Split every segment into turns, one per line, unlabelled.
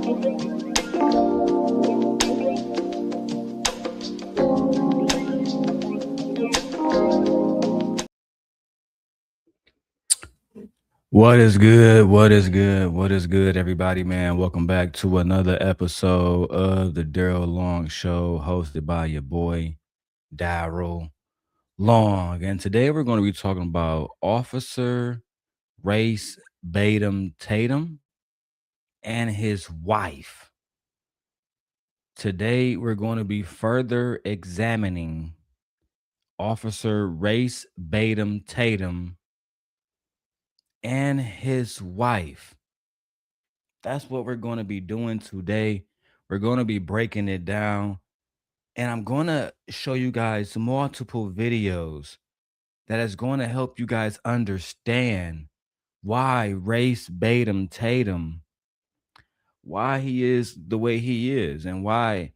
What is good? What is good? What is good, everybody, man? Welcome back to another episode of the Darrel Long Show, hosted by your boy, Darrel Long. And today we're going to be talking about Officer Race Tatum and his wife. Today we're going to be further examining Officer Race Tatum and his wife. That's what we're going to be doing today. We're going to be breaking it down, and I'm going to show you guys multiple videos that is going to help you guys understand why Race Tatum, why he is the way he is, and why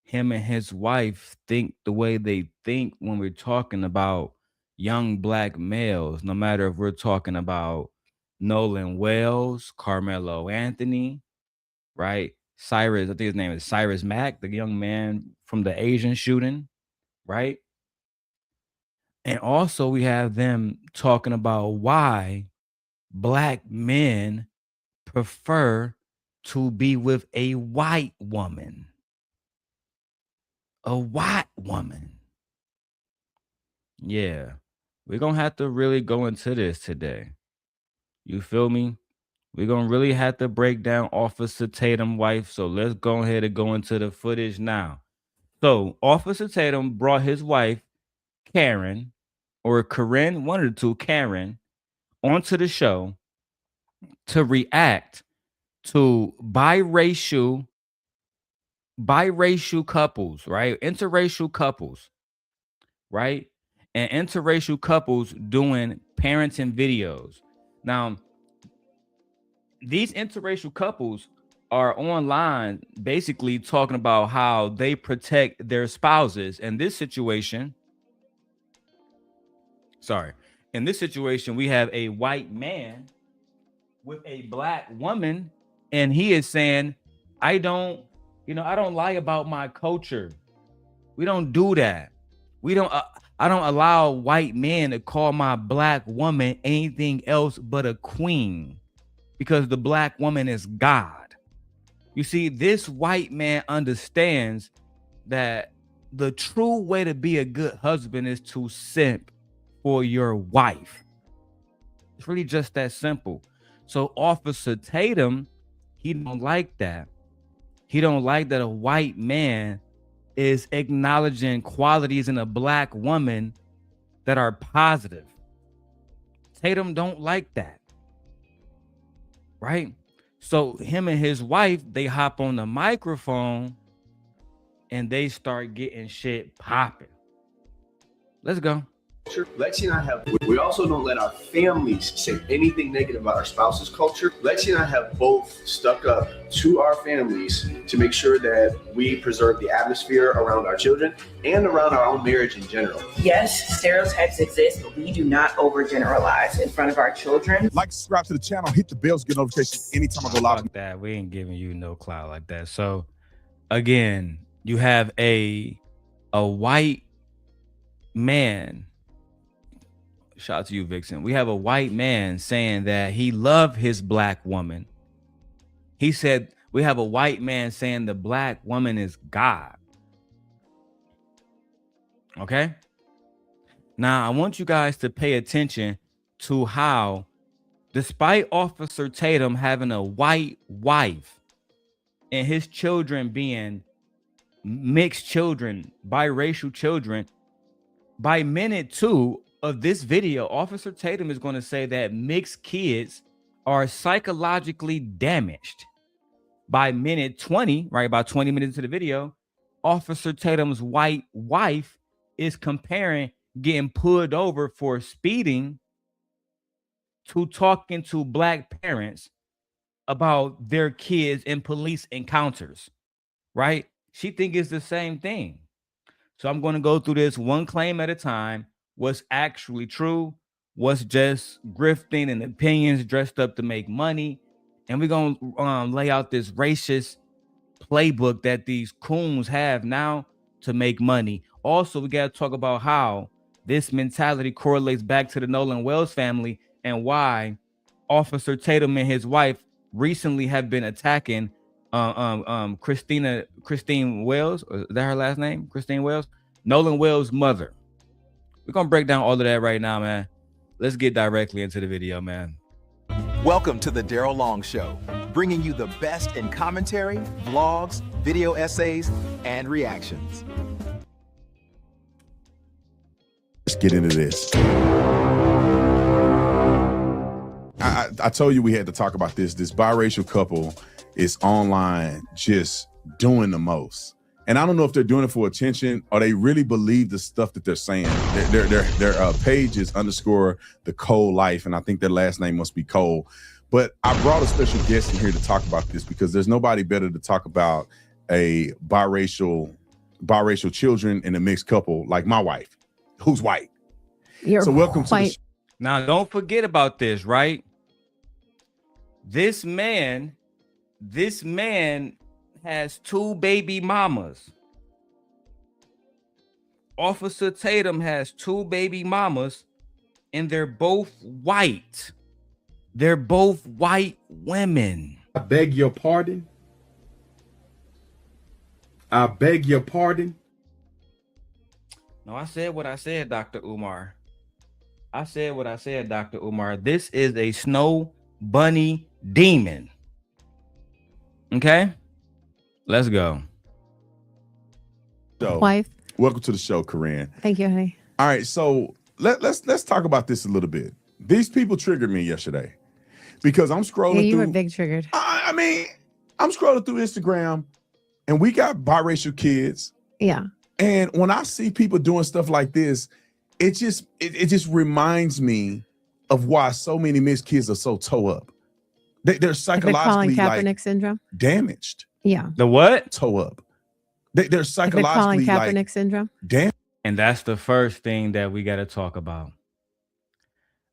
him and his wife think the way they think when we're talking about young black males, no matter if we're talking about Nolan Wells, Carmelo Anthony, right? Cyrus, I think his name is Cyrus Mack, the young man from the Asian shooting, right? And also we have them talking about why black men prefer to be with a white woman. A white woman. Yeah. We're going to have to really go into this today. You feel me? We're going to really have to break down Officer Tatum's wife. So let's go ahead and go into the footage now. So Officer Tatum brought his wife, Karen, or Karen, one of the two, Karen, onto the show to react to biracial couples, right? Interracial couples, right? And interracial couples doing parenting videos. Now, these interracial couples are online basically talking about how they protect their spouses. In this situation, we have a white man with a black woman, and he is saying, I don't lie about my culture. We don't do that. I don't allow white men to call my black woman anything else but a queen, because the black woman is God. You see, this white man understands that the true way to be a good husband is to simp for your wife. It's really just that simple. So Officer Tatum, he don't like that. He don't like that a white man is acknowledging qualities in a black woman that are positive. Tatum don't like that. Right? So him and his wife, they hop on the microphone and they start getting shit popping. Let's go.
Lexi and I have, we also don't let our families say anything negative about our spouse's culture. Lexi and I have both stuck up to our families to make sure that we preserve the atmosphere around our children and around our own marriage in general.
Yes, stereotypes exist, but we do not overgeneralize in front of our children.
Like, subscribe to the channel, hit the bell to get notifications anytime I go live.
Fuck that. We ain't giving you no clout like that. So again, you have a white man. Shout out to you, Vixen. We have a white man saying that he loved his black woman. He said we have a white man saying the black woman is God. Okay? Now, I want you guys to pay attention to how, despite Officer Tatum having a white wife and his children being mixed children, biracial children, by minute 2 of this video, Officer Tatum is going to say that mixed kids are psychologically damaged. By minute 20, right, about 20 minutes into the video, Officer Tatum's white wife is comparing getting pulled over for speeding to talking to black parents about their kids in police encounters, right? She thinks it's the same thing. So I'm going to go through this one claim at a time. What's actually true, what's just grifting and opinions dressed up to make money, And we're going to lay out this racist playbook that these coons have now to make money. Also, we got to talk about how this mentality correlates back to the Nolan Wells family and why Officer Tatum and his wife recently have been attacking Christine Wells. Is that her last name? Christine Wells? Nolan Wells' mother. We're going to break down all of that right now, man. Let's get directly into the video, man.
Welcome to the Darrel Long Show, bringing you the best in commentary, vlogs, video essays, and reactions.
Let's get into this. I told you we had to talk about this. This biracial couple is online just doing the most. And I don't know if they're doing it for attention or they really believe the stuff that they're saying. Their page is _the Cole Life, and I think their last name must be Cole. But I brought a special guest in here to talk about this because there's nobody better to talk about a biracial children in a mixed couple like my wife, who's white. So welcome to the show.
Now, don't forget about this, right? This man has 2 baby mamas. Officer Tatum has 2 baby mamas, and they're both white. They're both white women.
I beg your pardon. I beg your pardon.
No, I said what I said, Dr. Umar. I said what I said, Dr. Umar. This is a snow bunny demon. Okay? Let's go.
So,
Wife.
welcome to the show, Corinne.
Thank you, honey.
All right, so let's talk about this a little bit. These people triggered me yesterday because I'm scrolling
Yeah, you
through.
were big triggered.
I mean, I'm scrolling through Instagram, and we got biracial kids.
Yeah.
And when I see people doing stuff like this, it just reminds me of why so many mixed kids are so toe up. They're psychologically
Kaepernick syndrome.
Damaged.
Yeah.
The what?
Toe up. They're psychologically
Kaepernick syndrome.
Damn.
And that's the first thing that we got to talk about.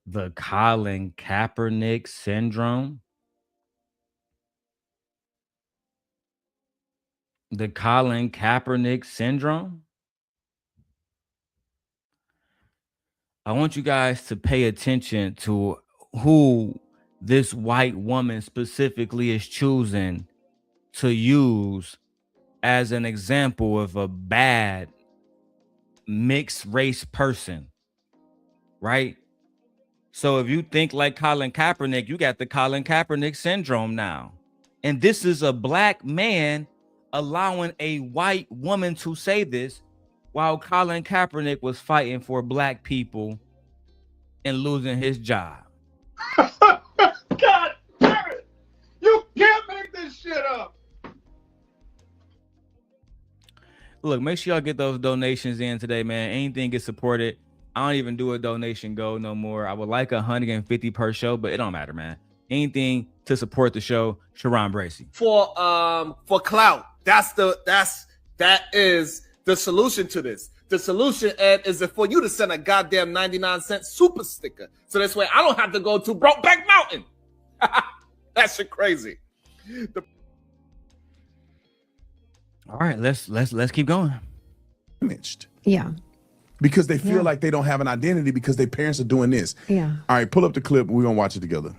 The Colin Kaepernick syndrome. The Colin Kaepernick syndrome. I want you guys to pay attention to who this white woman specifically is choosing to use as an example of a bad mixed race person, right? So if you think like Colin Kaepernick, you got the Colin Kaepernick syndrome now. And this is a black man allowing a white woman to say this while Colin Kaepernick was fighting for black people and losing his job.
God damn it! You can't make this shit up.
Look, make sure y'all get those donations in today, man. Anything gets supported. I don't even do a donation goal no more. I would like 150 per show, but it don't matter, man. Anything to support the show, Sharon Bracey.
For clout. That is the solution to this. The solution, Ed, is for you to send a goddamn 99-cent super sticker. So this way I don't have to go to Brokeback Mountain. That shit crazy.
All right, let's keep going.
Damaged.
Yeah.
Because they feel like they don't have an identity because their parents are doing this.
Yeah.
All right, pull up the clip. We're going to watch it together.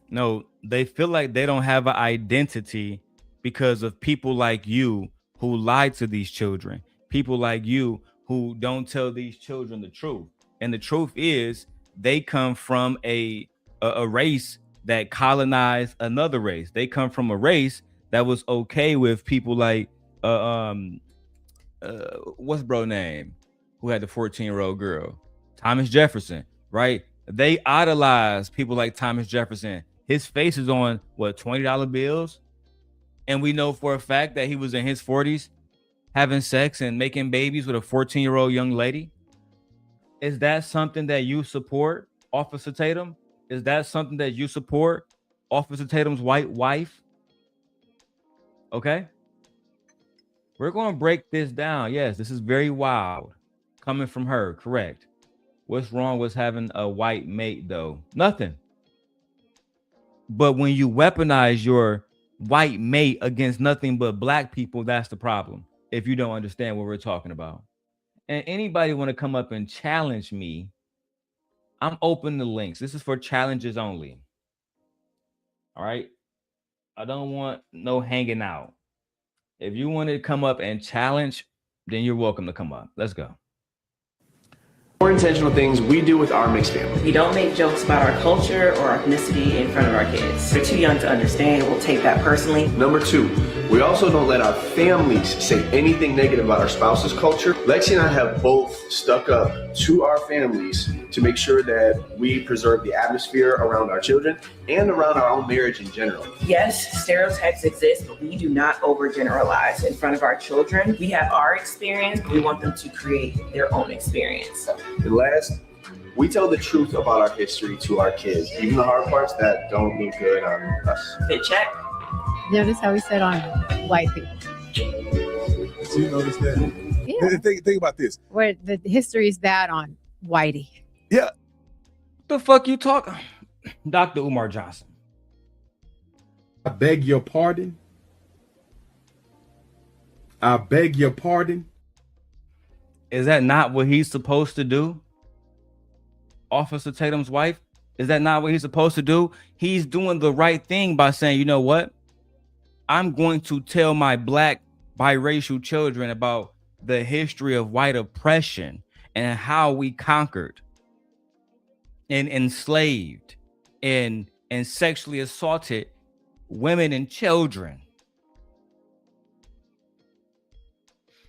No, they feel like they don't have an identity because of people like you who lied to these children. People like you who don't tell these children the truth. And the truth is they come from a race that colonized another race. They come from a race that was okay with people like what's bro name who had the 14-year-old girl, Thomas Jefferson, right? They idolize people like Thomas Jefferson. His face is on what, $20 bills, and we know for a fact that he was in his 40s having sex and making babies with a 14-year-old young lady. Is that something that you support, Officer Tatum? Is that something that you support, Officer Tatum's white wife? Okay. We're going to break this down. Yes, this is very wild coming from her. Correct. What's wrong with having a white mate, though? Nothing. But when you weaponize your white mate against nothing but black people, that's the problem. If you don't understand what we're talking about. And anybody want to come up and challenge me, I'm open to links. This is for challenges only. All right. I don't want no hanging out. If you want to come up and challenge, then you're welcome to come up. Let's go.
More intentional things we do with our mixed family.
We don't make jokes about our culture or ethnicity in front of our kids. They're too young to understand. We'll take that personally.
Number 2, we also don't let our families say anything negative about our spouse's culture. Lexi and I have both stuck up to our families to make sure that we preserve the atmosphere around our children and around our own marriage in general.
Yes, stereotypes exist, but we do not overgeneralize in front of our children. We have our experience, but we want them to create their own experience.
And last, we tell the truth about our history to our kids, even the hard parts that don't look good on us.
Fit check.
Notice how we said on white people.
So you notice that?
Yeah.
Think about this.
Where the history is bad on whitey.
Yeah.
The fuck you talking? Dr. Umar Johnson.
I beg your pardon. I beg your pardon.
Is that not what he's supposed to do? Officer Tatum's wife? Is that not what he's supposed to do? He's doing the right thing by saying, you know what? I'm going to tell my black biracial children about the history of white oppression and how we conquered and enslaved and sexually assaulted women and children.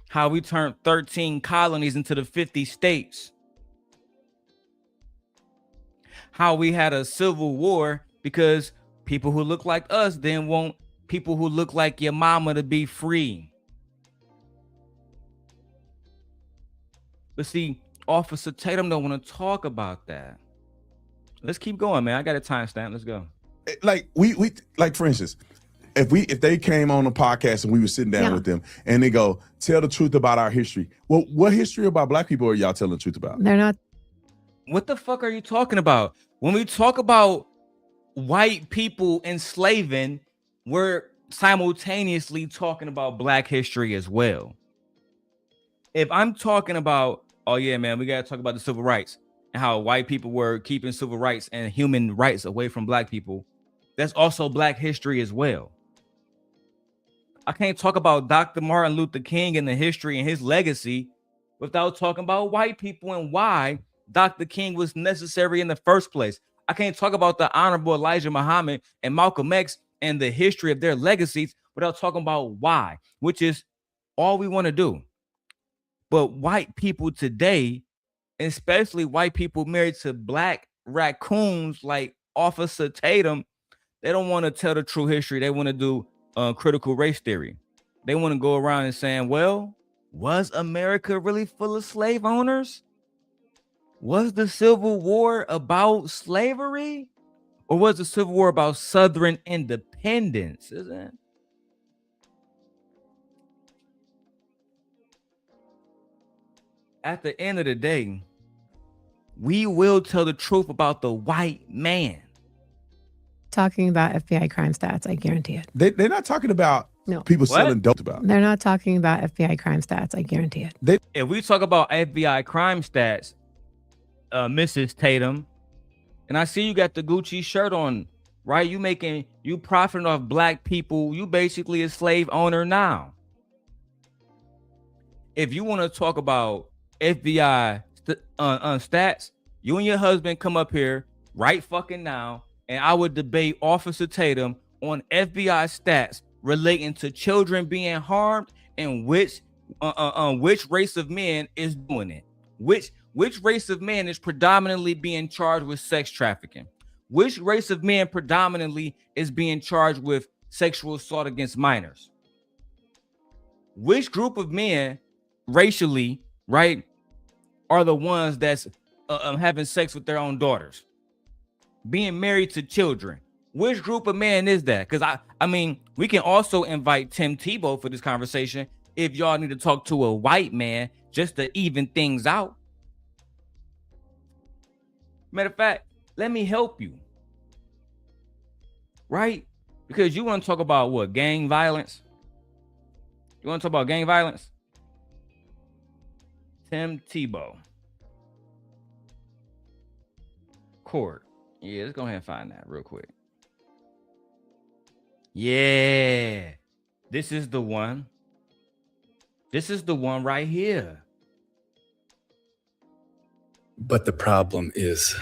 How we turned 13 colonies into the 50 states. How we had a civil war because people who look like us then want people who look like your mama to be free. But see, Officer Tatum don't want to talk about that. Let's keep going, man. I got a timestamp. Let's go.
Like we like, for instance, if they came on the podcast and we were sitting down with them and they go, tell the truth about our history. Well, what history about black people are y'all telling the truth about?
They're not.
What the fuck are you talking about? When we talk about white people enslaving, we're simultaneously talking about black history as well. If I'm talking about, oh yeah, man, we got to talk about the civil rights and how white people were keeping civil rights and human rights away from black people, that's also black history as well. I can't talk about Dr. Martin Luther King and the history and his legacy without talking about white people and why Dr. King was necessary in the first place. I can't talk about the Honorable Elijah Muhammad and Malcolm X and the history of their legacies without talking about why, which is all we want to do. But white people today, especially white people married to black raccoons like Officer Tatum, they don't want to tell the true history. They want to do critical race theory. They want to go around and saying, well, was America really full of slave owners? Was the Civil War about slavery? Or was the Civil War about Southern independence? Isn't it? At the end of the day, we will tell the truth about the white man.
Talking about FBI crime stats, I guarantee it.
They're not talking about people selling dope about.
They're not talking about FBI crime stats, I guarantee it.
If we talk about FBI crime stats, Mrs. Tatum, and I see you got the Gucci shirt on, right? You profiting off black people. You basically a slave owner now. If you want to talk about FBI stats, you and your husband come up here right fucking now, and I would debate Officer Tatum on FBI stats relating to children being harmed and which race of men is doing it. Which race of men is predominantly being charged with sex trafficking? Which race of men predominantly is being charged with sexual assault against minors? Which group of men racially, right, are the ones that's having sex with their own daughters, being married to children? Which group of men is that? Because I mean, we can also invite Tim Tebow for this conversation if y'all need to talk to a white man just to even things out. Matter of fact, let me help you. right? Because you want to talk about what? Gang violence? You want to talk about gang violence? Tim Tebow. Court. Yeah, let's go ahead and find that real quick. Yeah. This is the one. This is the one right here.
But the problem is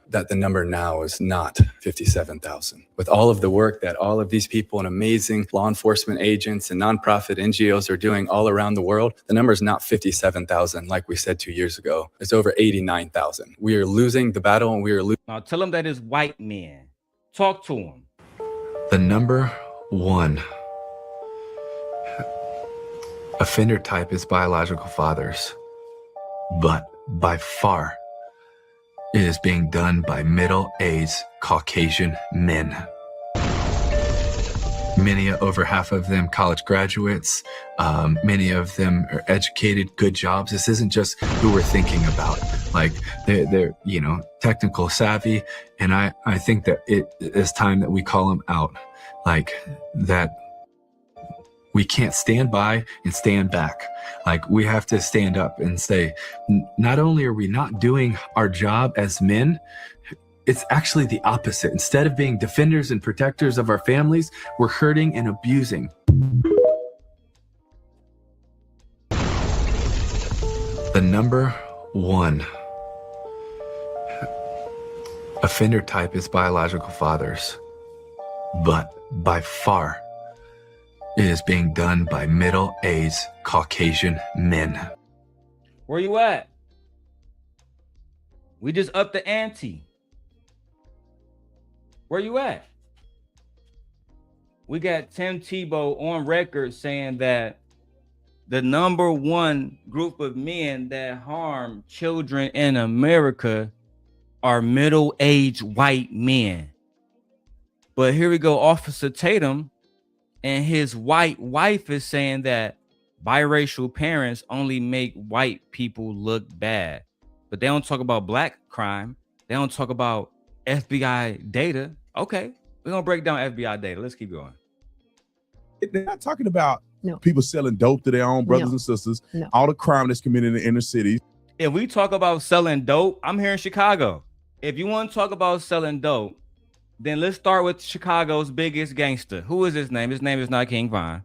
that the number now is not 57,000. With all of the work that all of these people and amazing law enforcement agents and nonprofit NGOs are doing all around the world, the number is not 57,000 like we said 2 years ago. It's over 89,000. We are losing the battle, and we are losing.
Now tell them that it's white men. Talk to them.
The number one offender type is biological fathers, but by far, it is being done by middle-aged Caucasian men. Many, over half of them, college graduates. Many of them are educated, good jobs. This isn't just who we're thinking about. Like they're technical savvy, and I think that it is time that we call them out. Like that. We can't stand by and stand back. Like we have to stand up and say, not only are we not doing our job as men, it's actually the opposite. Instead of being defenders and protectors of our families, we're hurting and abusing. The number one offender type is biological fathers, but by far, it is being done by middle-aged Caucasian men.
Where you at? We just upped the ante. Where you at? We got Tim Tebow on record saying that the number one group of men that harm children in America are middle-aged white men. But here we go, Officer Tatum and his white wife is saying that biracial parents only make white people look bad. But they don't talk about black crime. They don't talk about FBI data. Okay, we're going to break down FBI data. Let's keep going.
They're not talking about
No.
people selling dope to their own brothers
No.
and sisters,
No.
all the crime that's committed in the inner city.
If we talk about selling dope, I'm here in Chicago. If you want to talk about selling dope, then let's start with Chicago's biggest gangster. Who is his name? His name is not King Von.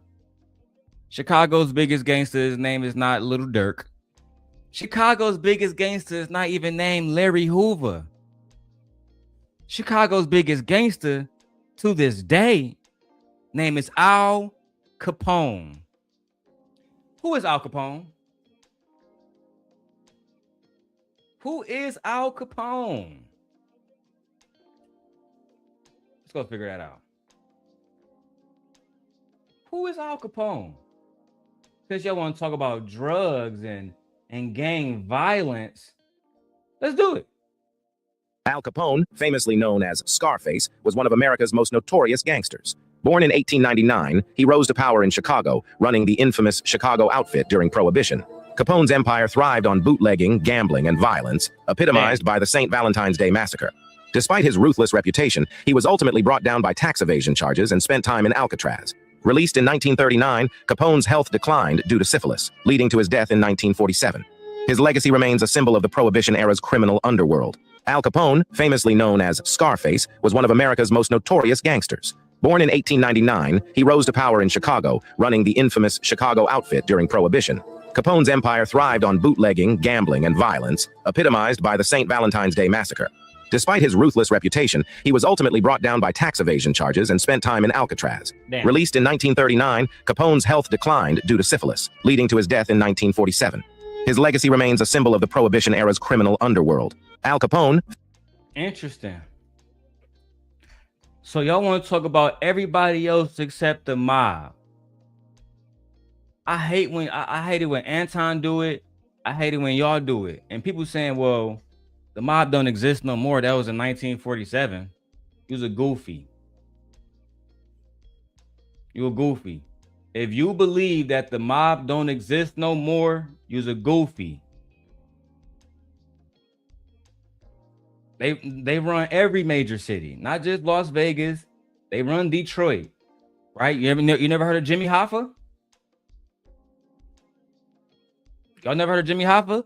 Chicago's biggest gangster, his name is not Little Dirk. Chicago's biggest gangster is not even named Larry Hoover. Chicago's biggest gangster to this day, name is Al Capone. Who is Al Capone? Who is Al Capone? Let's go figure that out. Who is Al Capone? Because y'all want to talk about drugs and gang violence. Let's do it.
Al Capone, famously known as Scarface, was one of America's most notorious gangsters. Born in 1899, he rose to power in Chicago, running the infamous Chicago outfit during Prohibition. Capone's empire thrived on bootlegging, gambling, and violence, epitomized by the St. Valentine's Day Massacre. Despite his ruthless reputation, he was ultimately brought down by tax evasion charges and spent time in Alcatraz. Released in 1939, Capone's health declined due to syphilis, leading to his death in 1947. His legacy remains a symbol of the Prohibition-era's criminal underworld. Al Capone, famously known as Scarface, was one of America's most notorious gangsters. Born in 1899, he rose to power in Chicago, running the infamous Chicago outfit during Prohibition. Capone's empire thrived on bootlegging, gambling, and violence, epitomized by the St. Valentine's Day Massacre. Despite his ruthless reputation, he was ultimately brought down by tax evasion charges and spent time in Alcatraz.
Damn.
Released in 1939, Capone's health declined due to syphilis, leading to his death in 1947. His legacy remains a symbol of the Prohibition-era's criminal underworld. Al Capone.
Interesting. So y'all want to talk about everybody else except the mob. I hate it when Anton do it. I hate it when y'all do it. And people saying, well, the mob don't exist no more. That was in 1947. You was a goofy. You a goofy. If you believe that the mob don't exist no more, you's a goofy. They run every major city, not just Las Vegas, They run Detroit, right? You never heard of Jimmy Hoffa? Y'all never heard of Jimmy Hoffa?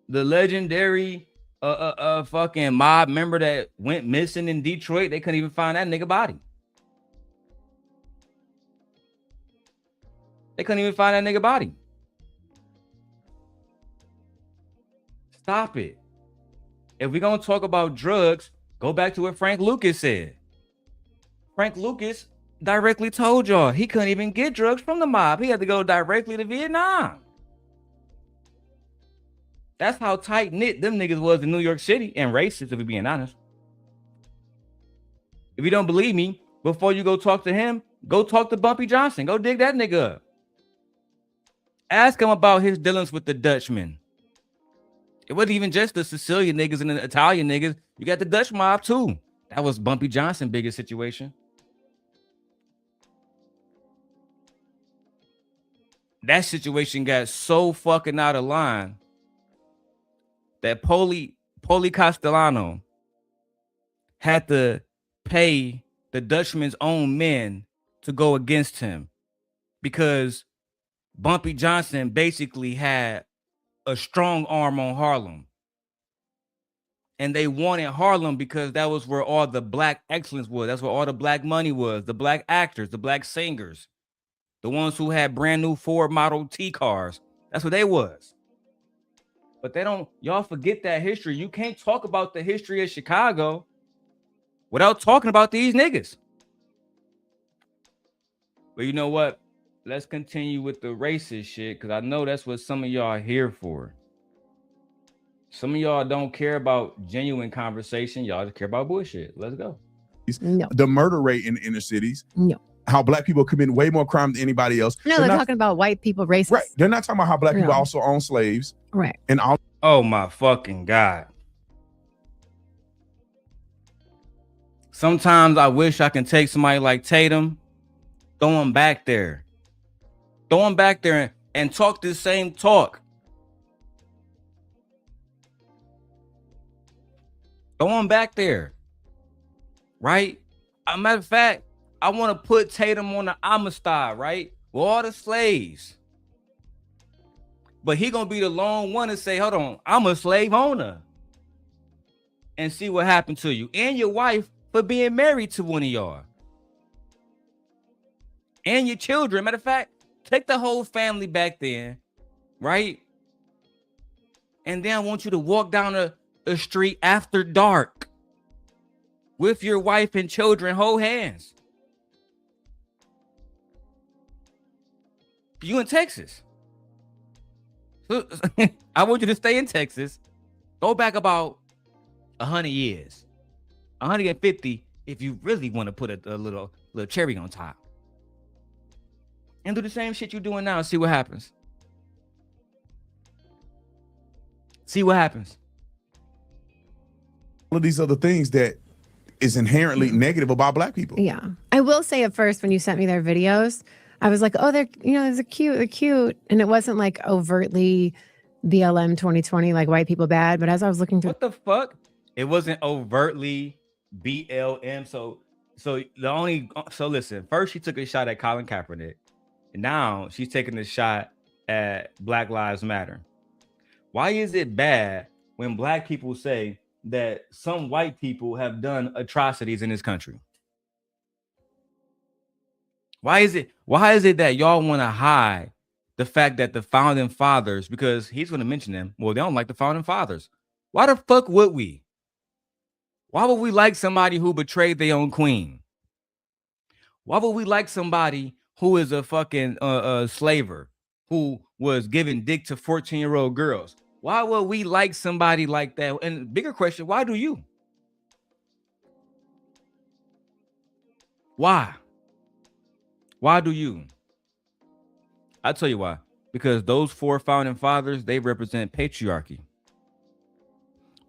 The legendary fucking mob member that went missing in Detroit. They couldn't even find that nigga body. They couldn't even find that nigga body. Stop it. If we're gonna talk about drugs, go back to what Frank Lucas said. Frank Lucas directly told y'all he couldn't even get drugs from the mob. He had to go directly to Vietnam. That's how tight-knit them niggas was in New York City, and racist, if we're being honest. If you don't believe me, before you go talk to him, go talk to Bumpy Johnson. Go dig that nigga up. Ask him about his dealings with the Dutchmen. It wasn't even just the Sicilian niggas and the Italian niggas. You got the Dutch mob too. That was Bumpy Johnson's biggest situation. That situation got so fucking out of line that Poli Castellano had to pay the Dutchman's own men to go against him because Bumpy Johnson basically had a strong arm on Harlem. And they wanted Harlem because that was where all the black excellence was. That's where all the black money was. The black actors, the black singers, the ones who had brand new Ford Model T cars. That's what they was. But they don't, y'all forget that history. You can't talk about the history of Chicago without talking about these niggas. But you know what? Let's continue with the racist shit, because I know that's what some of y'all are here for. Some of y'all don't care about genuine conversation. Y'all just care about bullshit. Let's go.
No.
The murder rate in the inner cities.
No.
How black people commit way more crime than anybody else.
No, they're talking about white people racist.
Right. They're not talking about how black people also own slaves.
Right.
And all.
Oh my fucking God. Sometimes I wish I can take somebody like Tatum, throw him back there. Throw him back there and talk this same talk. Throw him back there. Right? As a matter of fact, I want to put Tatum on the Amistad, right? With all the slaves. But he gonna be the lone one to say, hold on, I'm a slave owner. And see what happened to you and your wife for being married to one of y'all. And your children. Matter of fact, take the whole family back then, right? And then I want you to walk down a street after dark with your wife and children, hold hands. You in Texas. I want you to stay in Texas. Go back about 100 years. 150 if you really want to put a little cherry on top. And do the same shit you're doing now and see what happens. See what happens.
All of these other things that is inherently negative about black people.
Yeah. I will say at first when you sent me their videos, I was like, oh, they're cute. And it wasn't like overtly BLM 2020, like white people bad. But as I was looking through.
What the fuck? It wasn't overtly BLM. So listen, first she took a shot at Colin Kaepernick. And now she's taking a shot at Black Lives Matter. Why is it bad when black people say that some white people have done atrocities in this country? Why is it that y'all want to hide the fact that the founding fathers, because he's going to mention them, well, they don't like the founding fathers. Why the fuck would we? Why would we like somebody who betrayed their own queen? Why would we like somebody who is a fucking slaver, who was giving dick to 14-year-old girls? Why would we like somebody like that? And bigger question, why do you? Why? Why do you? I'll tell you why. Because those four founding fathers, they represent patriarchy.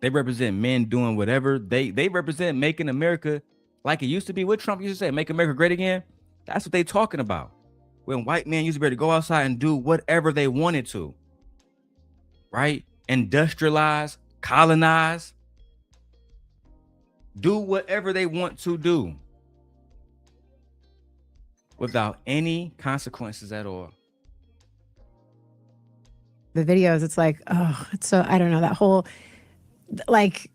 They represent men doing whatever. They represent making America like it used to be. What Trump used to say, make America great again. That's what they talking about. When white men used to be able to go outside and do whatever they wanted to. Right? Industrialize, colonize. Do whatever they want to do. without any consequences at all.
The videos, it's like, oh, it's so, I don't know, that whole like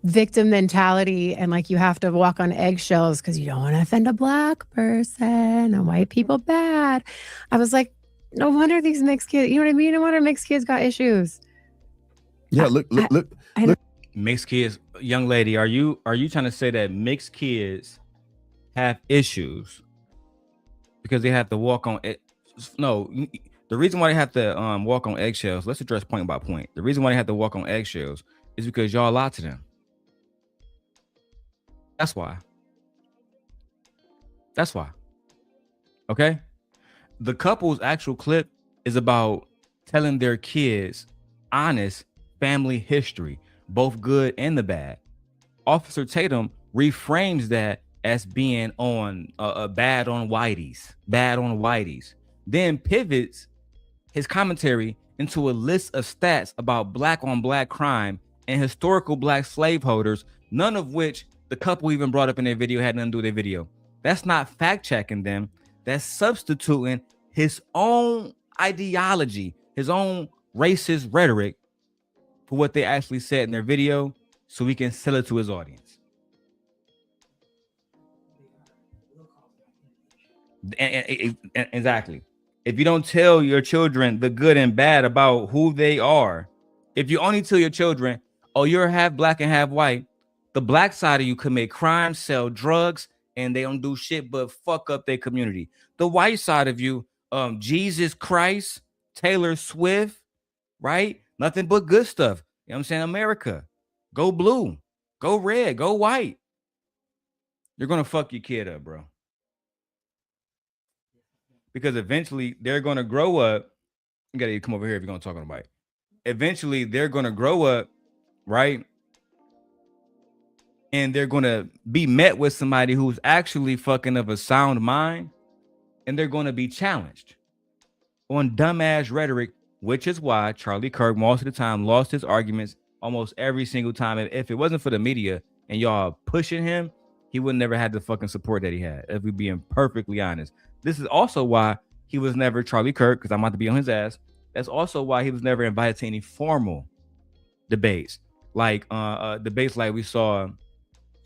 victim mentality, and like you have to walk on eggshells because you don't want to offend a Black person and white people bad. I was like, no wonder these mixed kids, you know what I mean? No wonder mixed kids got issues.
Yeah, look.
Mixed kids, young lady, are you trying to say that mixed kids have issues because they have to walk on it? No, the reason why they have to walk on eggshells, let's address point by point. The reason why they have to walk on eggshells is because y'all lied to them. That's why. Okay? The couple's actual clip is about telling their kids honest family history, both good and the bad. Officer Tatum reframes that as being on bad on whiteys, then pivots his commentary into a list of stats about black on black crime and historical black slaveholders, none of which the couple even brought up in their video had nothing to do with their video. That's not fact checking them. That's substituting his own ideology, his own racist rhetoric for what they actually said in their video so he can sell it to his audience. And exactly. If you don't tell your children the good and bad about who they are, if you only tell your children, oh, you're half black and half white, the black side of you commit crimes, sell drugs, and they don't do shit but fuck up their community. The white side of you, Jesus Christ, Taylor Swift, right? Nothing but good stuff. You know what I'm saying? America, go blue, go red, go white. You're going to fuck your kid up, bro. Because eventually they're going to grow up. You got to come over here if you're going to talk about it. Eventually they're going to grow up, right? And they're going to be met with somebody who's actually fucking of a sound mind. And they're going to be challenged on dumbass rhetoric, which is why Charlie Kirk most of the time lost his arguments almost every single time. And if it wasn't for the media and y'all pushing him, he would never had the fucking support that he had, if we're being perfectly honest. This is also why he was never Charlie Kirk, because I'm about to be on his ass. That's also why he was never invited to any formal debates. Like debates like we saw,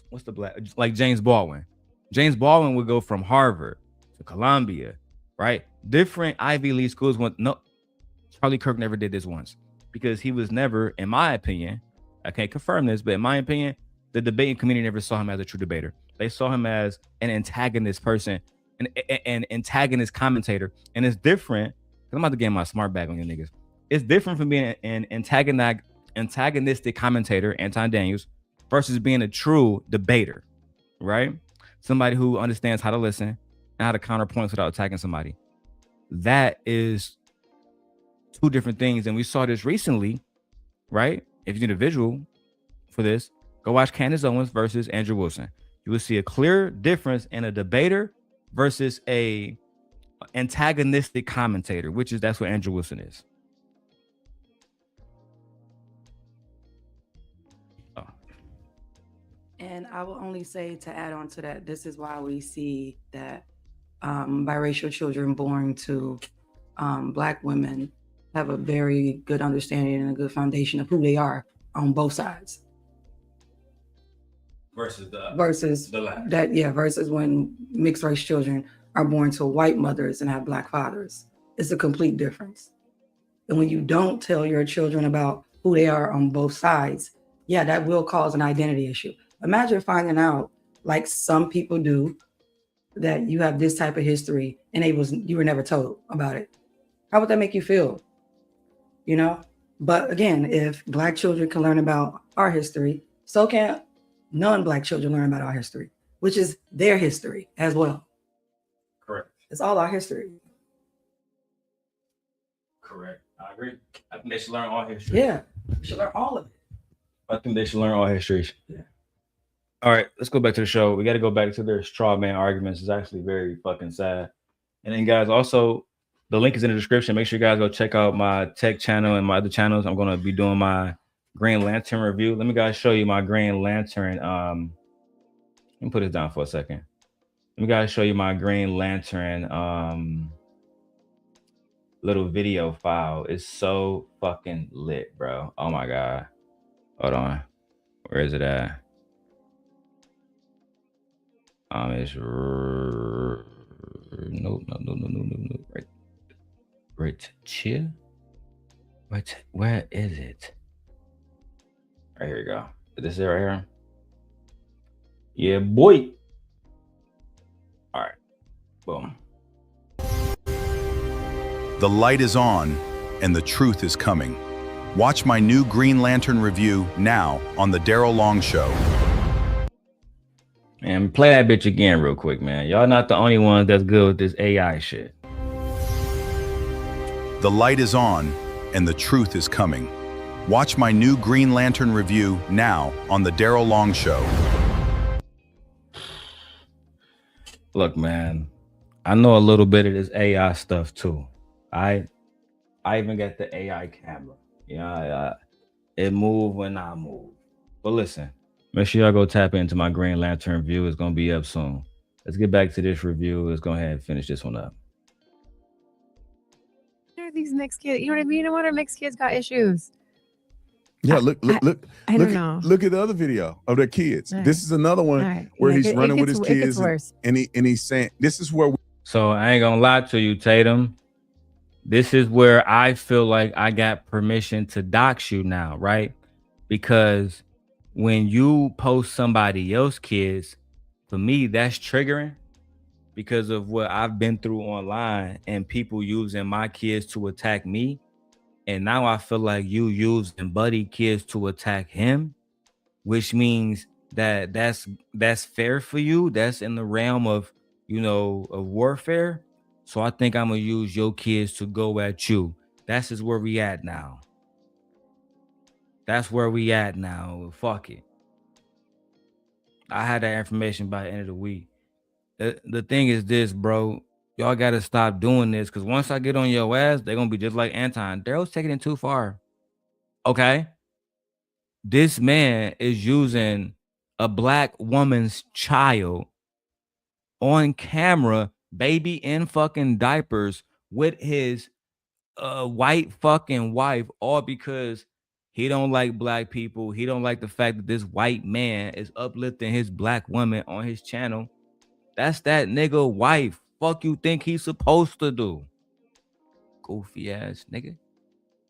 what's the black, like James Baldwin. James Baldwin would go from Harvard to Columbia, right? Different Ivy League schools went, no, Charlie Kirk never did this once because he was never, in my opinion, I can't confirm this, but in my opinion, the debating community never saw him as a true debater. They saw him as an antagonist person, an antagonist commentator. And it's different. I'm about to get my smart bag on you niggas. It's different from being an antagonistic commentator, Anton Daniels, versus being a true debater, right? Somebody who understands how to listen and how to counter points without attacking somebody. That is two different things. And we saw this recently, right? If you need a visual for this, go watch Candace Owens versus Andrew Wilson. You will see a clear difference in a debater versus a antagonistic commentator, which is, that's what Andrew Wilson is. Oh.
And I will only say, to add on to that, this is why we see that biracial children born to Black women have a very good understanding and a good foundation of who they are on both sides. Versus when mixed race children are born to white mothers and have Black fathers. It's a complete difference. And when you don't tell your children about who they are on both sides, yeah, that will cause an identity issue. Imagine finding out, like some people do, that you have this type of history and you were never told about it. How would that make you feel? You know? But again, if Black children can learn about our history, so can non-Black children learn about our history, which is their history as well.
Correct.
It's all our history.
Correct. I agree. I think they should learn all history.
Yeah, they should learn all of it.
I think they should learn all histories.
Yeah.
All right, let's go back to the show. We got to go back to their straw man arguments. It's actually very fucking sad. And then, guys, also, the link is in the description. Make sure you guys go check out my tech channel and my other channels. I'm going to be doing my Green Lantern review. Let me guys show you my Green Lantern. Let me put this down for a second. Let me gotta show you my Green Lantern little video file. It's so fucking lit, bro. Oh my god. Hold on. Where is it at? It's no. Right here. Where is it? Right here we go. Is this it right here? Yeah, boy. All right. Boom.
The light is on, and the truth is coming. Watch my new Green Lantern review now on The Darrel Long Show.
Man, play that bitch again real quick, man. Y'all not the only ones that's good with this AI shit.
The light is on, and the truth is coming. Watch my new Green Lantern review now on The Darrel Long Show.
Look, man, I know a little bit of this AI stuff too. I even got the AI camera. Yeah, it move when I move. But listen, make sure y'all go tap into my Green Lantern review. It's gonna be up soon. Let's get back to this review. Let's go ahead and finish this one up.
These mixed kids, you know what I mean? No wonder mixed kids got issues.
Yeah, look.
I don't know.
Look at the other video of their kids.
Right.
This is another one where he's running with his kids, and he's saying, "This is where."
So I ain't gonna lie to you, Tatum. This is where I feel like I got permission to dox you now, right? Because when you post somebody else's kids, for me, that's triggering because of what I've been through online and people using my kids to attack me. And now I feel like you using buddy kids to attack him, which means that that's fair for you. That's in the realm of, of warfare. So I think I'm gonna use your kids to go at you. That's just where we at now. That's where we at now. Fuck it. I had that information by the end of the week. The thing is this, bro. Y'all gotta stop doing this, because once I get on your ass, they're gonna be just like Anton. Darrel's taking it too far. Okay? This man is using a black woman's child on camera, baby in fucking diapers, with his white fucking wife, all because he don't like black people. He don't like the fact that this white man is uplifting his black woman on his channel. That's that nigga wife. Fuck you think he's supposed to do? Goofy ass nigga.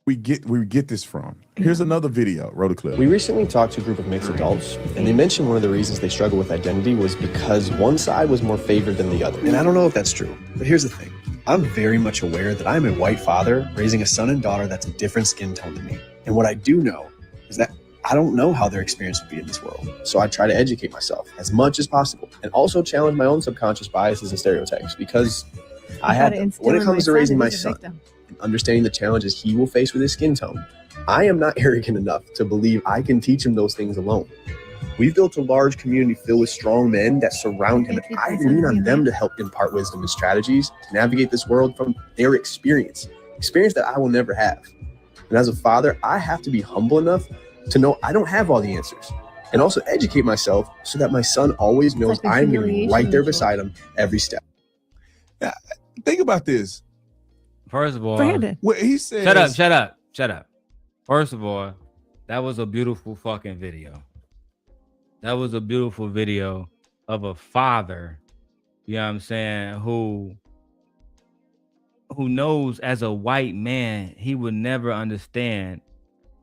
We get this from. Here's another video. Roll the clip.
We recently talked to a group of mixed adults, and they mentioned one of the reasons they struggle with identity was because one side was more favored than the other. And I don't know if that's true, but here's the thing. I'm very much aware that I'm a white father raising a son and daughter that's a different skin tone than me. And what I do know is that I don't know how their experience would be in this world. So I try to educate myself as much as possible and also challenge my own subconscious biases and stereotypes, because I had them. When it comes to raising my son and understanding the challenges he will face with his skin tone, I am not arrogant enough to believe I can teach him those things alone. We've built a large community filled with strong men that surround him, and I lean on them to help impart wisdom and strategies to navigate this world from their experience that I will never have. And as a father, I have to be humble enough to know I don't have all the answers, and also educate myself so that my son always knows I'm going to be right there beside him every step.
Yeah, think about this.
First of all,
Brandon.
What he says.
Shut up. First of all, that was a beautiful fucking video. That was a beautiful video of a father, you know what I'm saying, who knows as a white man, he would never understand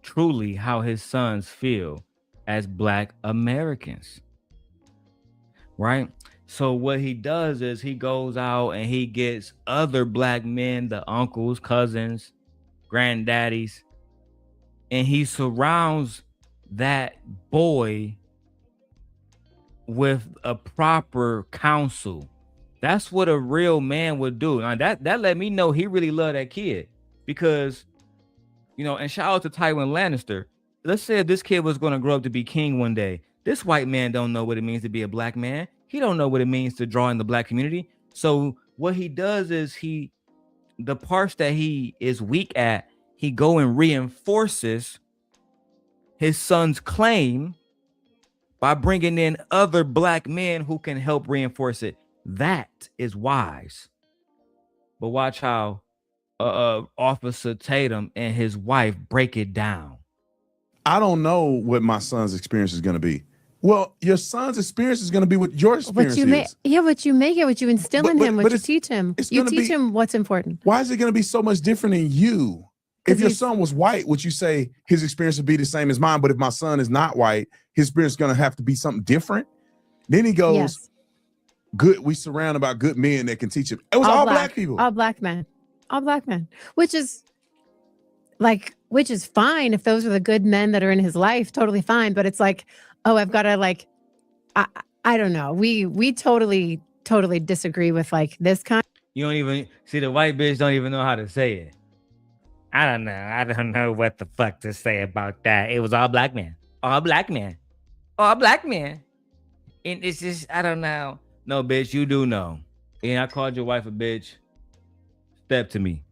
truly how his sons feel as black Americans, right? So what he does is he goes out and he gets other black men, the uncles, cousins, granddaddies, and he surrounds that boy with a proper counsel. That's what a real man would do. Now that let me know he really loved that kid, because and shout out to Tywin Lannister. Let's say if this kid was going to grow up to be king one day, this white man don't know what it means to be a black man. He don't know what it means to draw in the black community. So what he does is the parts that he is weak at, he go and reinforces his son's claim by bringing in other black men who can help reinforce it. That is wise. But watch how Officer Tatum and his wife break it down.
I don't know what my son's experience is going to be. Well, your son's experience is going to be what your experience
What you make,
is.
what you make it, what you instill in him, what you teach him. You teach him what's important.
Why is it going to be so much different in you? If your son was white, would you say his experience would be the same as mine? But if my son is not white, his experience is going to have to be something different. Then he goes, good. We surround about good men that can teach him. It was all black people.
All black men. All black men. Which is fine if those are the good men that are in his life, totally fine. But it's like, oh, I've got to like, I don't know. We totally disagree with like this kind.
You don't even see the white bitch don't even know how to say it. I don't know. I don't know what the fuck to say about that. It was all black men. All black men. All black men. And it's just, I don't know. No, bitch, you do know. And I called your wife a bitch. Step to me.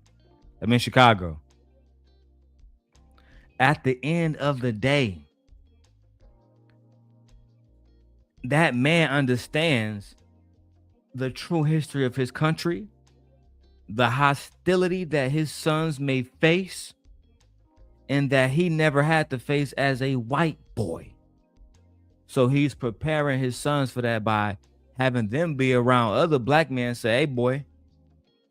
I'm in Chicago. At the end of the day, that man understands the true history of his country, the hostility that his sons may face, and that he never had to face as a white boy. So he's preparing his sons for that by having them be around other black men, say, hey, boy,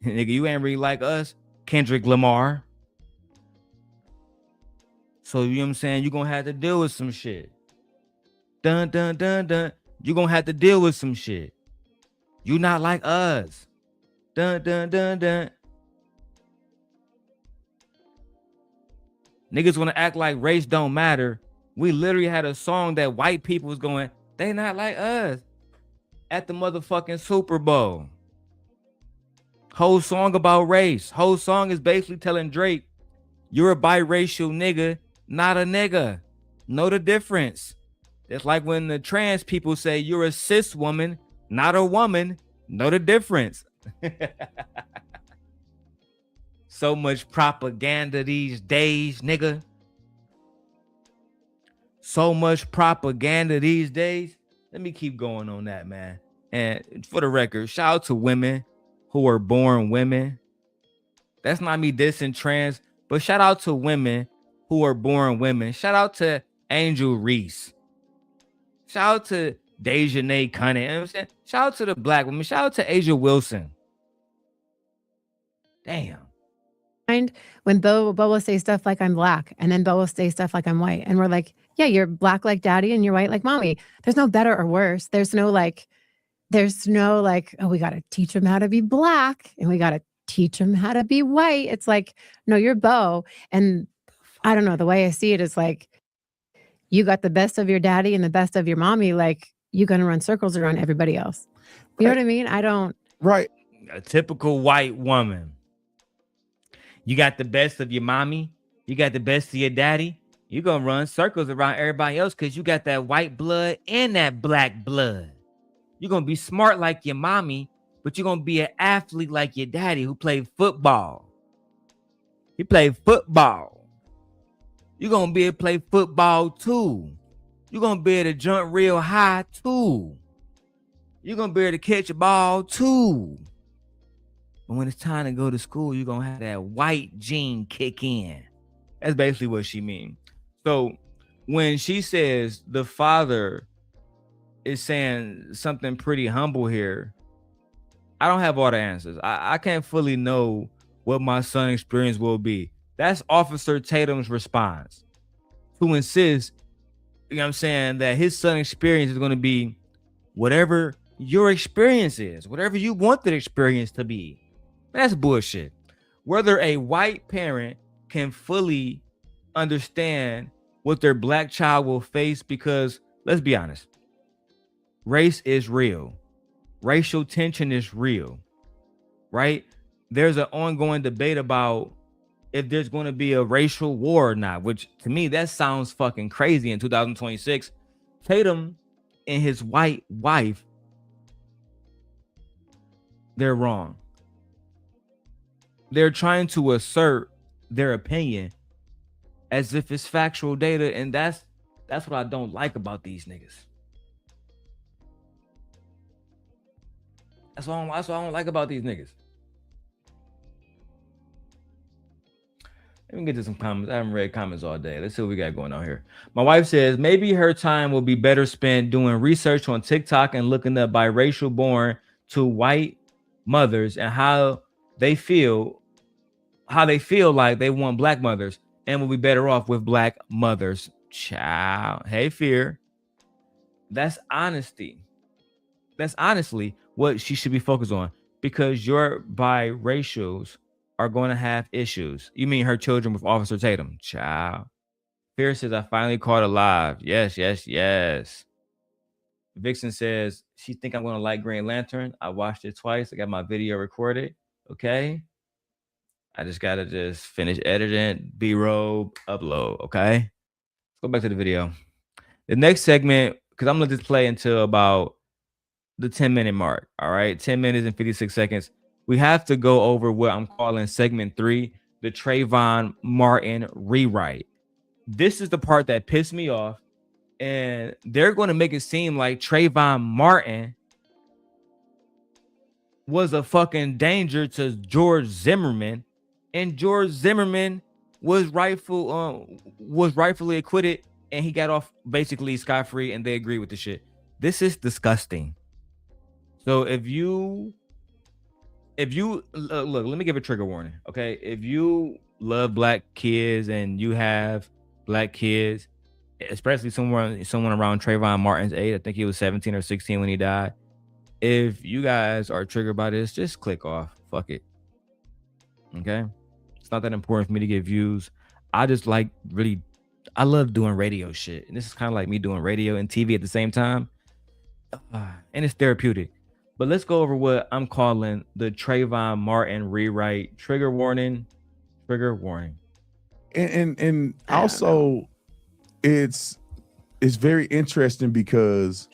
nigga, you ain't really like us, Kendrick Lamar. So, you know what I'm saying? You're going to have to deal with some shit. Dun, dun, dun, dun. You're going to have to deal with some shit. You not like us. Dun, dun, dun, dun. Niggas want to act like race don't matter. We literally had a song that white people was going, they not like us, at the motherfucking Super Bowl. Whole song about race. Whole song is basically telling Drake, you're a biracial nigga, not a nigga. Know the difference. It's like when the trans people say you're a cis woman, not a woman. Know the difference. So much propaganda these days, nigga. So much propaganda these days. Let me keep going on that, man. And for the record, shout out to women who are born women. That's not me dissing trans, but shout out to women who are born women. Shout out to Angel Reese. Shout out to Dejanay Cunningham. You know what I'm saying? Shout out to the black women. Shout out to Asia Wilson. Damn.
When Bo will say stuff like I'm black, and then Bo will say stuff like I'm white, and we're like, yeah, you're black like daddy and you're white like mommy. There's no better or worse. There's no like, oh, we got to teach him how to be black and we got to teach him how to be white. It's like, no, you're Bo. And I don't know, the way I see it is like, you got the best of your daddy and the best of your mommy. Like, you're going to run circles around everybody else. You know what I mean? I don't.
Right.
A typical white woman. You got the best of your mommy. You got the best of your daddy. You're going to run circles around everybody else because you got that white blood and that black blood. You're going to be smart like your mommy, but you're going to be an athlete like your daddy who played football. He played football. You're going to be able to play football too. You're going to be able to jump real high too. You're going to be able to catch a ball too. But when it's time to go to school, you're going to have that white gene kick in. That's basically what she means. So when she says the father is saying something pretty humble here, I don't have all the answers. I can't fully know what my son's experience will be. That's Officer Tatum's response to insist, you know what I'm saying, that his son's experience is going to be whatever your experience is, whatever you want the experience to be. That's bullshit. Whether a white parent can fully understand what their black child will face, because let's be honest, race is real. Racial tension is real, right? There's an ongoing debate about if there's going to be a racial war or not, which to me, that sounds fucking crazy in 2026. Tatum and his white wife, they're wrong. They're trying to assert their opinion as if it's factual data, and that's what I don't like about these niggas. That's what I don't like about these niggas. Let me get to some comments. I haven't read comments all day. Let's see what we got going on here. My wife says maybe her time will be better spent doing research on TikTok and looking up biracial born to white mothers and how they feel like they want black mothers and will be better off with black mothers. Child. Hey, Fear. That's honesty. That's honestly what she should be focused on, because your biracials are going to have issues. You mean her children with Officer Tatum? Child. Fear says, I finally caught alive. Yes, yes, yes. Vixen says, she think I'm going to like Green Lantern. I watched it twice. I got my video recorded. Okay. I just got to just finish editing, B-roll, upload. Okay. Let's go back to the video. The next segment, because I'm going to just play until about the 10-minute mark. All right. 10 minutes and 56 seconds. We have to go over what I'm calling segment 3, the Trayvon Martin rewrite. This is the part that pissed me off, and they're going to make it seem like Trayvon Martin was a fucking danger to George Zimmerman, and George Zimmerman was rightfully acquitted, and he got off basically scot-free, and they agree with the shit. This is disgusting. So if you look, let me give a trigger warning, okay? If you love black kids and you have black kids, especially someone around Trayvon Martin's age, I think he was 17 or 16 when he died. If you guys are triggered by this, just click off. Fuck it. Okay? It's not that important for me to get views. I just I love doing radio shit. And this is kind of like me doing radio and TV at the same time. And it's therapeutic. But let's go over what I'm calling the Trayvon Martin rewrite. Trigger warning.
And also it's very interesting because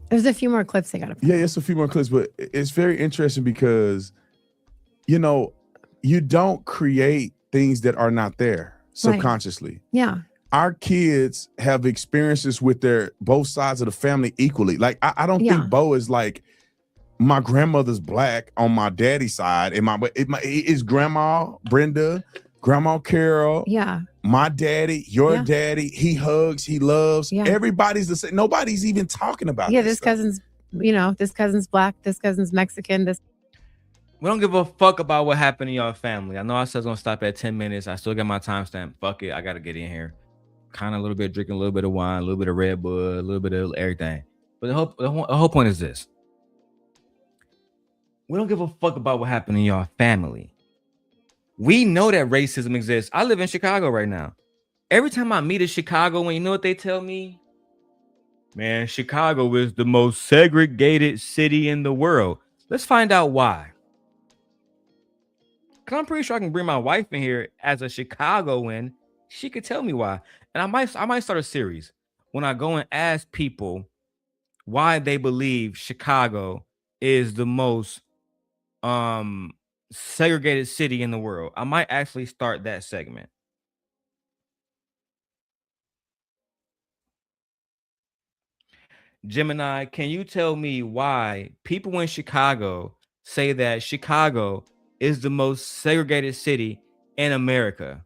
there's a few more clips they gotta play.
Yeah, it's a few more clips, but it's very interesting because you don't create things that are not there subconsciously.
Right. Yeah.
Our kids have experiences with both sides of the family equally. Like I don't think Bo is like, my grandmother's black on my daddy's side, and it's Grandma Brenda, Grandma Carol, my daddy, your daddy. He hugs, he loves. Everybody's the same. Nobody's even talking about.
This cousin's, this cousin's black, this cousin's Mexican.
We don't give a fuck about what happened in your family. I know I said I was gonna stop at 10 minutes. I still got my timestamp. Fuck it, I gotta get in here. Kind of a little bit drinking, a little bit of wine, a little bit of Red Bull, a little bit of everything. But the whole point is this. We don't give a fuck about what happened in your family. We know that racism exists. I live in Chicago right now. Every time I meet a Chicagoan, you know what they tell me? Man, Chicago is the most segregated city in the world. Let's find out why. Because I'm pretty sure I can bring my wife in here as a Chicagoan. She could tell me why. And I might start a series when I go and ask people why they believe Chicago is the most segregated city in the world. I might actually start that segment. Gemini, can you tell me why people in Chicago say that Chicago is the most segregated city in America?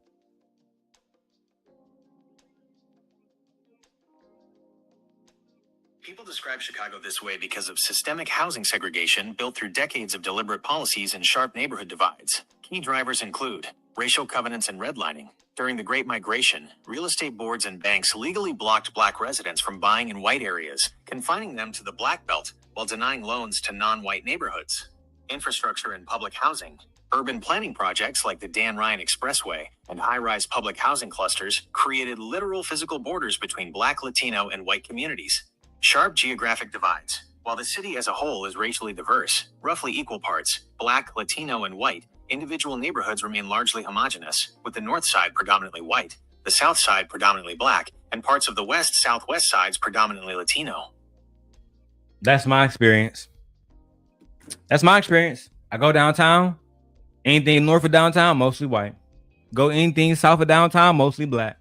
People describe Chicago this way because of systemic housing segregation built through decades of deliberate policies and sharp neighborhood divides. Key drivers include racial covenants and redlining. During the Great Migration, real estate boards and banks legally blocked black residents from buying in white areas, confining them to the Black Belt while denying loans to non-white neighborhoods. Infrastructure and public housing. Urban planning projects like the Dan Ryan Expressway and high-rise public housing clusters created literal physical borders between Black, Latino, and white communities. Sharp geographic divides. While the city as a whole is racially diverse, roughly equal parts, Black, Latino, and white, individual neighborhoods remain largely homogeneous, with the north side predominantly white, the south side predominantly Black, and parts of the west-southwest sides predominantly Latino.
That's my experience. I go downtown, anything north of downtown, mostly white. Go anything south of downtown, mostly Black.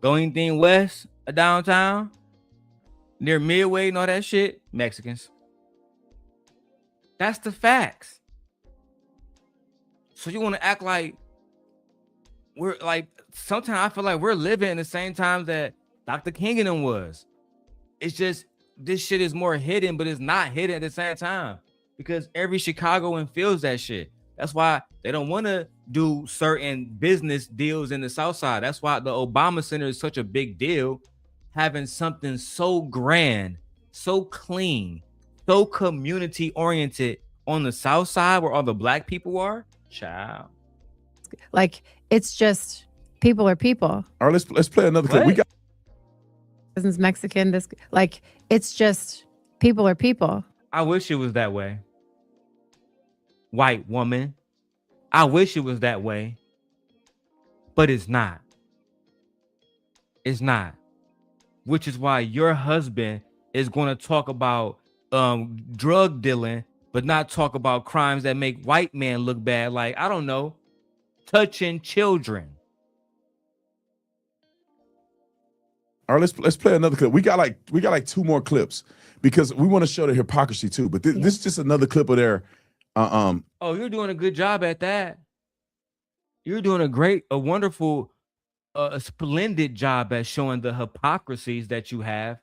Go anything west of downtown, near Midway and all that shit, Mexicans. That's the facts. So you want to act like we're like, sometimes I feel like we're living in the same time that Dr. King and them was. It's just this shit is more hidden, but it's not hidden at the same time because every Chicagoan feels that shit. That's why they don't want to do certain business deals in the South Side. That's why the Obama Center is such a big deal, having something so grand, so clean, so community oriented on the South Side where all the black people are. Child.
Like, it's just people are people.
All right, let's play another clip. We got
This Mexican. This like it's just people are people.
I wish it was that way. White woman. I wish it was that way. But it's not. It's not. Which is why your husband is going to talk about drug dealing, but not talk about crimes that make white men look bad. Like, I don't know, touching children.
All right, let's play another clip. We got like two more clips because we want to show the hypocrisy too. But this is just another clip of their.
Oh, you're doing a good job at that. You're doing a wonderful, a splendid job at showing the hypocrisies that you have.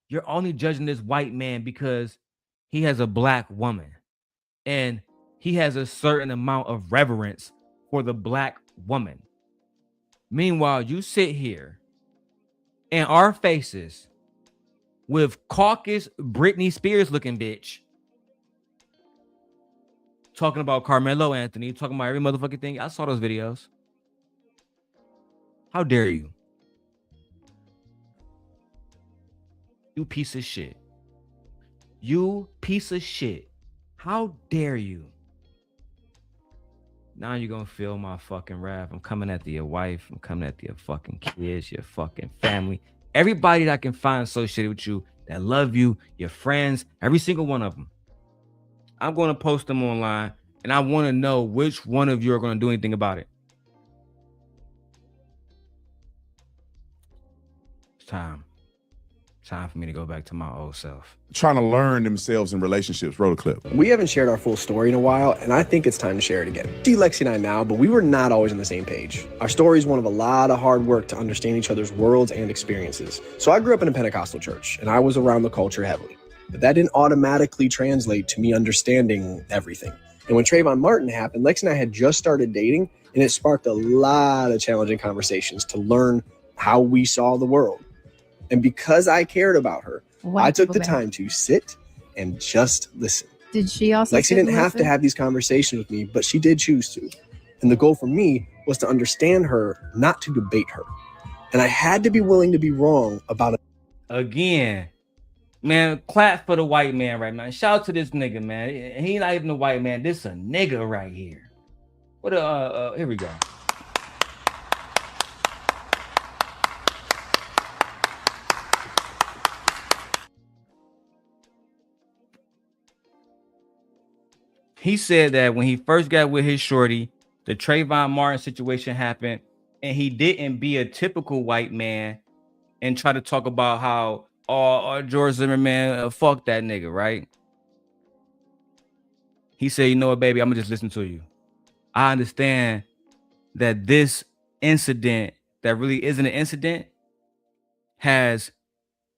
You're only judging this white man because he has a black woman and he has a certain amount of reverence for the black woman. Meanwhile, you sit here in our faces with caucus Britney Spears looking bitch talking about Carmelo Anthony, talking about every motherfucking thing. I saw those videos. How dare you? You piece of shit. You piece of shit. How dare you? Now you're gonna feel my fucking wrath. I'm coming after your wife. I'm coming after your fucking kids, your fucking family. Everybody that I can find associated with you, that love you, your friends, every single one of them. I'm gonna post them online, and I want to know which one of you are gonna do anything about it. It's time. Time for me to go back to my old self.
Trying to learn themselves in relationships. Roll a clip.
We haven't shared our full story in a while, and I think it's time to share it again. See Lexi and I now, but we were not always on the same page. Our story is one of a lot of hard work to understand each other's worlds and experiences. So I grew up in a Pentecostal church, and I was around the culture heavily. But that didn't automatically translate to me understanding everything. And when Trayvon Martin happened, Lexi and I had just started dating, and it sparked a lot of challenging conversations to learn how we saw the world. And because I cared about her, I took the time to sit and just listen.
Did she also?
Lexi didn't have to have these conversations with me, but she did choose to. And the goal for me was to understand her, not to debate her. And I had to be willing to be wrong about it.
Again, man, clap for the white man right now. Shout out to this nigga, man. He not even a white man. This a nigga right here. What here we go. He said that when he first got with his shorty, the Trayvon Martin situation happened, and he didn't be a typical white man and try to talk about how, George Zimmerman, fuck that nigga, right? He said, you know what, baby, I'm gonna just listen to you. I understand that this incident that really isn't an incident has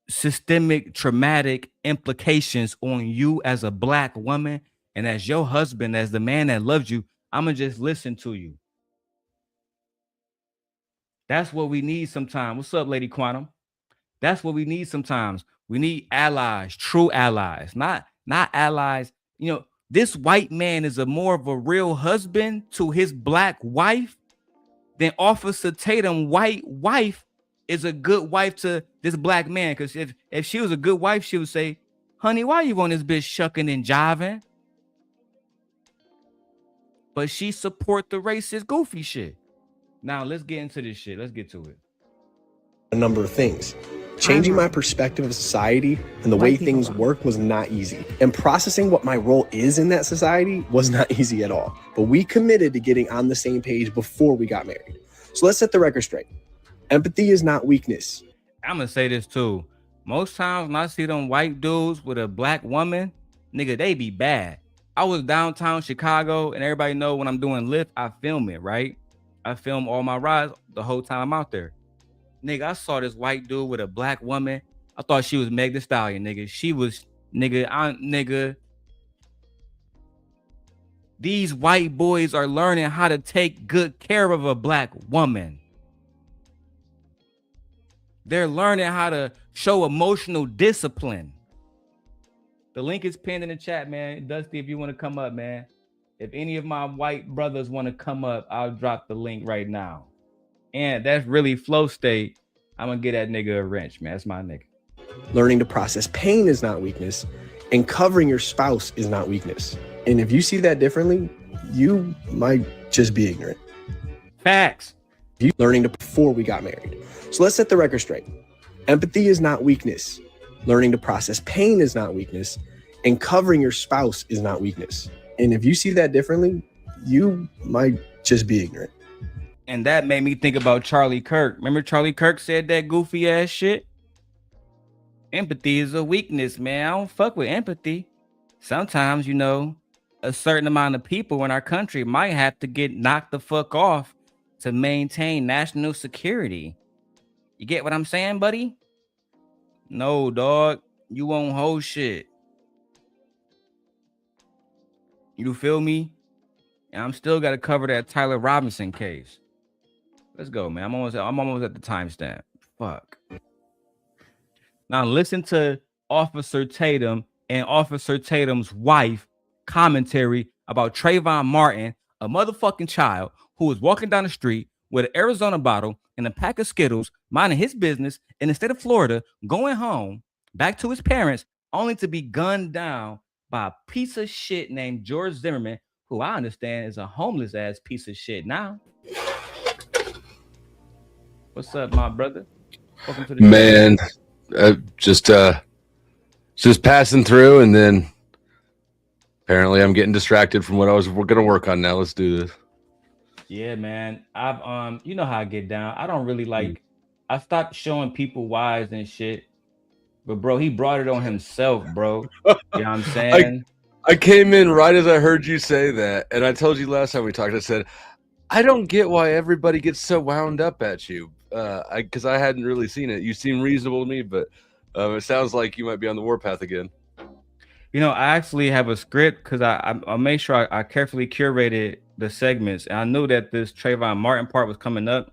systemic traumatic implications on you as a black woman. And as your husband, as the man that loves you, I'm going to just listen to you. That's what we need sometimes. What's up, Lady Quantum? That's what we need sometimes. We need allies, true allies, not allies. You know, this white man is more of a real husband to his black wife than Officer Tatum white wife is a good wife to this black man. Because if she was a good wife, she would say, honey, why you on this bitch shucking and jiving? But she support the racist goofy shit. Now let's get into this shit. Let's get to it.
A number of things. Changing my perspective of society and the way things work was not easy. And processing what my role is in that society was not easy at all. But we committed to getting on the same page before we got married. So let's set the record straight. Empathy is not weakness.
I'm going to say this too. Most times when I see them white dudes with a black woman, nigga, they be bad. I was downtown Chicago, and everybody know when I'm doing Lyft, I film it, right? I film all my rides the whole time I'm out there. Nigga, I saw this white dude with a black woman. I thought she was Meg Thee Stallion, nigga. She was, nigga. These white boys are learning how to take good care of a black woman. They're learning how to show emotional discipline. The link is pinned in the chat, man. Dusty, if you want to come up, man. If any of my white brothers want to come up, I'll drop the link right now. And that's really flow state. I'm going to get that nigga a wrench, man. That's my nigga.
Learning to process pain is not weakness, and covering your spouse is not weakness. And if you see that differently, you might just be ignorant.
Facts.
You learning to before we got married. So let's set the record straight. Empathy is not weakness. Learning to process pain is not weakness, and covering your spouse is not weakness. And if you see that differently, you might just be ignorant.
And that made me think about Charlie Kirk. Remember Charlie Kirk said that goofy ass shit? Empathy is a weakness, man. I don't fuck with empathy. Sometimes, a certain amount of people in our country might have to get knocked the fuck off to maintain national security. You get what I'm saying, buddy? No, dog. You won't hold shit. You feel me? And I'm still got to cover that Tyler Robinson case. Let's go, man. I'm almost at the timestamp. Fuck. Now listen to Officer Tatum and Officer Tatum's wife commentary about Trayvon Martin, a motherfucking child who was walking down the street with an Arizona bottle and a pack of Skittles, minding his business in the state of Florida, going home back to his parents, only to be gunned down by a piece of shit named George Zimmerman, who I understand is a homeless ass piece of shit now. What's up, my brother? Welcome to the
man. Just passing through, and then apparently I'm getting distracted from what we're gonna work on now. Let's do this.
Yeah, man. I've you know how I get down. I don't really like. I stopped showing people whys and shit, but bro, he brought it on himself, bro. You know what I'm saying?
I came in right as I heard you say that, and I told you last time we talked. I said, I don't get why everybody gets so wound up at you, because I hadn't really seen it. You seem reasonable to me, but it sounds like you might be on the warpath again.
I actually have a script because I made sure I carefully curated the segments, and I knew that this Trayvon Martin part was coming up.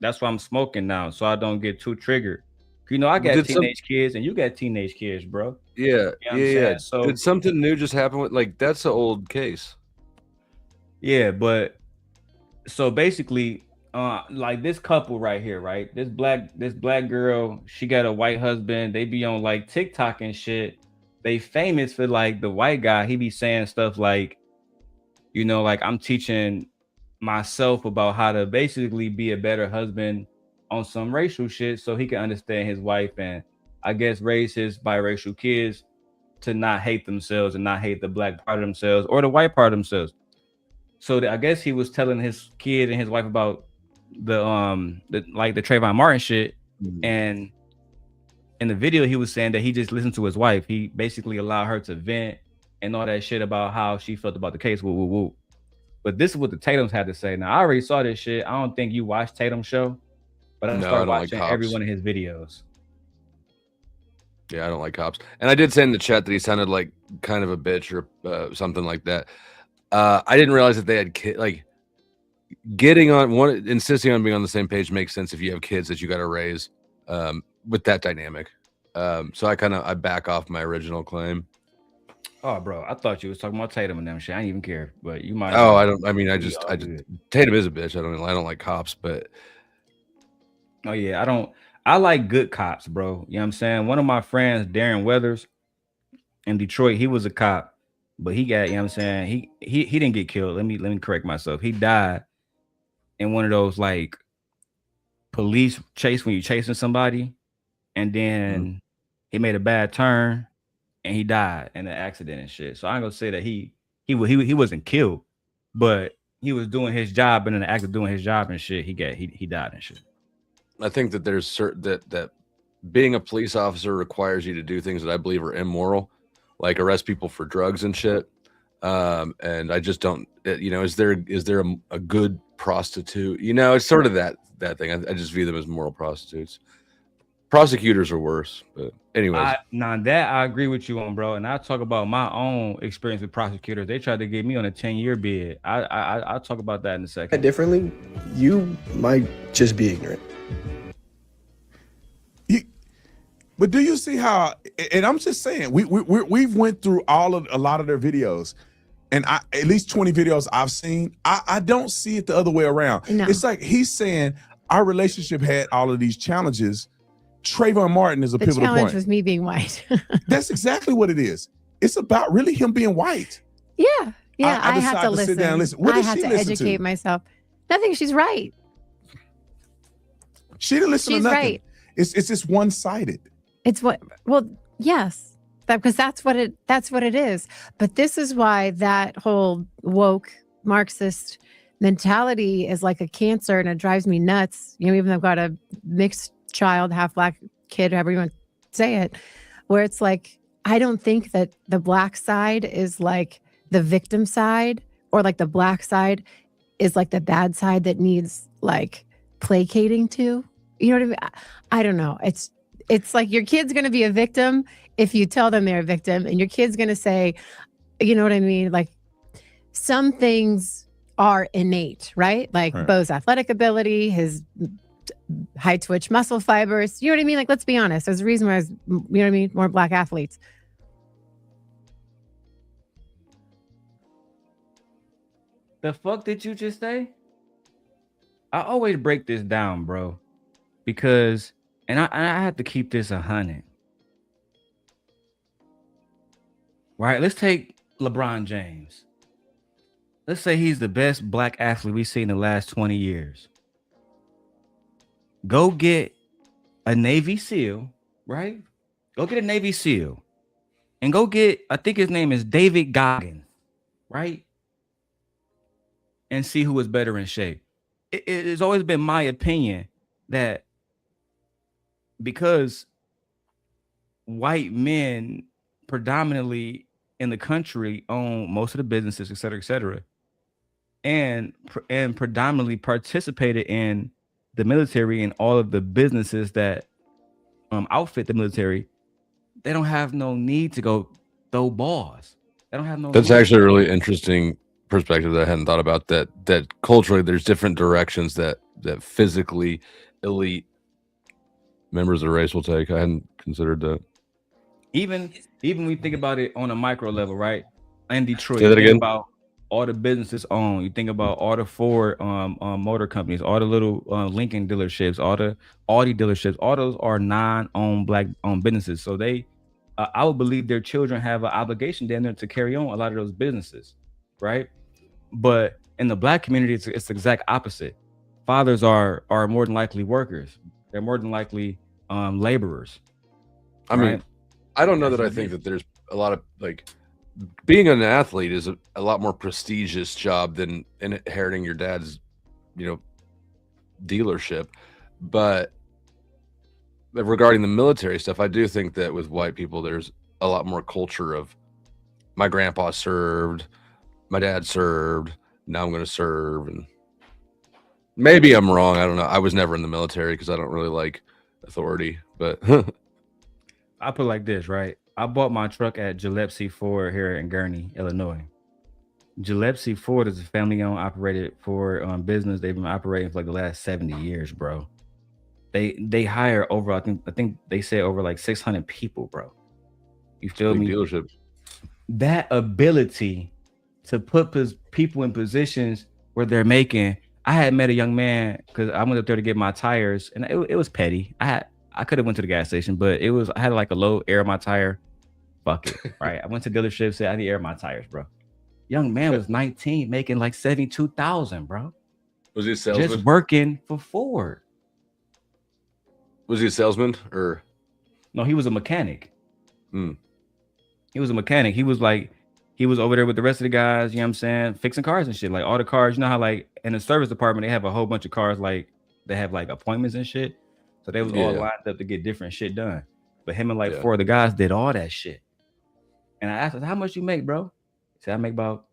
That's why I'm smoking now, so I don't get too triggered. I got teenage kids, and you got teenage kids, bro.
Yeah, yeah.
So
did something new just happen with that's an old case?
Yeah, but so basically, like this couple right here, right? This black girl, she got a white husband. They be on like TikTok and shit. They famous for like the white guy. He be saying stuff like, like I'm teaching myself about how to basically be a better husband on some racial shit so he can understand his wife and I guess raise his biracial kids to not hate themselves and not hate the black part of themselves or the white part of themselves. So I guess he was telling his kid and his wife about the Trayvon Martin shit. And in the video, he was saying that he just listened to his wife. He basically allowed her to vent and all that shit about how she felt about the case. Woo, woo, woo. But this is what the Tatums had to say. Now, I already saw this shit. I don't think you watched Tatum's show, but I started watching every one of his videos.
Yeah, I don't like cops. And I did say in the chat that he sounded like kind of a bitch or something like that. I didn't realize that they had insisting on being on the same page makes sense if you have kids that you got to raise with that dynamic. So I back off my original claim.
Oh, bro, I thought you was talking about Tatum and them shit. I didn't even care, but you might.
Oh, I don't. I mean, I just Tatum is a bitch. I don't like cops, but.
Oh yeah, I like good cops, bro. You know what I'm saying? One of my friends, Darren Weathers, in Detroit, he was a cop, but he got, you know what I'm saying? He didn't get killed. Let me correct myself. He died in one of those like police chase when you're chasing somebody, and then he made a bad turn and he died in an accident and shit. So I'm gonna say that he wasn't killed, but he was doing his job, and in the act of doing his job and shit, he died and shit.
I think that there's certain that being a police officer requires you to do things that I believe are immoral, like arrest people for drugs and shit. And I just don't, you know, is there a good prostitute? You know, it's sort of that thing. I just view them as moral prostitutes. Prosecutors are worse, but anyways.
That I agree with you on, bro. And I'll talk about my own experience with prosecutors. They tried to get me on a 10-year bid. I'll talk about that in a second.
Differently, you might just be ignorant.
But do you see how? And I'm just saying, we've went through a lot of their videos, and at least 20 videos I've seen. I don't see it the other way around.
No.
It's like he's saying our relationship had all of these challenges. Trayvon Martin is a pivotal point.
The challenge was me being white.
That's exactly what it is. It's about really him being white.
Yeah, I have to
sit
listen.
down and listen. What
I
did
have
she
to
listen
educate
to?
myself. Nothing. She's right.
She didn't listen
She's
to nothing.
right.
It's just one-sided.
It's what? Well, yes, because that's what it is. But this is why that whole woke Marxist mentality is like a cancer, and it drives me nuts. You know, even though I've got a mixed child, half black kid, however you want to say it, where it's like, I don't think that the black side is like the victim side, or like the black side is like the bad side that needs like placating to. You know what I mean? I don't know. It's like your kid's going to be a victim if you tell them they're a victim, and your kid's going to say, you know what I mean? Like some things are innate, right? Like Bo's athletic ability, his high twitch muscle fibers. You know what I mean? Like, let's be honest. There's a reason why, you know what I mean? More black athletes.
The fuck did you just say? I always break this down, bro, because, and I have to keep this 100. Right? Let's take LeBron James. Let's say he's the best black athlete we've seen in the last 20 years. Go get a Navy SEAL, right? Go get a Navy SEAL. And go get, I think his name is David Goggins, right? And see who is better in shape. It has always been my opinion that because white men predominantly in the country own most of the businesses, et cetera, and predominantly participated in the military and all of the businesses that outfit the military, they don't have no need to go throw balls. They don't have no.
That's
need.
actually a really interesting perspective that I hadn't thought about. That culturally, there's different directions that physically elite members of the race will take. I hadn't considered that.
Even we think about it on a micro level, right? In Detroit,
Say that
you think
again?
about all the businesses owned. You think about all the Ford motor companies, all the little Lincoln dealerships, all the Audi dealerships. All those are non-owned black-owned businesses. So they, I would believe their children have an obligation down there to carry on a lot of those businesses, right? But in the black community, it's the exact opposite. Fathers are more than likely workers. They're more than likely laborers.
I mean, I don't know that I think that there's a lot of like being an athlete is a lot more prestigious job than inheriting your dad's, you know, dealership. But regarding the military stuff, I do think that with white people, there's a lot more culture of my grandpa served, my dad served, now I'm going to serve. And maybe I'm wrong. I don't know. I was never in the military because I don't really like authority, but
I put it like this, right? I bought my truck at Gillespie Ford here in Gurney, Illinois. Gillespie Ford is a family-owned, operated Ford business. They've been operating for like the last 70 years, bro. They hire over, I think they say over like 600 people, bro. You feel me?
Dealership.
That ability to put people in positions where they're making. I had met a young man because I went up there to get my tires, and it was petty. I could have went to the gas station, but I had like a low air in my tire. Fuck it. Right. I went to the dealership, said I need air in my tires, bro. Young man was 19, making like 72,000, bro.
Was he a salesman?
Just working for Ford.
Was he a salesman or?
No, he was a mechanic.
Hmm.
He was a mechanic. He was over there with the rest of the guys, you know what I'm saying? Fixing cars and shit. Like all the cars, you know how like in the service department, they have a whole bunch of cars, like they have like appointments and shit. So they was all lined up to get different shit done. But him and like four of the guys did all that shit. And I asked him, how much you make, bro? He said, I make about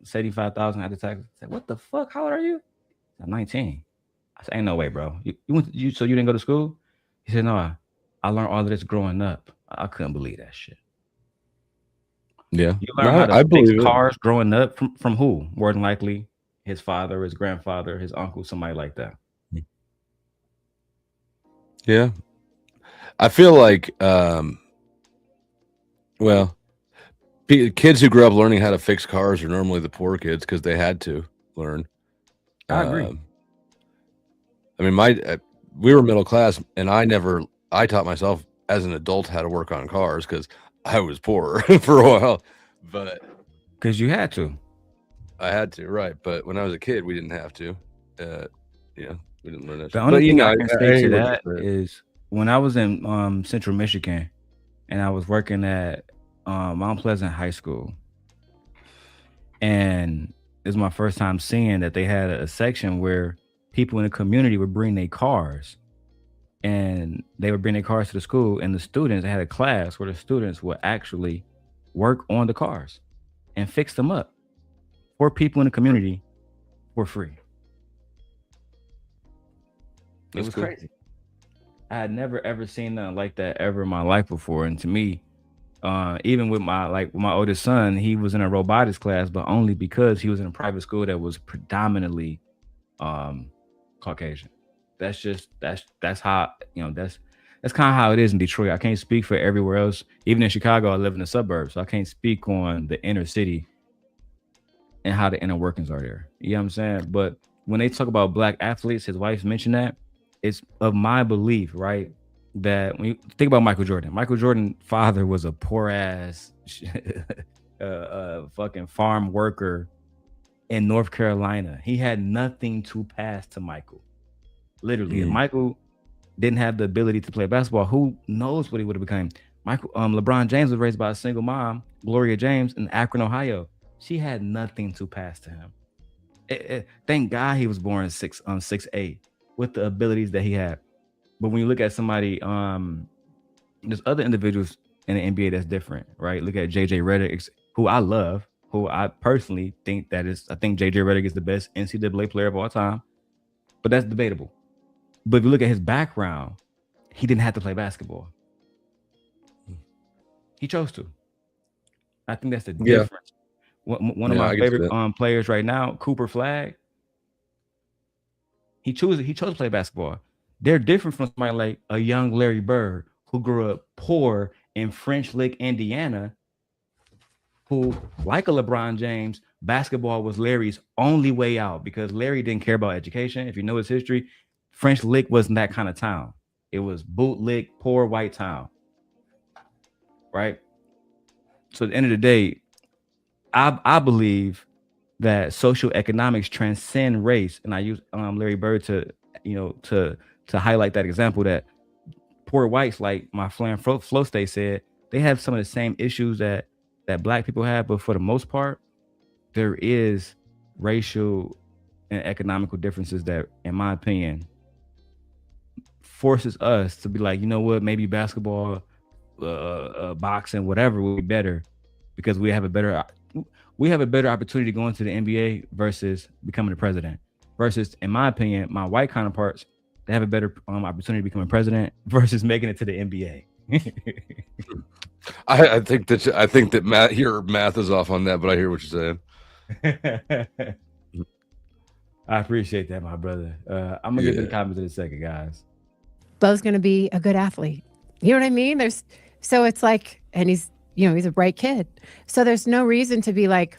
75,000 after taxes. I said, what the fuck? How old are you? I'm 19. I said, ain't no way, bro. So you didn't go to school? He said, no, I learned all of this growing up. I couldn't believe that shit.
Yeah.
You learn how to
I
fix
believe
cars growing up from who? More than likely his father, his grandfather, his uncle, somebody like that.
Yeah. I feel like, well, kids who grow up learning how to fix cars are normally the poor kids because they had to learn.
I agree.
I mean, we were middle class, and I taught myself as an adult how to work on cars because I was poor for a while, but
because you had to.
I had to, right? But when I was a kid, we didn't have to. Yeah, we didn't learn that.
The only thing I can say to that is when I was in Central Michigan, and I was working at Mount Pleasant High School, and it was my first time seeing that they had a section where people in the community would bring their cars, and they would bring their cars to the school, and the students, they had a class where the students would actually work on the cars and fix them up for people in the community for free. It was crazy. I had never ever seen nothing like that ever in my life before. And to me, even with my oldest son, he was in a robotics class, but only because he was in a private school that was predominantly Caucasian. That's how, that's kind of how it is in Detroit. I can't speak for everywhere else. Even in Chicago, I live in the suburbs, so I can't speak on the inner city and how the inner workings are there. You know what I'm saying? But when they talk about black athletes, his wife mentioned that, it's of my belief, right, that when you think about Michael Jordan's father was a poor ass fucking farm worker in North Carolina. He had nothing to pass to Michael. Literally, if Michael didn't have the ability to play basketball, who knows what he would have become. LeBron James was raised by a single mom, Gloria James, in Akron, Ohio. She had nothing to pass to him. Thank God he was born 6'8", with the abilities that he had. But when you look at somebody, there's other individuals in the NBA that's different, right? Look at JJ Redick, who I love, who I personally think I think JJ Redick is the best NCAA player of all time, but that's debatable. But if you look at his background, he didn't have to play basketball. He chose to. I think that's the difference. One of my favorite players right now, Cooper Flagg, he chose to play basketball. They're different from somebody like a young Larry Bird who grew up poor in French Lick, Indiana, who, like a LeBron James, basketball was Larry's only way out because Larry didn't care about education. If you know his history, French Lick wasn't that kind of town. It was bootlick, poor white town, right? So at the end of the day, I believe that social economics transcend race, and I use Larry Bird to highlight that example that poor whites, like my friend Flow State said, they have some of the same issues that black people have, but for the most part, there is racial and economical differences that, in my opinion, forces us to be like, you know what, maybe basketball, boxing, whatever will be better because we have a better opportunity to go into the NBA versus becoming the president. Versus, in my opinion, my white counterparts, they have a better opportunity to become a president versus making it to the NBA.
I think that your math is off on that, but I hear what you're saying.
I appreciate that, my brother. I'm gonna get to the comments in a second, guys.
Bo's gonna be a good athlete. You know what I mean? So it's like, and he's a bright kid. So there's no reason to be like,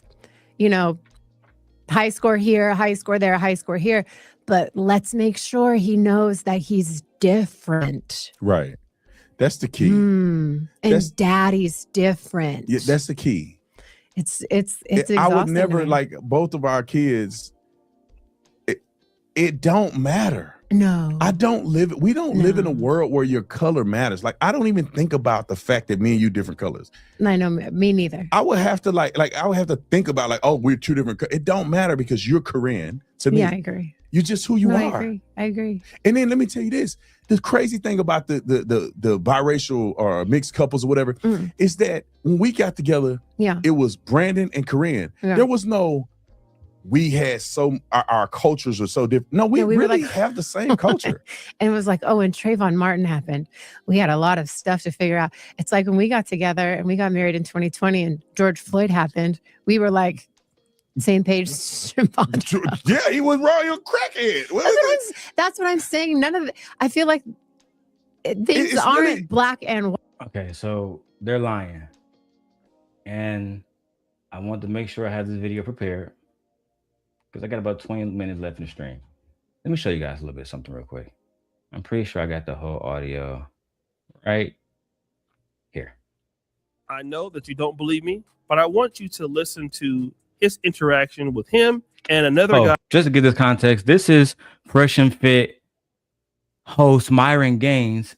high score here, high score there, high score here. But let's make sure he knows that he's different.
Right. That's the key.
And daddy's different.
Yeah, that's the key.
It's exhausting.
I would never, like, both of our kids, it don't matter.
No.
We don't live in a world where your color matters. Like, I don't even think about the fact that me and you different colors.
I know, me neither.
I would have to I would have to think about like, oh, we're two different. It don't matter because you're Korean to me.
Yeah, I agree.
You're just who you are.
I agree.
And then let me tell you this: the crazy thing about the biracial or mixed couples or whatever is that when we got together, it was Brandon and Korean.
Yeah.
There was no. We had our cultures are so different. No, we really have the same culture.
And it was like, oh, when Trayvon Martin happened, we had a lot of stuff to figure out. It's like when we got together and we got married in 2020 and George Floyd happened, we were like, same page.
Yeah, he was wrong. He was crackhead.
That's what I'm saying. None of it. I feel like things aren't really black and white.
Okay, so they're lying. And I want to make sure I have this video prepared because I got about 20 minutes left in the stream. Let me show you guys a little bit of something real quick. I'm pretty sure I got the whole audio right here.
I know that you don't believe me, but I want you to listen to his interaction with him and another guy.
Just to give this context, this is Fresh and Fit host Myron Gaines,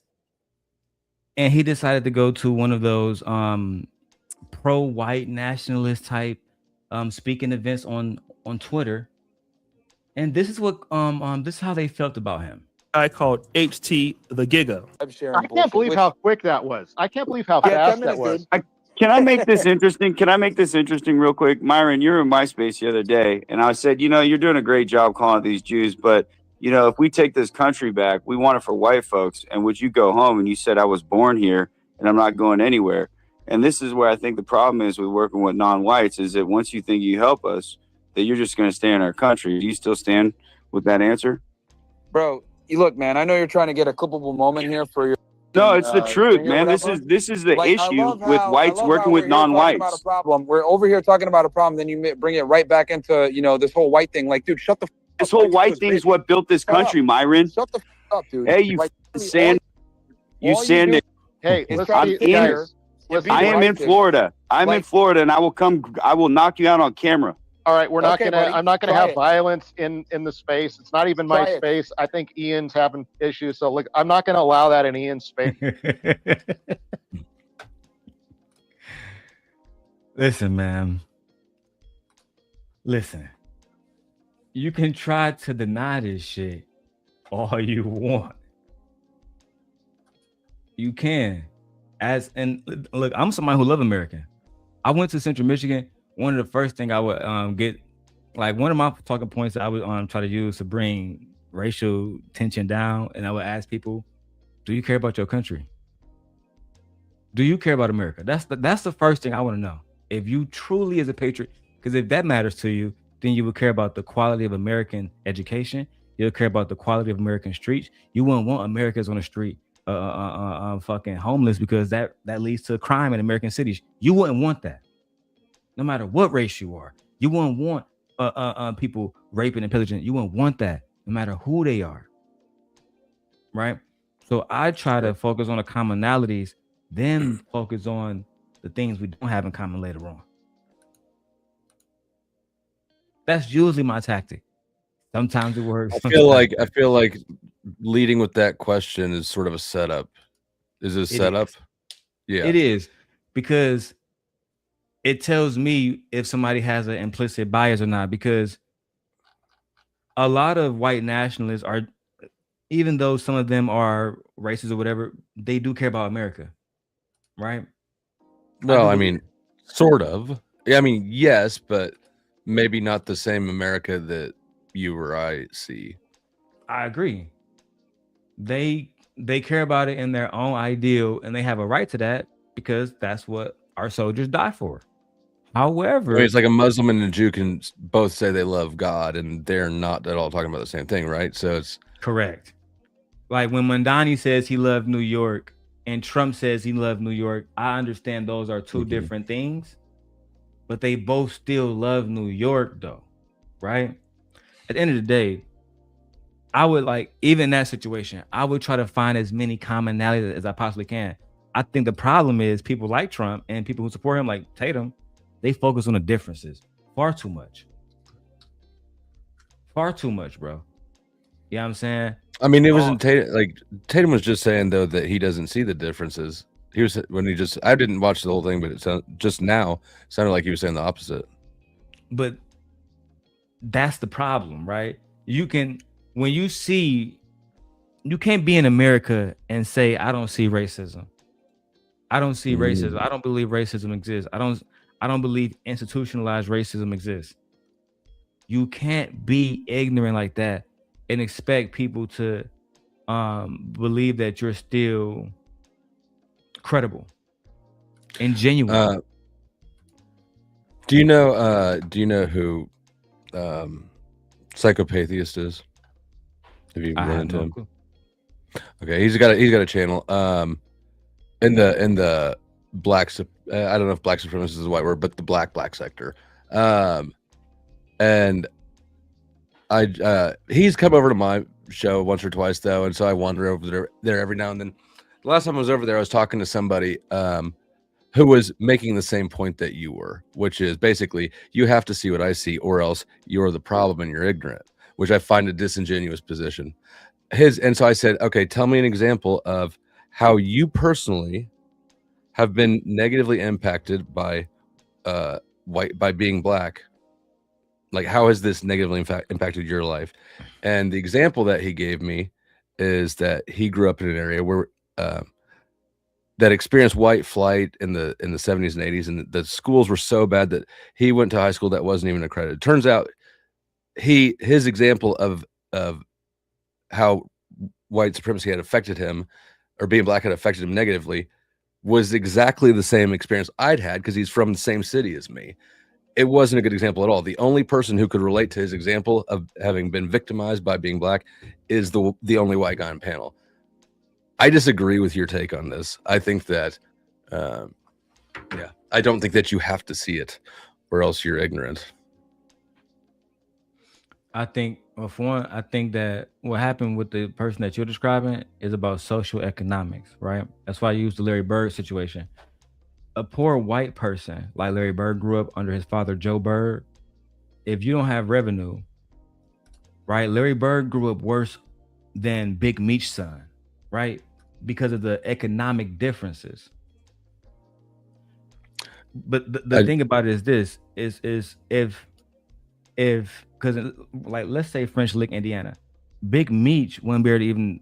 and he decided to go to one of those pro-white nationalist type speaking events on Twitter, and this is what this is how they felt about him.
I called HT the Giga.
I can't believe how quick that was. I can't believe how fast that was.
Can I make this interesting? Can I make this interesting real quick? Myron, you were in MySpace the other day, and I said, you're doing a great job calling it these Jews, but, if we take this country back, we want it for white folks. And would you go home? And you said, I was born here, and I'm not going anywhere. And this is where I think the problem is with working with non-whites is that once you think you help us, that you're just going to stay in our country. Do you still stand with that answer?
Bro, look, man, I know you're trying to get a clippable moment here for your...
No, it's the truth, man. This is the issue with whites working with non-whites.
We're over here talking about a problem, then you bring it right back into, this whole white thing. Like, dude, shut the fuck up.
This whole white thing is what built this country, Myron.
Shut the fuck up, dude.
Hey, you sand. You sand it.
Hey,
I am in Florida. I'm in Florida, and I will knock you out on camera.
All right, I'm not gonna have violence in the space. It's not even my space. I think Ian's having issues, so look, I'm not gonna allow that in Ian's space.
Listen, man. Listen. You can try to deny this shit all you want. You can. And look, I'm somebody who love America. I went to Central Michigan. One of the first things I would get, like one of my talking points that I would try to use to bring racial tension down, and I would ask people, do you care about your country? Do you care about America? That's the first thing I want to know. If you truly is a patriot, because if that matters to you, then you would care about the quality of American education. You'll care about the quality of American streets. You wouldn't want Americans on the street fucking homeless because that leads to crime in American cities. You wouldn't want that. No matter what race you are, you wouldn't want people raping and pillaging. You wouldn't want that, no matter who they are. Right? So I try to focus on the commonalities, then focus on the things we don't have in common later on. That's usually my tactic. Sometimes it works.
I feel like leading with that question is sort of a setup. Is it a setup? Yeah,
it is, because it tells me if somebody has an implicit bias or not, because a lot of white nationalists are, even though some of them are racist or whatever, they do care about America, right?
Well, I mean, sort of. I mean, yes, but maybe not the same America that you or I see.
I agree. They care about it in their own ideal, and they have a right to that because that's what our soldiers die for. However,
I mean, it's like a Muslim and a Jew can both say they love God, and they're not at all talking about the same thing, right? So it's
correct. Like when Mandani says he loved New York and Trump says he loved New York, I understand those are two different things, but they both still love New York though, right? At the end of the day, I would even in that situation, I would try to find as many commonalities as I possibly can. I think the problem is people like Trump and people who support him like Tatum, they focus on the differences far too much. Far too much, bro. You know what I'm saying?
I mean, it wasn't Tatum. Like Tatum was just saying though that he doesn't see the differences. He was when he just. I didn't watch the whole thing, but it just now sounded like he was saying the opposite.
But that's the problem, right? You can when you see, you can't be in America and say I don't see racism. I don't see racism. I don't believe racism exists. I don't believe institutionalized racism exists. You can't be ignorant like that and expect people to believe that you're still credible and genuine.
Do you know who Psychopatheist is? Have you run into him?
Clue.
Okay, he's got a channel. In the black, I don't know if black supremacist is the right word, but the black sector. And he's come over to my show once or twice though, and so I wander over there every now and then. The last time I was over there, I was talking to somebody who was making the same point that you were, which is basically you have to see what I see, or else you're the problem and you're ignorant, which I find a disingenuous position. And so I said, okay, tell me an example of how you personally have been negatively impacted by by being black. Like, how has this negatively impacted your life? And the example that he gave me is that he grew up in an area where that experienced white flight in the 70s and 80s, and the schools were so bad that he went to high school that wasn't even accredited. Turns out his example of how white supremacy had affected him, or being black had affected him negatively, was exactly the same experience I'd had because he's from the same city as me. It wasn't a good example at all. The only person who could relate to his example of having been victimized by being black is the only white guy on panel. I disagree with your take on this. I think that, I don't think that you have to see it, or else you're ignorant.
I think, well, for one, I think that what happened with the person that you're describing is about social economics, right? That's why I used the Larry Bird situation. A poor white person like Larry Bird grew up under his father, Joe Bird. If you don't have revenue, right? Larry Bird grew up worse than Big Meech's son, right? Because of the economic differences. But the thing about it is this, is if because like, let's say French Lick, Indiana, Big Meech wouldn't be able to even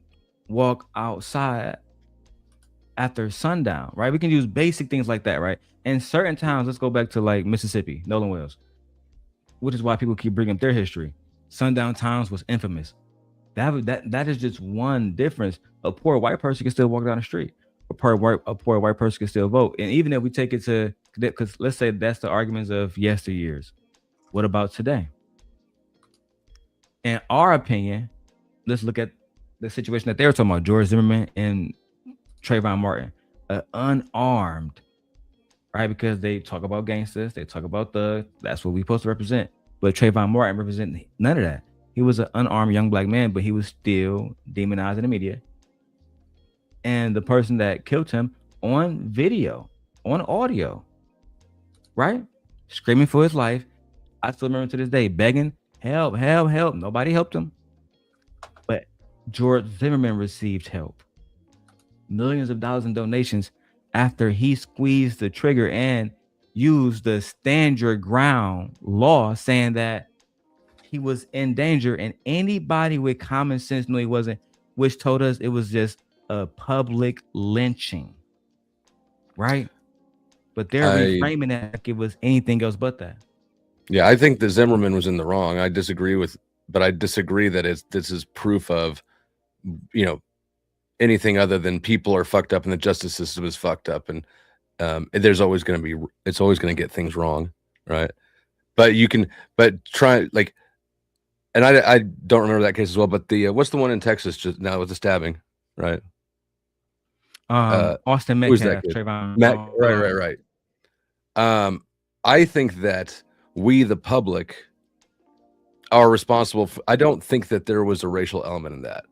walk outside after sundown, right? We can use basic things like that, right? In certain towns, let's go back to like Mississippi, Nolan Wells, which is why people keep bringing up their history. Sundown towns was infamous. That is just one difference. A poor white person can still walk down the street. A poor white person can still vote. And even if we take it to, because let's say that's the arguments of yesteryears, what about today? In our opinion, let's look at the situation that they were talking about, George Zimmerman and Trayvon Martin, unarmed, right? Because they talk about gangsters, they talk about that's what we're supposed to represent. But Trayvon Martin represented none of that. He was an unarmed young black man, but he was still demonized in the media. And the person that killed him on video, on audio, right? Screaming for his life. I still remember to this day, begging, help, help, help. Nobody helped him. But George Zimmerman received help. Millions of dollars in donations after he squeezed the trigger and used the stand your ground law, saying that he was in danger, and anybody with common sense knew he wasn't, which told us it was just a public lynching, right? But they're reframing that like it was anything else but that.
Yeah, I think that Zimmerman was in the wrong. I disagree that this is proof of, anything other than people are fucked up and the justice system is fucked up, and it's always going to get things wrong, right? But try like. And I don't remember that case as well, but what's the one in Texas just now with the stabbing, right?
Austin Metcalf, Trayvon.
Right. I think that we, the public, are responsible for, I don't think that there was a racial element in that.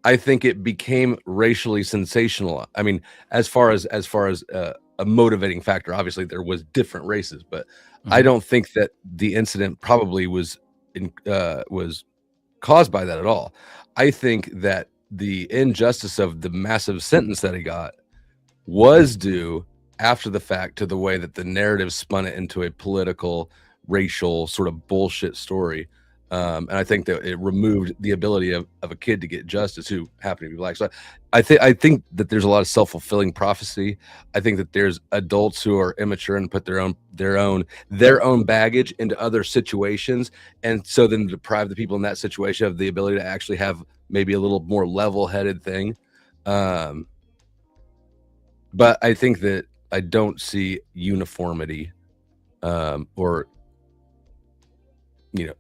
I think it became racially sensational. I mean, as far as a motivating factor, obviously there was different races, but I don't think that the incident probably was caused by that at all. I think that the injustice of the massive sentence that he got was due after the fact to the way that the narrative spun it into a political, racial sort of bullshit story. And I think that it removed the ability of a kid to get justice who happened to be black. So I think that there's a lot of self-fulfilling prophecy. I think that there's adults who are immature and put their own baggage into other situations, and so then deprive the people in that situation of the ability to actually have maybe a little more level-headed thing. But I think that I don't see uniformity, or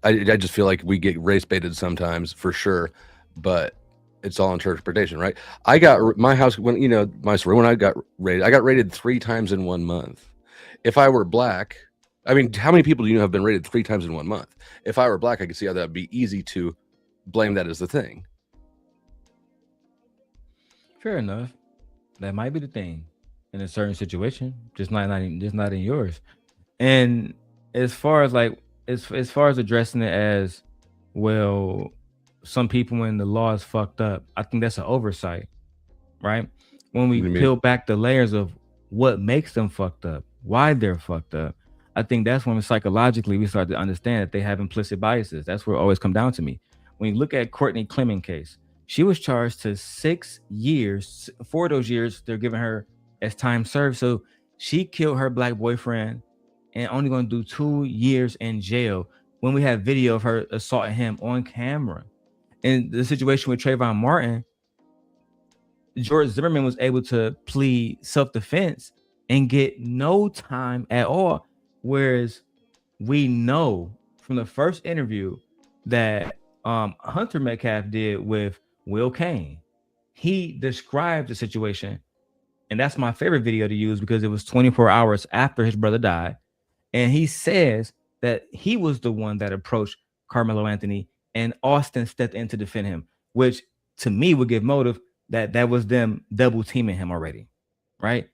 I just feel like we get race baited sometimes, for sure, but it's all interpretation, right? I got my house when my story when I got rated 3 times in 1 month. If I were black, I mean, how many people do you know have been rated 3 times in 1 month? If I were black, I could see how that would be easy to blame that as the thing.
Fair enough. That might be the thing in a certain situation, just not in yours. And as far as like as far as addressing it as well, some people when the law is fucked up, I think that's an oversight, right? When we peel back the layers of what makes them fucked up, why they're fucked up, I think that's when psychologically we start to understand that they have implicit biases. That's where it always come down to me. When you look at Courtney Clement case, she was charged to 6 years. 4 of those years they're giving her as time served. So she killed her black boyfriend and only going to do 2 years in jail when we have video of her assaulting him on camera. In the situation with Trayvon Martin, George Zimmerman was able to plead self-defense and get no time at all. Whereas we know from the first interview that Hunter Metcalf did with Will Kane, he described the situation. And that's my favorite video to use because it was 24 hours after his brother died. And he says that he was the one that approached Carmelo Anthony and Austin stepped in to defend him, which to me would give motive that was them double teaming him already, right?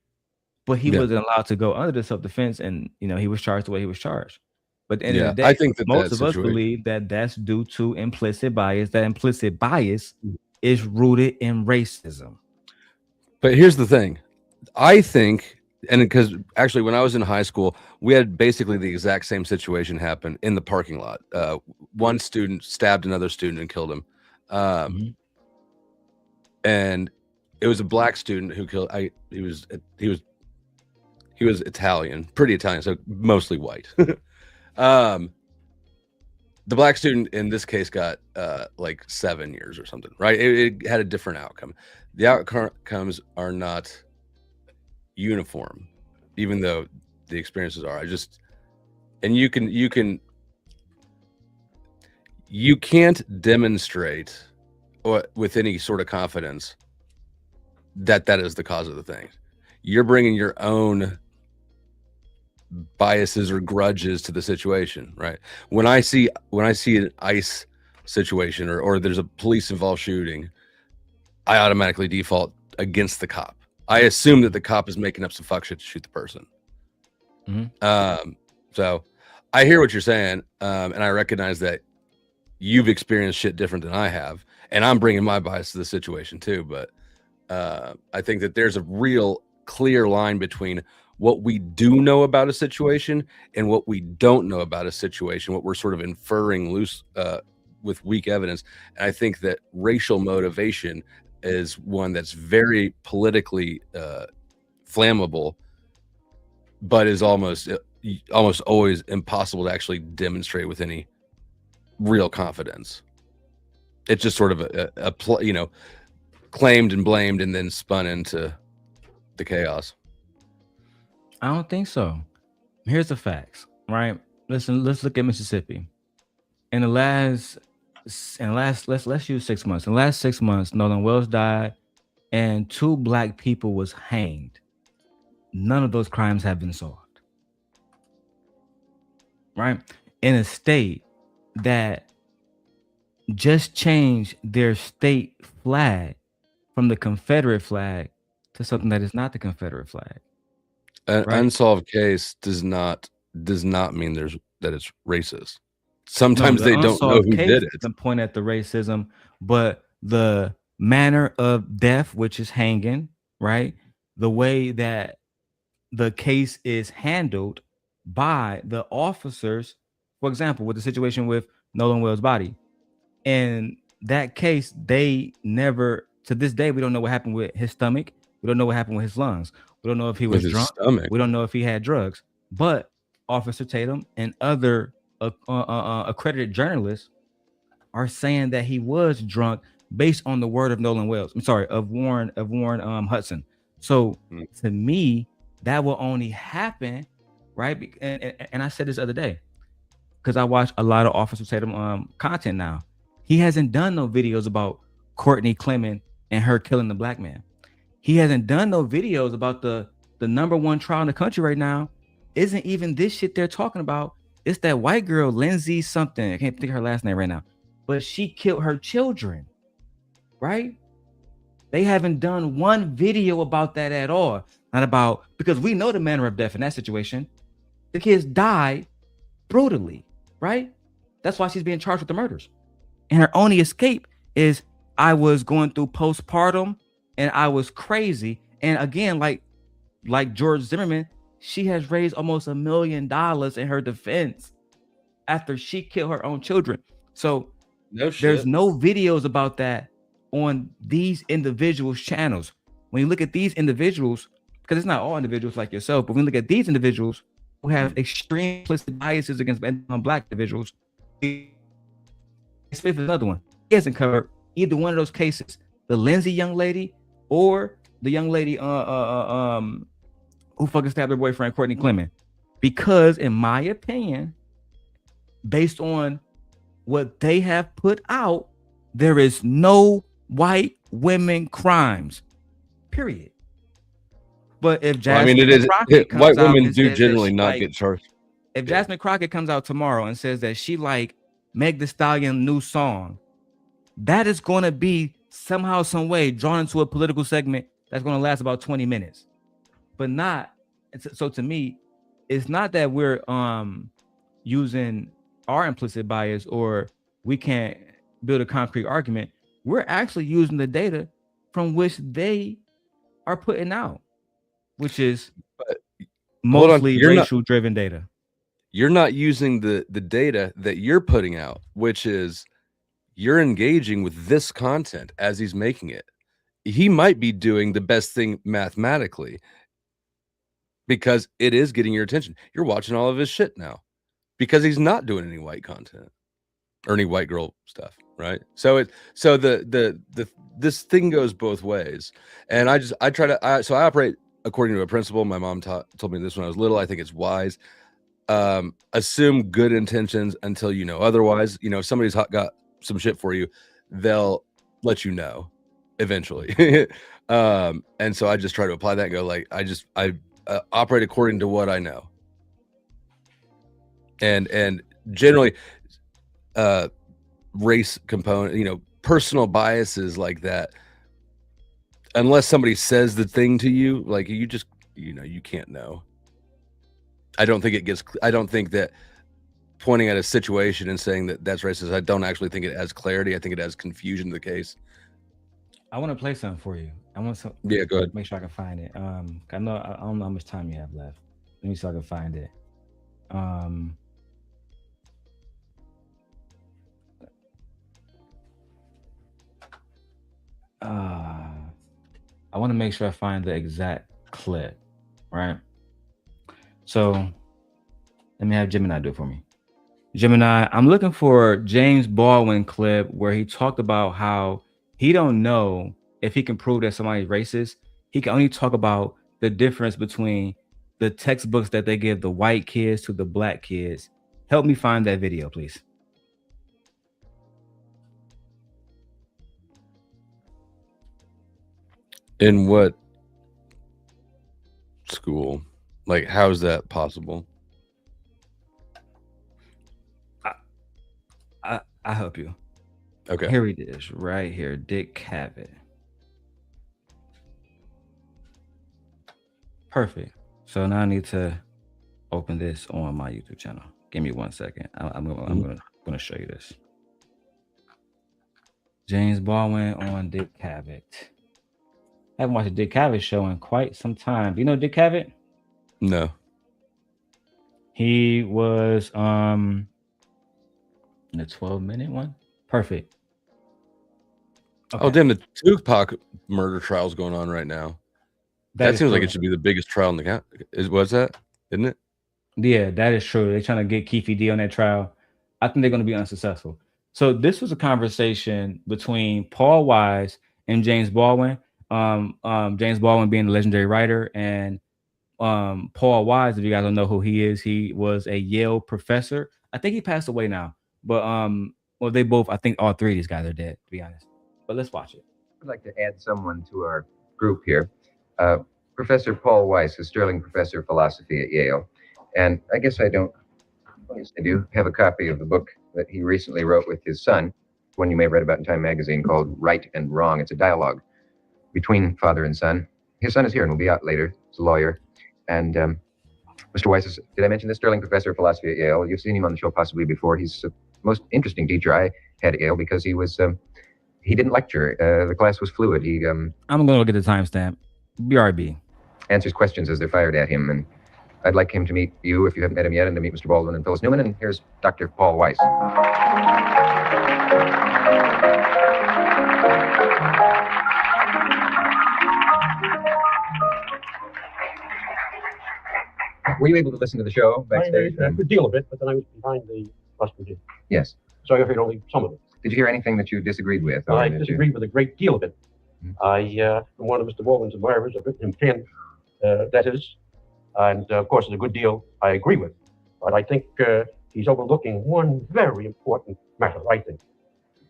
But he wasn't allowed to go under the self-defense, and he was charged the way he was charged. But at the end of the day,
I think that
most of us believe that that's due to implicit bias. That implicit bias is rooted in racism.
But here's the thing. I think, and because actually when I was in high school, we had basically the exact same situation happen in the parking lot. One student stabbed another student and killed him. And it was a black student who killed, he was Italian, pretty Italian, so mostly white. The black student in this case got like 7 years or something, right? It had a different outcome. The outcomes are not uniform, even though the experiences are. And you can't demonstrate with any sort of confidence that is the cause of the thing. You're bringing your own biases or grudges to the situation, right? When I see an ICE situation or there's a police involved shooting, I automatically default against the cop. I assume that the cop is making up some fuck shit to shoot the person. So I hear what you're saying, and I recognize that you've experienced shit different than I have, and I'm bringing my bias to the situation too. But I think that there's a real clear line between what we do know about a situation and what we don't know about a situation, what we're sort of inferring loose with weak evidence. And I think that racial motivation is one that's very politically flammable, but is almost always impossible to actually demonstrate with any real confidence. It's just sort of a claimed and blamed and then spun into the chaos.
I don't think so. Here's the facts, right? Listen, let's look at Mississippi. In the last let's use 6 months. In the last 6 months, Nolan Wells died and 2 black people was hanged. None of those crimes have been solved. Right? In a state that just changed their state flag from the Confederate flag to something that is not the Confederate flag.
An unsolved case does not mean that it's racist. sometimes they don't know who did it.
Doesn't point at the racism, but the manner of death, which is hanging, right? The way that the case is handled by the officers, for example, with the situation with Nolan Wells' body. In that case, they never, to this day, we don't know what happened with his stomach. We don't know what happened with his lungs. We don't know if he was drunk. We don't know if he had drugs. But Officer Tatum and other accredited journalists are saying that he was drunk based on the word of Nolan Wells. I'm sorry, of Warren Hudson. So to me, that will only happen, right? And I said this the other day because I watch a lot of Officer Tatum content now. He hasn't done no videos about Courtney Clement and her killing the black man. He hasn't done no videos about the number one trial in the country right now. Isn't even this shit they're talking about. It's that white girl, Lindsay something. I can't think of her last name right now. But she killed her children, right? They haven't done one video about that at all. Not about, because we know the manner of death in that situation. The kids died brutally, right? That's why she's being charged with the murders. And her only escape is, I was going through postpartum and I was crazy. And again, like George Zimmerman, she has raised almost $1 million in her defense after she killed her own children. So there's no videos about that on these individuals' channels. When you look at these individuals, because it's not all individuals like yourself, but when you look at these individuals who have extreme implicit biases against black individuals, Smith is another one. He hasn't covered either one of those cases. The Lindsay young lady or the young lady who fucking stabbed her boyfriend, Courtney Clement. Because in my opinion, based on what they have put out, there is no white women crimes, period. But if Jasmine Crockett comes
white women
out
do generally not get charged.
If Jasmine Crockett comes out tomorrow and says that she like Meg Thee Stallion new song, that is going to be somehow, some way drawn into a political segment that's going to last about 20 minutes. But not, so to me, it's not that we're using our implicit bias or we can't build a concrete argument. We're actually using the data from which they are putting out, which is mostly racial driven data.
You're not using the data that you're putting out, which is you're engaging with this content as he's making it. He might be doing the best thing mathematically because it is getting your attention. You're watching all of his shit now because he's not doing any white content or any white girl stuff, right? So this thing goes both ways. And I operate according to a principle my mom told me this when I was little. I think it's wise. Assume good intentions until you know otherwise. You know, if somebody's got some shit for you, they'll let you know eventually. And so I just try to apply that and go like, I operate according to what I know. And generally race component, you know, personal biases like that, unless somebody says the thing to you, like you just, you know, you can't know. I don't think that pointing at a situation and saying that that's racist, I don't actually think it adds clarity. I think it adds confusion to the case.
I want to play something for you.
Yeah, go ahead.
Make sure I can find it. I don't know how much time you have left. Let me see if I can find it. I want to make sure I find the exact clip, right? So let me have Gemini do it for me. Gemini, I'm looking for James Baldwin clip where he talked about how he don't know if he can prove that somebody's racist. He can only talk about the difference between the textbooks that they give the white kids to the black kids. Help me find that video, please.
In what school? Like, how is that possible?
I'll help you.
Okay.
Here it is, right here. Dick Cavett. Perfect. So now I need to open this on my YouTube channel. Give me 1 second. I'm gonna gonna show you this. James Baldwin on Dick Cavett. I haven't watched a Dick Cavett show in quite some time. Do you know Dick Cavett?
No.
He was in the 12-minute one. Perfect.
Okay. Oh, damn, the Tupac murder trial's going on right now. That seems like it should be the biggest trial in the country. Was that? Isn't it?
Yeah, that is true. They're trying to get Keefe D on that trial. I think they're going to be unsuccessful. So this was a conversation between Paul Wise and James Baldwin. James Baldwin being the legendary writer, and Paul Wise, if you guys don't know who he is, he was a Yale professor. I think he passed away now. But well, they both, I think all three of these guys are dead, to be honest. But let's watch it.
I'd like to add someone to our group here. Professor Paul Weiss, a Sterling Professor of Philosophy at Yale. And I guess I don't, yes, I do have a copy of the book that he recently wrote with his son, one you may have read about in Time Magazine, called Right and Wrong. It's a dialogue between father and son. His son is here and will be out later. He's a lawyer. And Mr. Weiss is, did I mention this? Sterling Professor of Philosophy at Yale. You've seen him on the show possibly before. He's the most interesting teacher I had at Yale because he was, he didn't lecture. The class was fluid. He,
I'm going to look at the timestamp. BRB.
Answers questions as they're fired at him. And I'd like him to meet you if you haven't met him yet, and to meet Mr. Baldwin and Phyllis Newman. And here's Dr. Paul Weiss. Were you able to listen to the show backstage?
A good deal of it, but then I was behind the rostrum.
Yes.
So I heard only some of it.
Did you hear anything that you disagreed with?
I disagreed with a great deal of it. I am one of Mr. Baldwin's admirers. I've written him 10 letters, and of course, there's a good deal I agree with. But I think he's overlooking one very important matter, I think.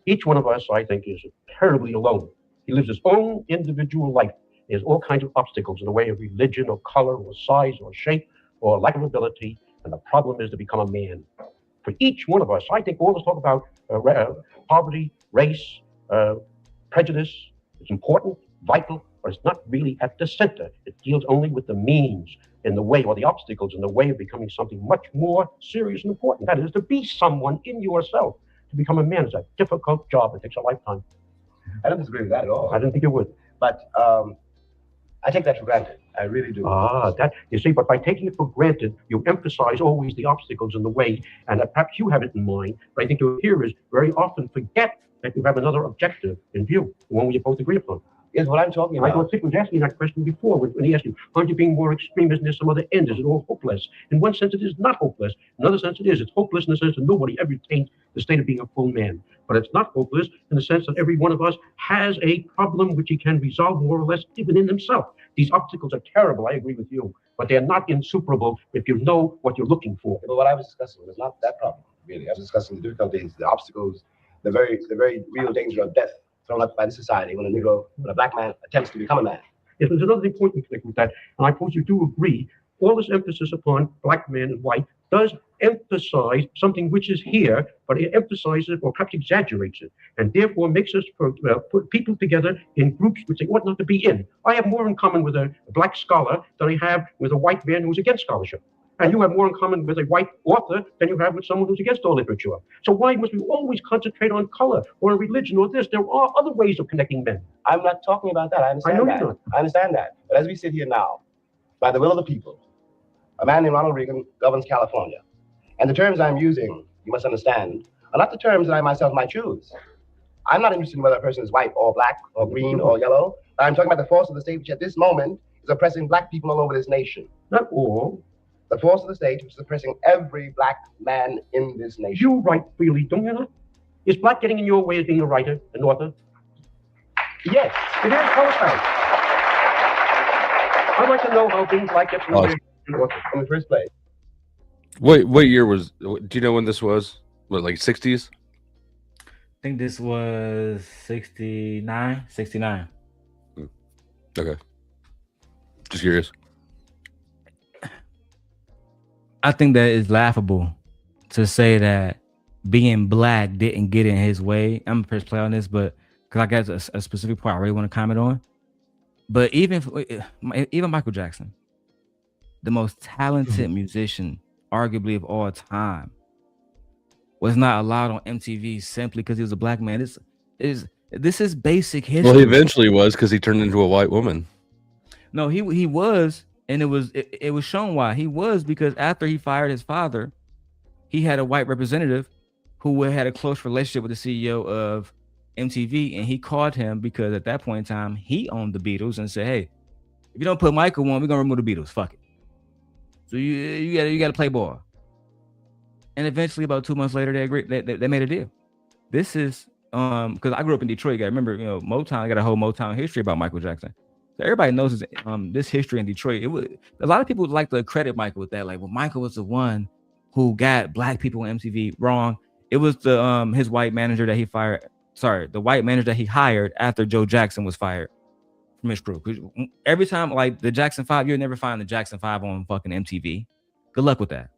Each one of us, I think, is terribly alone. He lives his own individual life. He has all kinds of obstacles in the way of religion or color or size or shape or lack of ability, and the problem is to become a man. For each one of us, I think all this talk about poverty, race, prejudice, it's important, vital, but it's not really at the center. It deals only with the means in the way, or the obstacles in the way of becoming something much more serious and important. That is, to be someone in yourself. To become a man is a difficult job. It takes a lifetime.
I don't disagree with that at all.
I didn't think you would.
But I take that for granted. I really do.
That you see, but by taking it for granted, you emphasize always the obstacles in the way, and perhaps you have it in mind. But I think your hearers very often forget that you have another objective in view, the one we both agree upon.
Is what I'm talking about.
I don't think was asking that question before when he asked you, aren't you being more extreme? Isn't there some other end? Is it all hopeless? In one sense, it is not hopeless. In another sense, it is. It's hopeless in the sense that nobody ever attains the state of being a full man. But it's not hopeless in the sense that every one of us has a problem which he can resolve more or less even in himself. These obstacles are terrible, I agree with you, but they're not insuperable if you know what you're looking for.
But what I was discussing was not that problem, really. I was discussing the difficulties, the obstacles, the very real danger of death thrown up by the society when a black man attempts to become a man.
Yes, there's another important thing with that, and I suppose you do agree. All this emphasis upon black man and white does emphasize something which is here, but it emphasizes or perhaps exaggerates it, and therefore makes us put people together in groups which they ought not to be in. I have more in common with a black scholar than I have with a white man who's against scholarship. And you have more in common with a white author than you have with someone who's against all literature. So why must we always concentrate on color or religion or this? There are other ways of connecting men.
I'm not talking about that. I understand that.
You're not.
I understand that. But as we sit here now, by the will of the people, a man named Ronald Reagan governs California. And the terms I'm using, you must understand, are not the terms that I myself might choose. I'm not interested in whether a person is white or black or green or yellow. I'm talking about the force of the state, which at this moment is oppressing black people all over this nation.
Not all.
The force of the state, which is oppressing every black man in this nation.
You write freely, don't you not? Is black getting in your way as being a writer, an author?
Yes.
It is. Tell us how. I'd like to know how things like that
in the first place.
What year was? Do you know when this was? What, like 60s?
I think this was 69.
Okay. Just curious.
I think that is laughable to say that being black didn't get in his way. I'm gonna press play on this, but because I got a specific point I really want to comment on. But even Michael Jackson, the most talented musician, arguably of all time, was not allowed on MTV simply because he was a black man. This is basic history.
Well, he eventually was because he turned into a white woman.
No, he was, and it was shown why he was, because after he fired his father, he had a white representative who had a close relationship with the CEO of MTV, and he called him because at that point in time he owned the Beatles and said, "Hey, if you don't put Michael on, we're gonna remove the Beatles. Fuck it. So you got to play ball." And eventually, about 2 months later, they agreed. They made a deal. This is because I grew up in Detroit. I remember, Motown got a whole Motown history about Michael Jackson. So everybody knows this history in Detroit. A lot of people would like to credit Michael with that. Like, well, Michael was the one who got black people on MTV. Wrong. It was his white manager that he fired. Sorry, the white manager that he hired after Joe Jackson was fired from his crew. Every time, like the Jackson 5, you'll never find the Jackson 5 on fucking MTV. Good luck with that.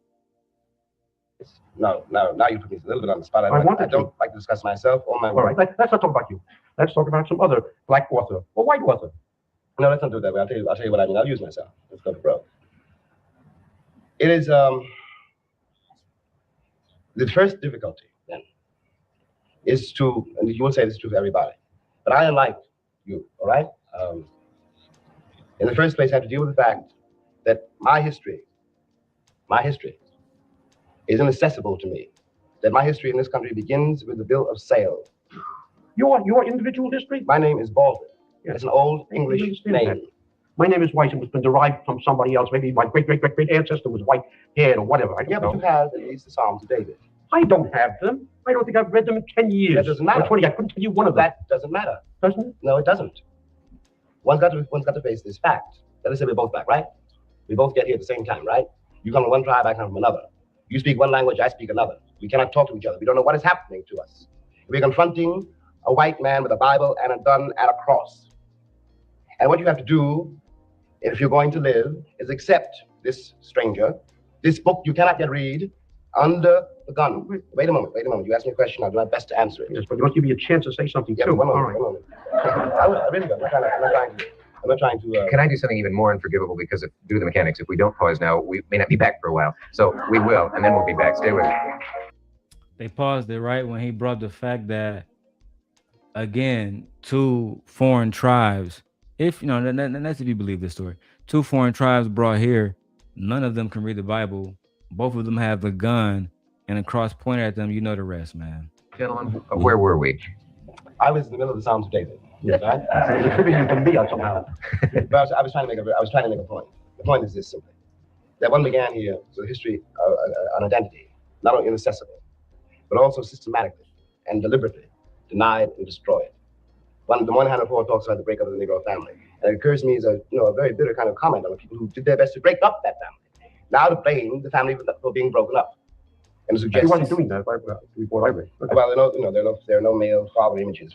No, now you put me a little bit on the spot. I don't like to discuss myself or my work.
All right, let's not talk about you. Let's talk about some other black author or white author.
No, let's not do it that way. I'll tell you what I mean. I'll use myself. Let's go to broke. It is the first difficulty then is to, and you will say this is true for everybody, but I am like you, all right? In the first place, I have to deal with the fact that my history is inaccessible to me. That my history in this country begins with the bill of sale.
Your individual history?
My name is Baldwin. It's an old English name.
That. My name is White, and it's been derived from somebody else. Maybe my great ancestor was white-haired or whatever.
But you have at least the Psalms of David.
I don't have them. I don't think I've read them in 10 years.
That doesn't matter.
Or 20. I couldn't tell you one of them.
That doesn't matter.
Doesn't it?
No, it doesn't. One's got to face this fact. Let us say we're both black, right? We both get here at the same time, right? You come from one tribe, I come from another. You speak one language, I speak another. We cannot talk to each other. We don't know what is happening to us. We're confronting a white man with a Bible and a gun and a cross. And what you have to do, if you're going to live, is accept this stranger, this book you cannot yet read, under the gun. Wait a moment. You asked me a question, I'll do my best to answer it.
Yes, but you must give me a chance to say something
too. One moment. I really don't. I'm not trying to.
Can I do something even more unforgivable because due to the mechanics? If we don't pause now, we may not be back for a while. So we will, and then we'll be back. Stay with me.
They paused it right when he brought the fact that, again, two foreign tribes, if you know, that's if you believe this story, two foreign tribes brought here, none of them can read the Bible. Both of them have a gun and a cross pointed at them. You know the rest, man.
Gentlemen, where were we?
I was in the middle of the Psalms of David. Yes. Right?
You can be somehow.
But I was trying to make a point. The point is this simply: that one began here with a history, an identity, not only inaccessible, but also systematically and deliberately denied and destroyed. The 104 talks about the breakup of the Negro family, and it occurs to me as a very bitter kind of comment on the people who did their best to break up that family. Now to blame the family for being broken up. And suggest
he wasn't doing that before I read.
Well, there are no male father images.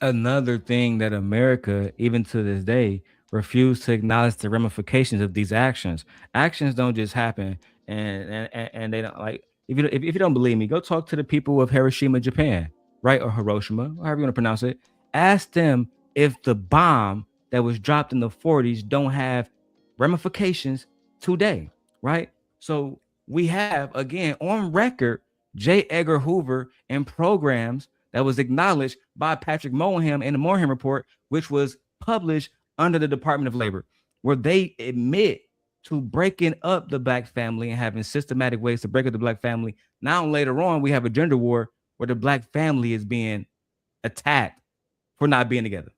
Another thing that America, even to this day, refused to acknowledge the ramifications of these actions. Actions don't just happen, and they don't like. If you don't believe me, go talk to the people of Hiroshima, Japan, right, or Hiroshima, however you want to pronounce it. Ask them if the bomb that was dropped in the 40s don't have ramifications today, right? So we have, again, on record, J. Edgar Hoover and programs that was acknowledged by Patrick Moynihan in the Moynihan Report, which was published under the Department of Labor, where they admit to breaking up the black family and having systematic ways to break up the black family. Now, later on, we have a gender war where the black family is being attacked for not being together.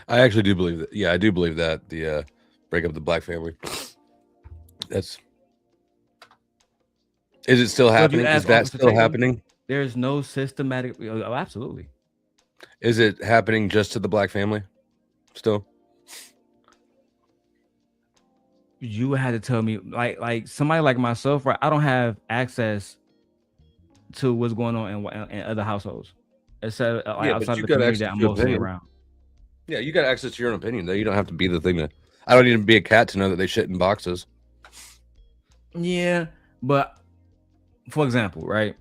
I actually do believe that. Yeah, I do believe that the break up the black family. Is it still happening? Is that still happening?
There's no systematic. Oh, absolutely.
Is it happening just to the black family still?
You had to tell me, like somebody like myself, right? I don't have access to what's going on in other households, except outside of the community that I'm mostly around.
Yeah, you got access to your own opinion, though. You don't have to be the thing that. I don't need to be a cat to know that they shit in boxes.
Yeah, but for example, right?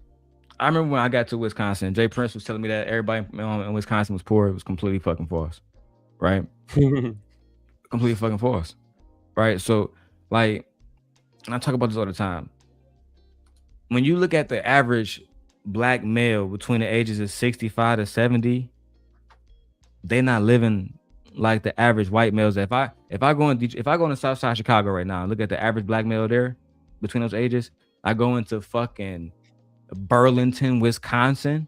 I remember when I got to Wisconsin, Jay Prince was telling me that everybody in Wisconsin was poor. It was completely fucking false, right? Completely fucking false, right? So, like, and I talk about this all the time. when you look at the average black male between the ages of 65 to 70, they're not living like the average white males. If I go in the South Side of Chicago right now and look at the average black male there between those ages, I go into fucking Burlington, Wisconsin,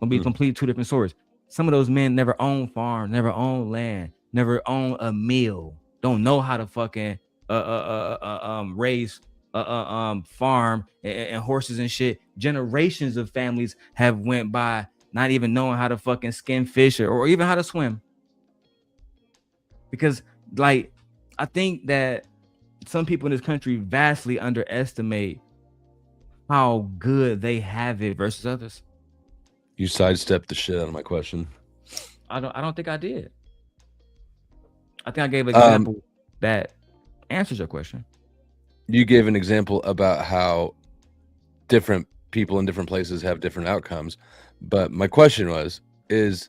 gonna be complete two different stories. Some of those men never own farms, never own land, never own a meal, don't know how to fucking raise farm and horses and shit. Generations of families have went by not even knowing how to fucking skin fish or even how to swim. Because like, I think that some people in this country vastly underestimate how good they have it versus others.
You sidestepped the shit out of my question.
I don't think I did. I think I gave an example that answers your question.
You gave an example about how different people in different places have different outcomes, but my question is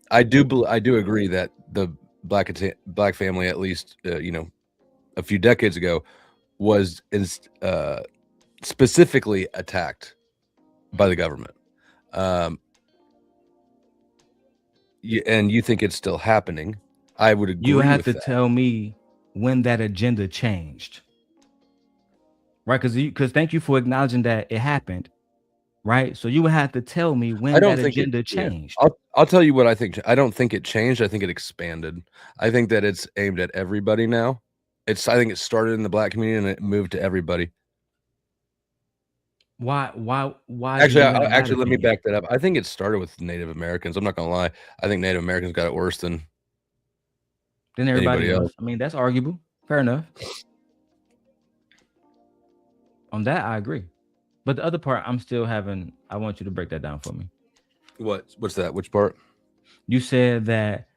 I do agree that the black family, at least a few decades ago, was specifically attacked by the government. And you think it's still happening. I would agree.
You have
with
to
that.
tell me when that agenda changed, right? Because thank you for acknowledging that it happened, right? So you would have to tell me when that agenda changed.
I'll tell you what I think. I don't think it changed. I think it expanded. I think that it's aimed at everybody now. I think it started in the black community and it moved to everybody.
Why?
Actually, let me back that up. I think it started with Native Americans. I'm not gonna lie. I think Native Americans got it worse than
everybody
anybody
else. I mean, that's arguable. Fair enough. On that, I agree. But the other part, I want you to break that down for me.
What's that? Which part?
You said that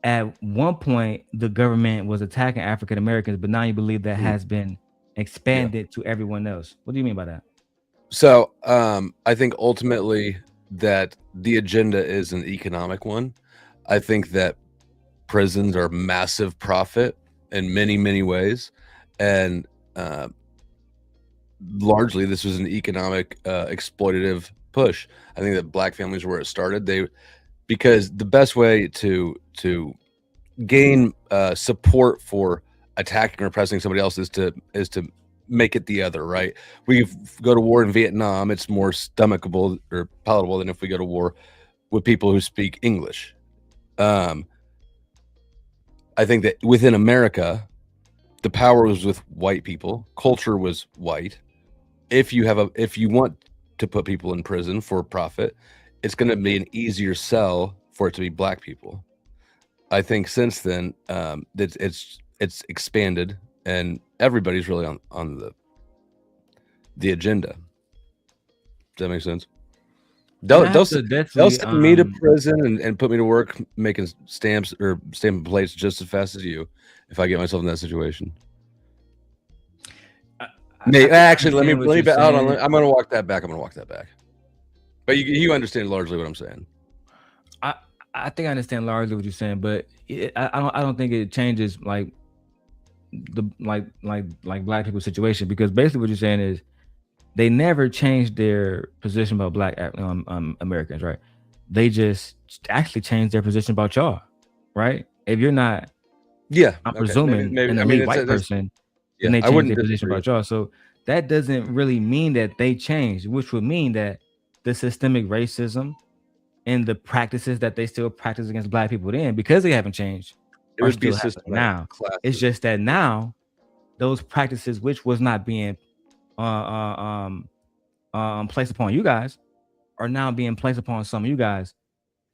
at one point the government was attacking African Americans, but now you believe that has been expanded to everyone else. What do you mean by that?
So I think ultimately that the agenda is an economic one. I think that prisons are massive profit in many, many ways. And largely this was an economic exploitative push. I think that black families were where it started. Because the best way to gain support for attacking or oppressing somebody else is to make it the other, right? We go to war in Vietnam, it's more stomachable or palatable than if we go to war with people who speak English. I think that within America, the power was with white people, culture was white. If you want to put people in prison for profit, it's going to be an easier sell for it to be black people. I think since then, it's expanded and everybody's really on the agenda. Does that make sense? They'll send me to prison and put me to work making stamps or stamping plates just as fast as you if I get myself in that situation. Actually, let me back out on. I'm going to walk that back. But you understand largely what I'm saying.
I think I understand largely what you're saying, but I don't think it changes like black people's situation, because basically what you're saying is they never changed their position about black Americans, right? They just actually changed their position about y'all, right? If you're not, I'm presuming an elite white person, then they changed their position about y'all. So that doesn't really mean that they changed, which would mean that the systemic racism and the practices that they still practice against black people then, because they haven't changed,
it would be systematic
now.
Classes.
It's just that now those practices, which was not being placed upon you guys, are now being placed upon some of you guys.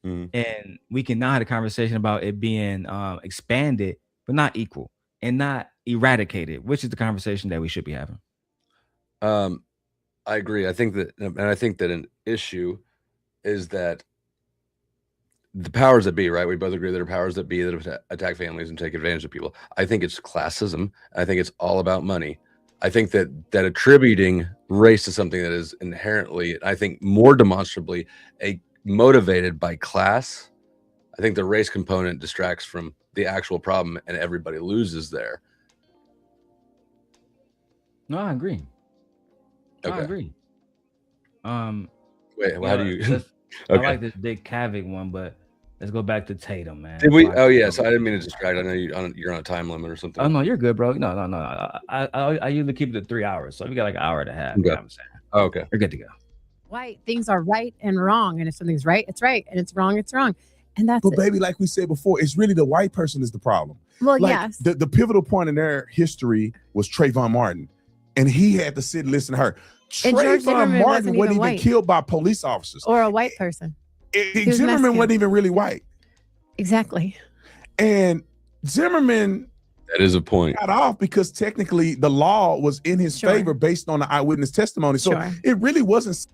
And we can now have a conversation about it being expanded, but not equal and not eradicated, which is the conversation that we should be having.
I agree. I think that an issue is that the powers that be, right? We both agree there are powers that be that attack families and take advantage of people. I think it's classism. I think it's all about money. I think that attributing race to something that is inherently, I think more demonstrably, motivated by class, I think the race component distracts from the actual problem and everybody loses there.
No, I agree.
Okay.
I agree.
Wait, how do you?
I
Okay.
like this Dick Cavett one, but let's go back to Tatum, man.
Did we? Oh yes, I didn't mean to distract. I know you're on a time limit or something.
Oh no, you're good, bro. No. I usually keep it to 3 hours, so we got like an hour and a half. You know what I'm saying?
Oh, okay,
you're good to go.
White things are right and wrong, and if something's right, it's right, and it's wrong, it's wrong, and that's
But
it.
baby, like we said before, it's really the white person is the problem.
Well,
Like,
yes.
The pivotal point in their history was Trayvon Martin, and he had to sit and listen to her.
And George
Trayvon
Zimmerman
Martin wasn't even
white.
killed by police officers.
Or a white person. was
Zimmerman
Mexican.
wasn't even really white.
Exactly.
And Zimmerman
that is a point.
got off because technically the law was in his favor based on the eyewitness testimony. So it really wasn't.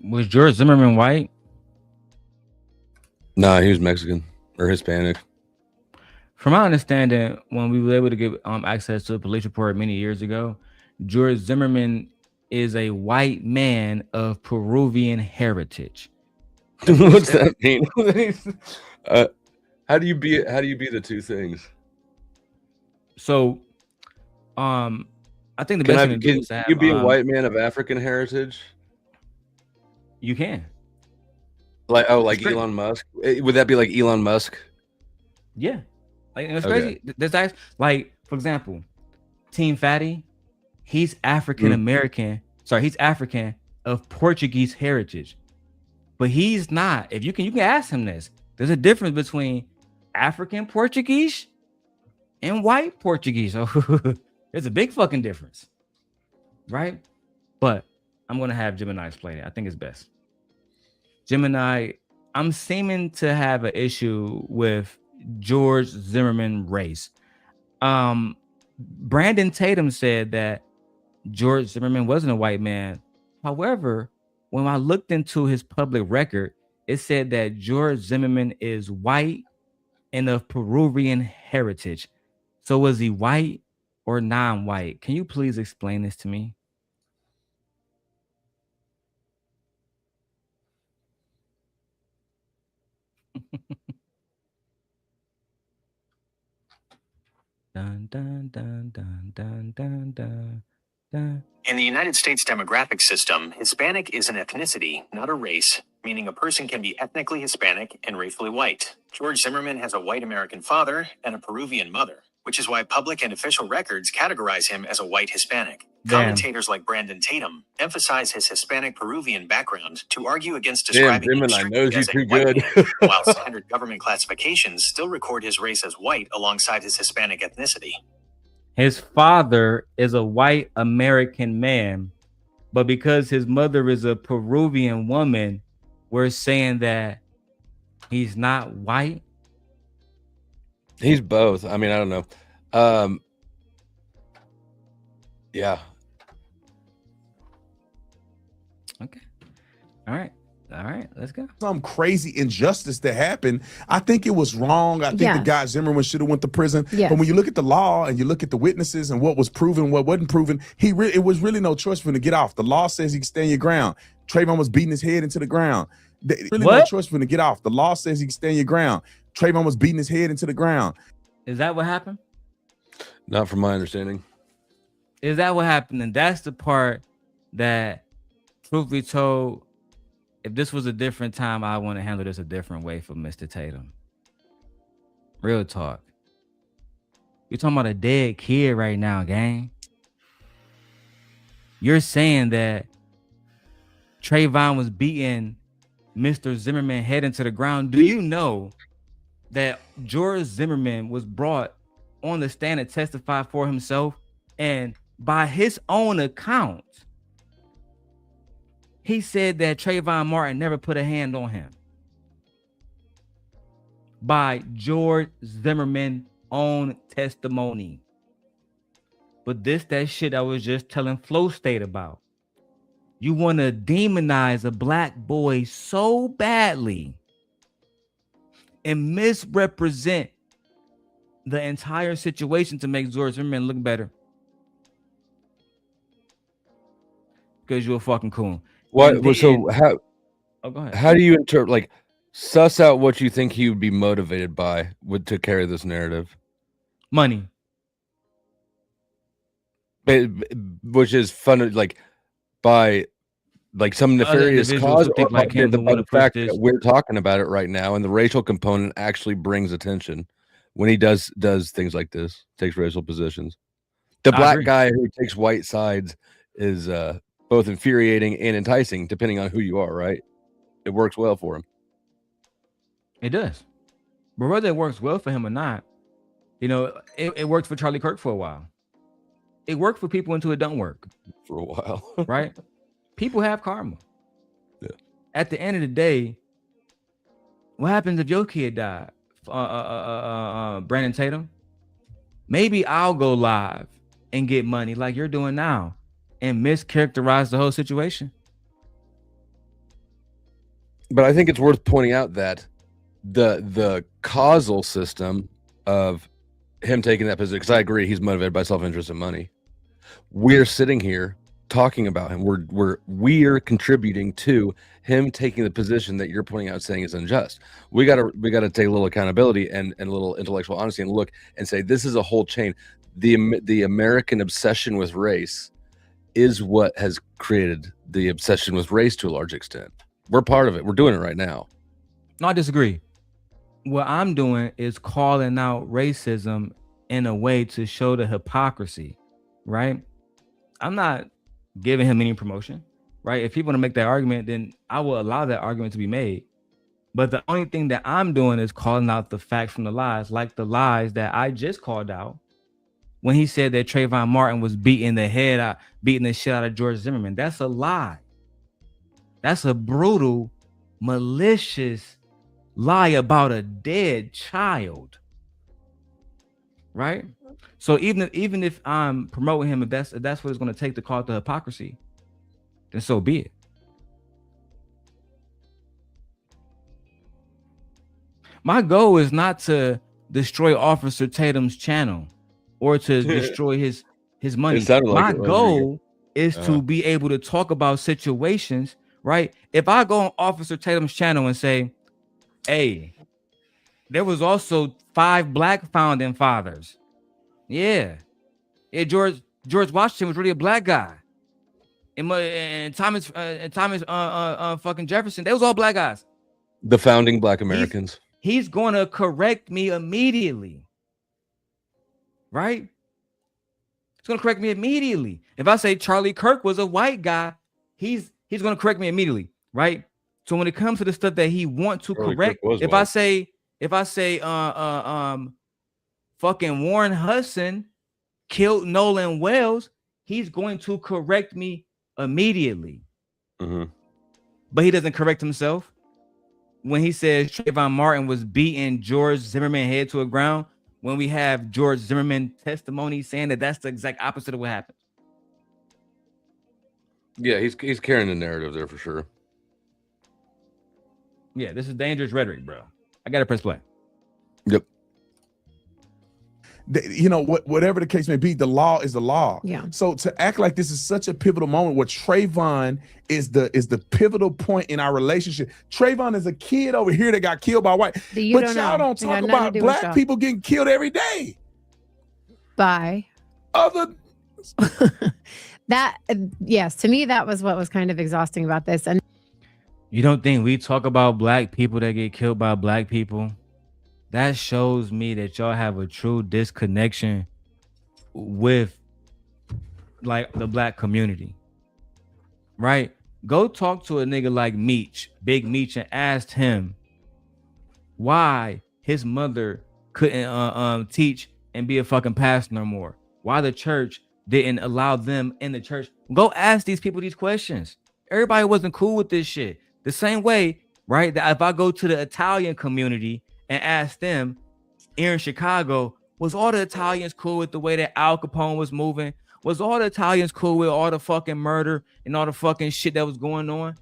Was George Zimmerman white?
Nah, he was Mexican or Hispanic.
From my understanding, when we were able to get access to a police report many years ago, George Zimmerman is a white man of Peruvian heritage.
What's that mean? How do you be the two things?
So, I think the
Can
best thing to do is to have,
you be a white man of African heritage?
You can.
Like Elon Musk? Would that be like Elon Musk?
Yeah. Like, and it's
Okay.
crazy. There's actually, like, for example, Team Fatty, he's African American. Sorry, he's African of Portuguese heritage. But he's not. If you can ask him this. There's a difference between African Portuguese and white Portuguese. So there's a big fucking difference. Right? But I'm gonna have Gemini explain it. I think it's best. Gemini, I'm seeming to have an issue with George Zimmerman race. Brandon Tatum said that George Zimmerman wasn't a white man. However, when I looked into his public record, it said that George Zimmerman is white and of Peruvian heritage. So was he white or non-white? Can you please explain this to me? Dun, dun, dun, dun, dun, dun, dun, dun.
In the United States demographic system, Hispanic is an ethnicity, not a race, meaning a person can be ethnically Hispanic and racially white. George Zimmerman has a white American father and a Peruvian mother, which is why public and official records categorize him as a white Hispanic.
Damn.
Commentators like Brandon Tatum emphasize his Hispanic Peruvian background to argue against
Damn,
describing him
Gemini
strictly
knows you
as a
too
white
good.
man, while standard government classifications still record his race as white alongside his Hispanic ethnicity.
His father is a white American man, but because his mother is a Peruvian woman, we're saying that he's not white.
He's both. I mean, I don't know. Yeah.
Okay. All right. Let's go.
Some crazy injustice that happened. I think it was wrong. I think the guy Zimmerman should have went to prison.
Yes.
But when you look at the law and you look at the witnesses and what was proven, what wasn't proven, it was really no choice for him to get off. The law says he can stand your ground. Trayvon was beating his head into the ground. Really no choice for him to get off. The law says he can stand your ground. Trayvon was beating his head into the ground.
Is that what happened?
Not from my understanding.
Is that what happened? And that's the part that, truth be told, if this was a different time, I want to handle this a different way for Mr. Tatum. Real talk. You're talking about a dead kid right now, gang. You're saying that Trayvon was beating Mr. Zimmerman head into the ground. Do you know that George Zimmerman was brought on the stand to testify for himself? And by his own account, he said that Trayvon Martin never put a hand on him. By George Zimmerman's own testimony. But that shit I was just telling Flow State about. You want to demonize a black boy so badly and misrepresent the entire situation to make George Zimmerman look better. Because you're a fucking coon.
What? So how?
Oh, go ahead.
How do you interpret? Like, suss out what you think he would be motivated by to carry this narrative.
Money.
Which is fun. Like, by like some
Other
nefarious
individuals
cause,
who think
or
like him
the
who wanna push
fact
this.
that we're talking about it right now, and the racial component actually brings attention when he does things like this, takes racial positions. The
I
black
agree.
guy who takes white sides is both infuriating and enticing, depending on who you are. Right? It works well for him.
It does. But whether it works well for him or not, you know, it worked for Charlie Kirk for a while. It worked for people until it don't work.
For a while.
Right? People have karma.
Yeah.
At the end of the day, what happens if your kid died? Brandon Tatum? Maybe I'll go live and get money like you're doing now and mischaracterize the whole situation.
But I think it's worth pointing out that the causal system of him taking that position, because I agree he's motivated by self-interest and money. We're sitting here talking about him. We're contributing to him taking the position that you're pointing out saying is unjust. We gotta take a little accountability and a little intellectual honesty and look and say this is a whole chain. The American obsession with race is what has created the obsession with race to a large extent. We're part of it. We're doing it right now.
No, I disagree. What I'm doing is calling out racism in a way to show the hypocrisy, right? I'm not giving him any promotion, right? If people want to make that argument, then I will allow that argument to be made. But the only thing that I'm doing is calling out the facts from the lies, like the lies that I just called out when he said that Trayvon Martin was beating the shit out of George Zimmerman. That's a lie. That's a brutal, malicious lie about a dead child, right? So even if I'm promoting him, if that's what it's going to take to call it the hypocrisy, then so be it. My goal is not to destroy Officer Tatum's channel or to destroy his money.
It sounded like
My
it was,
goal is
Uh-huh.
to be able to talk about situations, right? If I go on Officer Tatum's channel and say, hey, there was also 5 black founding fathers. Yeah, George Washington was really a black guy. And Thomas fucking Jefferson, they was all black guys.
The founding black Americans.
He's going to correct me immediately, right? He's going to correct me immediately. If I say Charlie Kirk was a white guy, he's going to correct me immediately, right? So when it comes to the stuff that he wants to
Charlie
correct,
Kirk was
if
white.
I say fucking Warren Hudson killed Nolan Wells, he's going to correct me immediately.
Mm-hmm.
But he doesn't correct himself when he says Trayvon Martin was beating George Zimmerman head to the ground, when we have George Zimmerman testimony saying that that's the exact opposite of what happened.
Yeah, he's carrying the narrative there for sure.
Yeah, this is dangerous rhetoric, bro. I gotta press play.
Yep.
You know, whatever the case may be, the law is the law.
Yeah.
So to act like this is such a pivotal moment where Trayvon is the pivotal point in our relationship. Trayvon is a kid over here that got killed by white. But y'all don't talk about black people getting killed every day.
By
other
that, yes, to me that was what was kind of exhausting about this. And
You don't think we talk about black people that get killed by black people? That shows me that y'all have a true disconnection with like the black community, right? Go talk to a nigga like Meech, Big Meech, and ask him why his mother couldn't teach and be a fucking pastor no more. Why the church didn't allow them in the church. Go ask these people these questions. Everybody wasn't cool with this shit. The same way, right, that if I go to the Italian community and ask them here in Chicago, was all the Italians cool with the way that Al Capone was moving? Was all the Italians cool with all the fucking murder and all the fucking shit that was going on?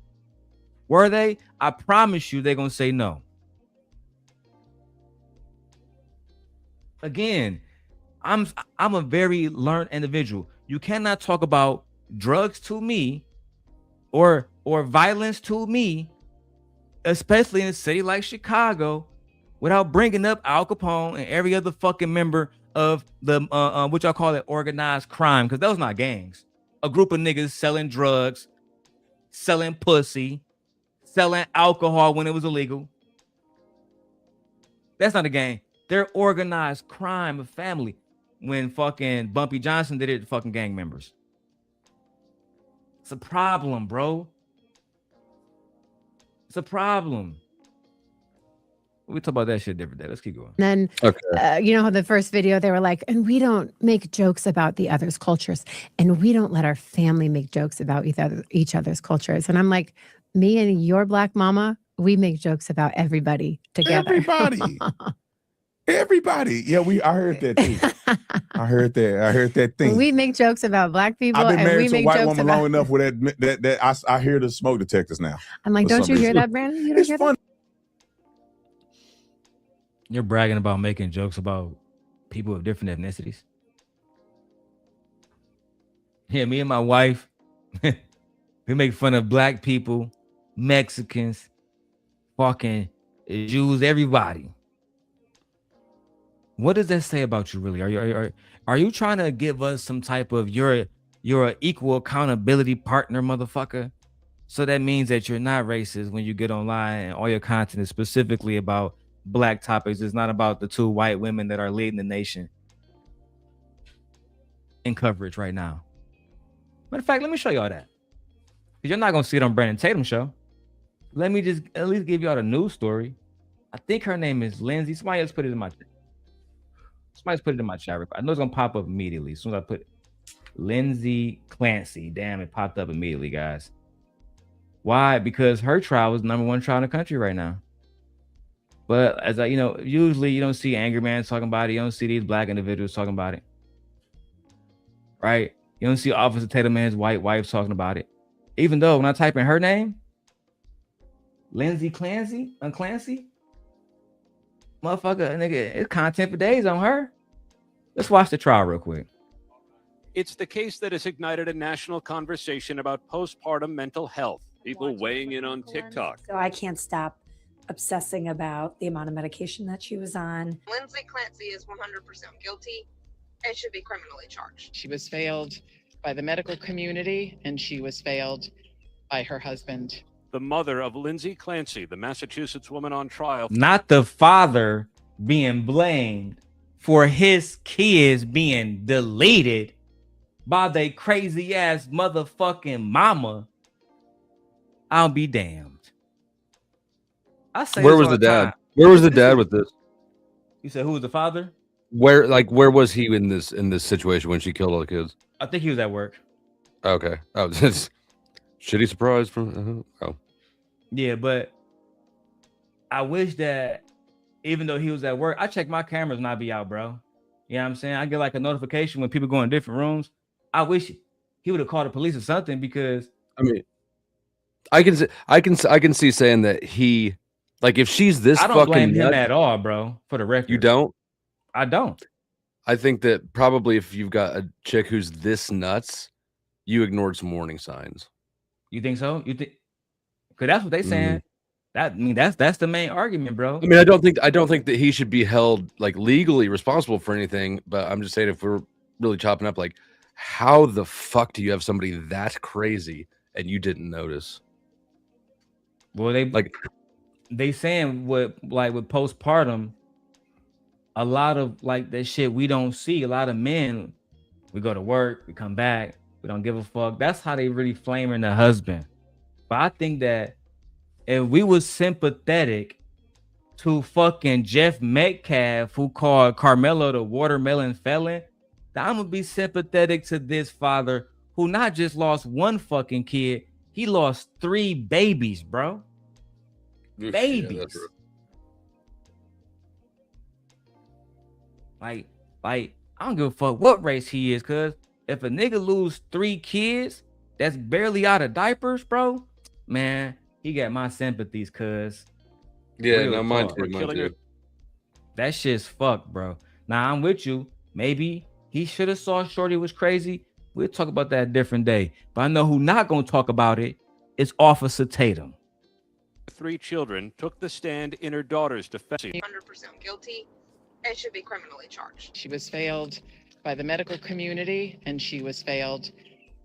Were they? I promise you they're gonna say no. Again, I'm a very learned individual. You cannot talk about drugs to me or violence to me, especially in a city like Chicago, without bringing up Al Capone and every other fucking member of the what y'all call it, organized crime, because those not gangs. A group of niggas selling drugs, selling pussy, selling alcohol when it was illegal. That's not a gang. They're organized crime of family. When fucking Bumpy Johnson did it to fucking gang members. It's a problem, bro. It's a problem. We talk about that shit different day. Let's keep going.
And then, you know, how the first video, they were like, and we don't make jokes about the other's cultures. And we don't let our family make jokes about each other's cultures. And I'm like, me and your black mama, we make jokes about everybody together.
Everybody. Yeah, I heard that too. I heard that thing.
We make jokes about black people.
I've been married to a white woman
about...
long enough with that I hear the smoke detectors now.
I'm like, don't you hear that, Brandon? You don't hear that?
You're bragging about making jokes about people of different ethnicities. Yeah, me and my wife, we make fun of black people, Mexicans, fucking Jews, everybody. What does that say about you, really? Are you trying to give us some type of you're an equal accountability partner, motherfucker? So that means that you're not racist when you get online and all your content is specifically about black topics. It's not about the two white women that are leading the nation in coverage right now. Matter of fact, let me show y'all that. Because you're not going to see it on Brandon Tatum show. Let me just at least give y'all the news story. I think her name is Lindsay. Somebody else put it in my chat. Somebody's put it in my chat. I know it's gonna pop up immediately as soon as I put Lindsay Clancy. Damn, it popped up immediately, guys. Why? Because her trial is #1 trial in the country right now. But as usually you don't see angry man talking about it. You don't see these black individuals talking about it, right? You don't see Officer Tatum and his white wife talking about it. Even though when I type in her name, Lindsay Clancy, motherfucker, nigga, it's content for days on her. Let's watch the trial real quick.
It's the case that has ignited a national conversation about postpartum mental health. People weighing in on TikTok.
So I can't stop obsessing about the amount of medication that she was on.
Lindsay Clancy is 100% guilty and should be criminally charged.
She was failed by the medical community and she was failed by her husband.
The mother of Lindsay Clancy, the Massachusetts woman on trial.
Not the father being blamed for his kids being deleted by they crazy ass motherfucking mama. I'll be damned. I say
where was the dad? Where was the dad with this?
You said who was the father?
Where was he in this situation when she killed all the kids?
I think he was at work.
Okay. Oh, this shitty surprise from
Yeah, but I wish that even though he was at work, I check my cameras and I be out, bro. You know what I'm saying? I get like a notification when people go in different rooms. I wish he would have called the police or something, because
I mean, I can see saying that he, like, if she's this
I don't
fucking
blame him
nut,
at all, bro. For the record,
you don't.
I don't.
I think that probably if you've got a chick who's this nuts, you ignored some warning signs.
You think so? You think? Because that's what they saying. That's the main argument, bro.
I mean, I don't think that he should be held like legally responsible for anything. But I'm just saying, if we're really chopping up, like, how the fuck do you have somebody that crazy and you didn't notice?
Well, they saying with postpartum, a lot of like that shit we don't see. A lot of men, we go to work, we come back, we don't give a fuck. That's how they really flaming the husband. But I think that if we was sympathetic to fucking Jeff Metcalf, who called Carmelo the watermelon felon, then I'm gonna be sympathetic to this father who not just lost one fucking kid, he lost 3 babies, bro. Babies. Yeah, like, I don't give a fuck what race he is, cause if a nigga lose 3 kids that's barely out of diapers, bro, man, he got my sympathies, cuz.
Yeah, no, mine too.
That shit's fucked, bro. Now I'm with you. Maybe he should have saw Shorty was crazy. We'll talk about that a different day. But I know who not gonna talk about it is Officer Tatum.
3 children took the stand in her daughter's defense.
100% guilty and should be criminally charged.
She was failed by the medical community and she was failed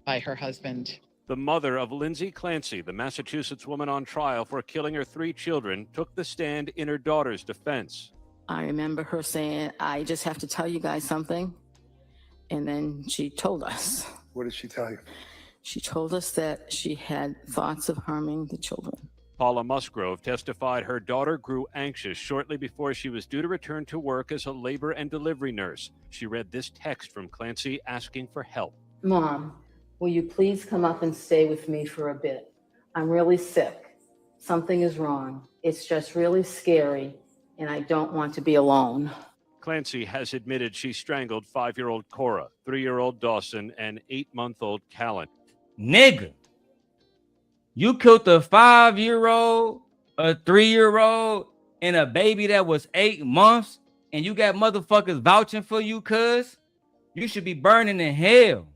by her husband.
The mother of Lindsay Clancy, the Massachusetts woman on trial for killing her 3 children, took the stand in her daughter's defense.
I remember her saying, I just have to tell you guys something. And then she told us.
What did she tell you?
She told us that she had thoughts of harming the children.
Paula Musgrove testified her daughter grew anxious shortly before she was due to return to work as a labor and delivery nurse. She read this text from Clancy asking for help.
Mom, will you please come up and stay with me for a bit? I'm really sick. Something is wrong. It's just really scary, and I don't want to be alone.
Clancy has admitted she strangled 5-year-old Cora, 3-year-old Dawson, and 8-month-old Callan.
Nigga, you killed a 5-year-old, a 3-year-old, and a baby that was 8 months, and you got motherfuckers vouching for you, cuz you should be burning in hell.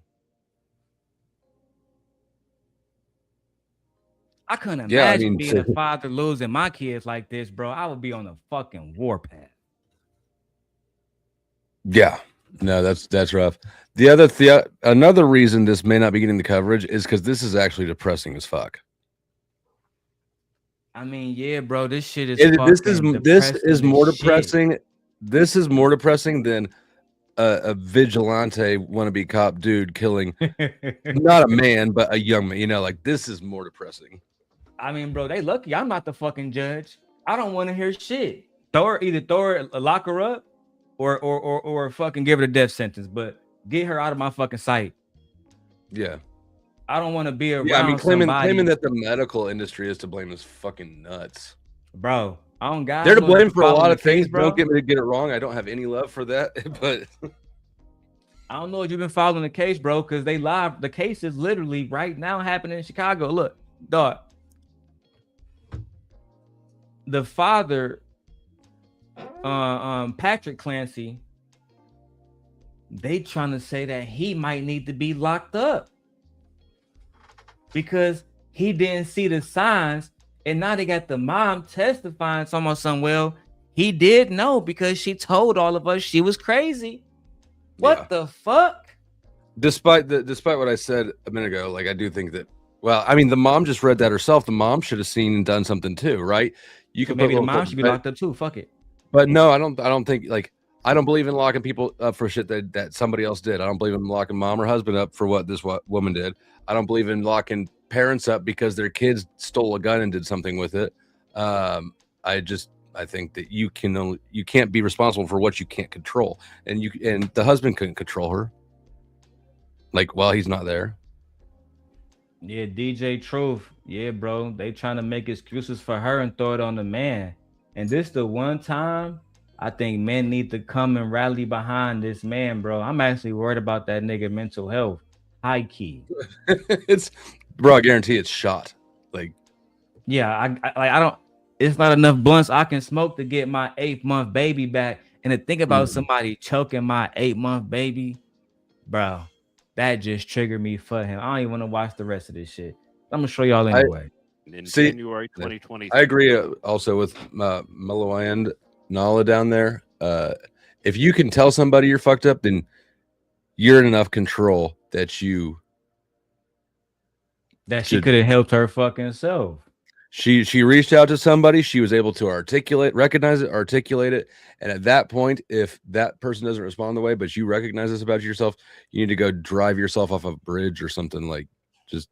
I couldn't imagine being a father losing my kids like this, bro. I would be on a fucking warpath.
Yeah, no, that's rough. Another reason this may not be getting the coverage is because this is actually depressing as fuck.
I mean, yeah, bro, this shit is.
This is more depressing. This is more depressing than a vigilante wannabe cop dude killing not a man but a young man. You know, like this is more depressing.
I mean, bro, they lucky I'm not the fucking judge. I don't want to hear shit. Either throw her, lock her up, or fucking give her the death sentence. But get her out of my fucking sight.
Yeah.
I don't want to be around.
Yeah, I mean, claiming that the medical industry is to blame is fucking nuts,
bro. I don't got.
They're to blame for a lot of things.
Bro.
Don't get me to get it wrong. I don't have any love for that, but
I don't know if you've been following the case, bro, because they live. The case is literally right now happening in Chicago. Look, dog. The father, Patrick Clancy, they trying to say that he might need to be locked up because he didn't see the signs, and now they got the mom testifying well, he did know because she told all of us she was crazy. What the fuck?
Despite what I said a minute ago, like I do think that. Well, I mean, the mom just read that herself. The mom should have seen and done something too, right? You
So maybe the mom should be locked up too. Fuck it.
But no, I don't think like I don't believe in locking people up for shit that somebody else did. I don't believe in locking mom or husband up for what this woman did. I don't believe in locking parents up because their kids stole a gun and did something with it. I think that you can't be responsible for what you can't control, and the husband couldn't control her. Like while he's not there.
Yeah, DJ Truth. Yeah, bro. They trying to make excuses for her and throw it on the man. And this the one time I think men need to come and rally behind this man, bro. I'm actually worried about that nigga mental health. High key.
Bro, I guarantee it's shot. Like,
yeah, I don't. It's not enough blunts I can smoke to get my 8-month baby back. And to think about somebody choking my 8-month baby, bro, that just triggered me for him. I don't even want to watch the rest of this shit. I'm gonna show y'all anyway.
In January 2020.
I agree also with Mellow and Nala down there. If you can tell somebody you're fucked up, then you're in enough control that she
could have helped her fucking self.
She reached out to somebody. She was able to recognize it, articulate it. And at that point, if that person doesn't respond the way, but you recognize this about yourself, you need to go drive yourself off a bridge or something. Like just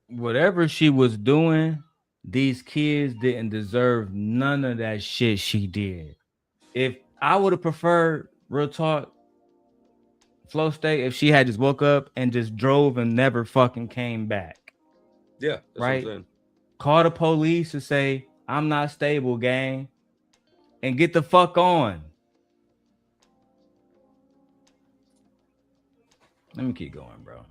whatever she was doing, these kids didn't deserve none of that shit she did. If I would have preferred, real talk, flow state, if she had just woke up and just drove and never fucking came back.
Yeah, that's
right.
What I'm saying.
Call the police and say, I'm not stable, gang, and get the fuck on. Let me keep going, bro.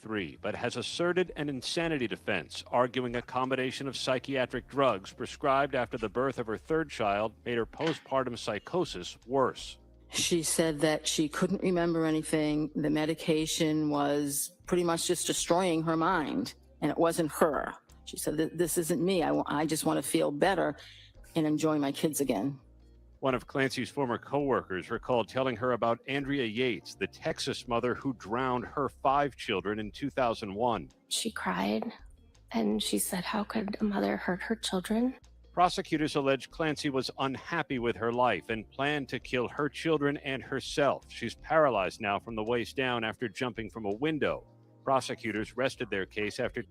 3, but has asserted an insanity defense, arguing a combination of psychiatric drugs prescribed after the birth of her 3rd child made her postpartum psychosis worse.
She said that she couldn't remember anything. The medication was pretty much just destroying her mind, and it wasn't her. She said, this isn't me. I just want to feel better and enjoy my kids again.
One of Clancy's former co-workers recalled telling her about Andrea Yates, the Texas mother who drowned her 5 children in 2001.
She cried and she said, how could a mother hurt her children?
Prosecutors allege Clancy was unhappy with her life and planned to kill her children and herself. She's paralyzed now from the waist down after jumping from a window. Prosecutors rested their case after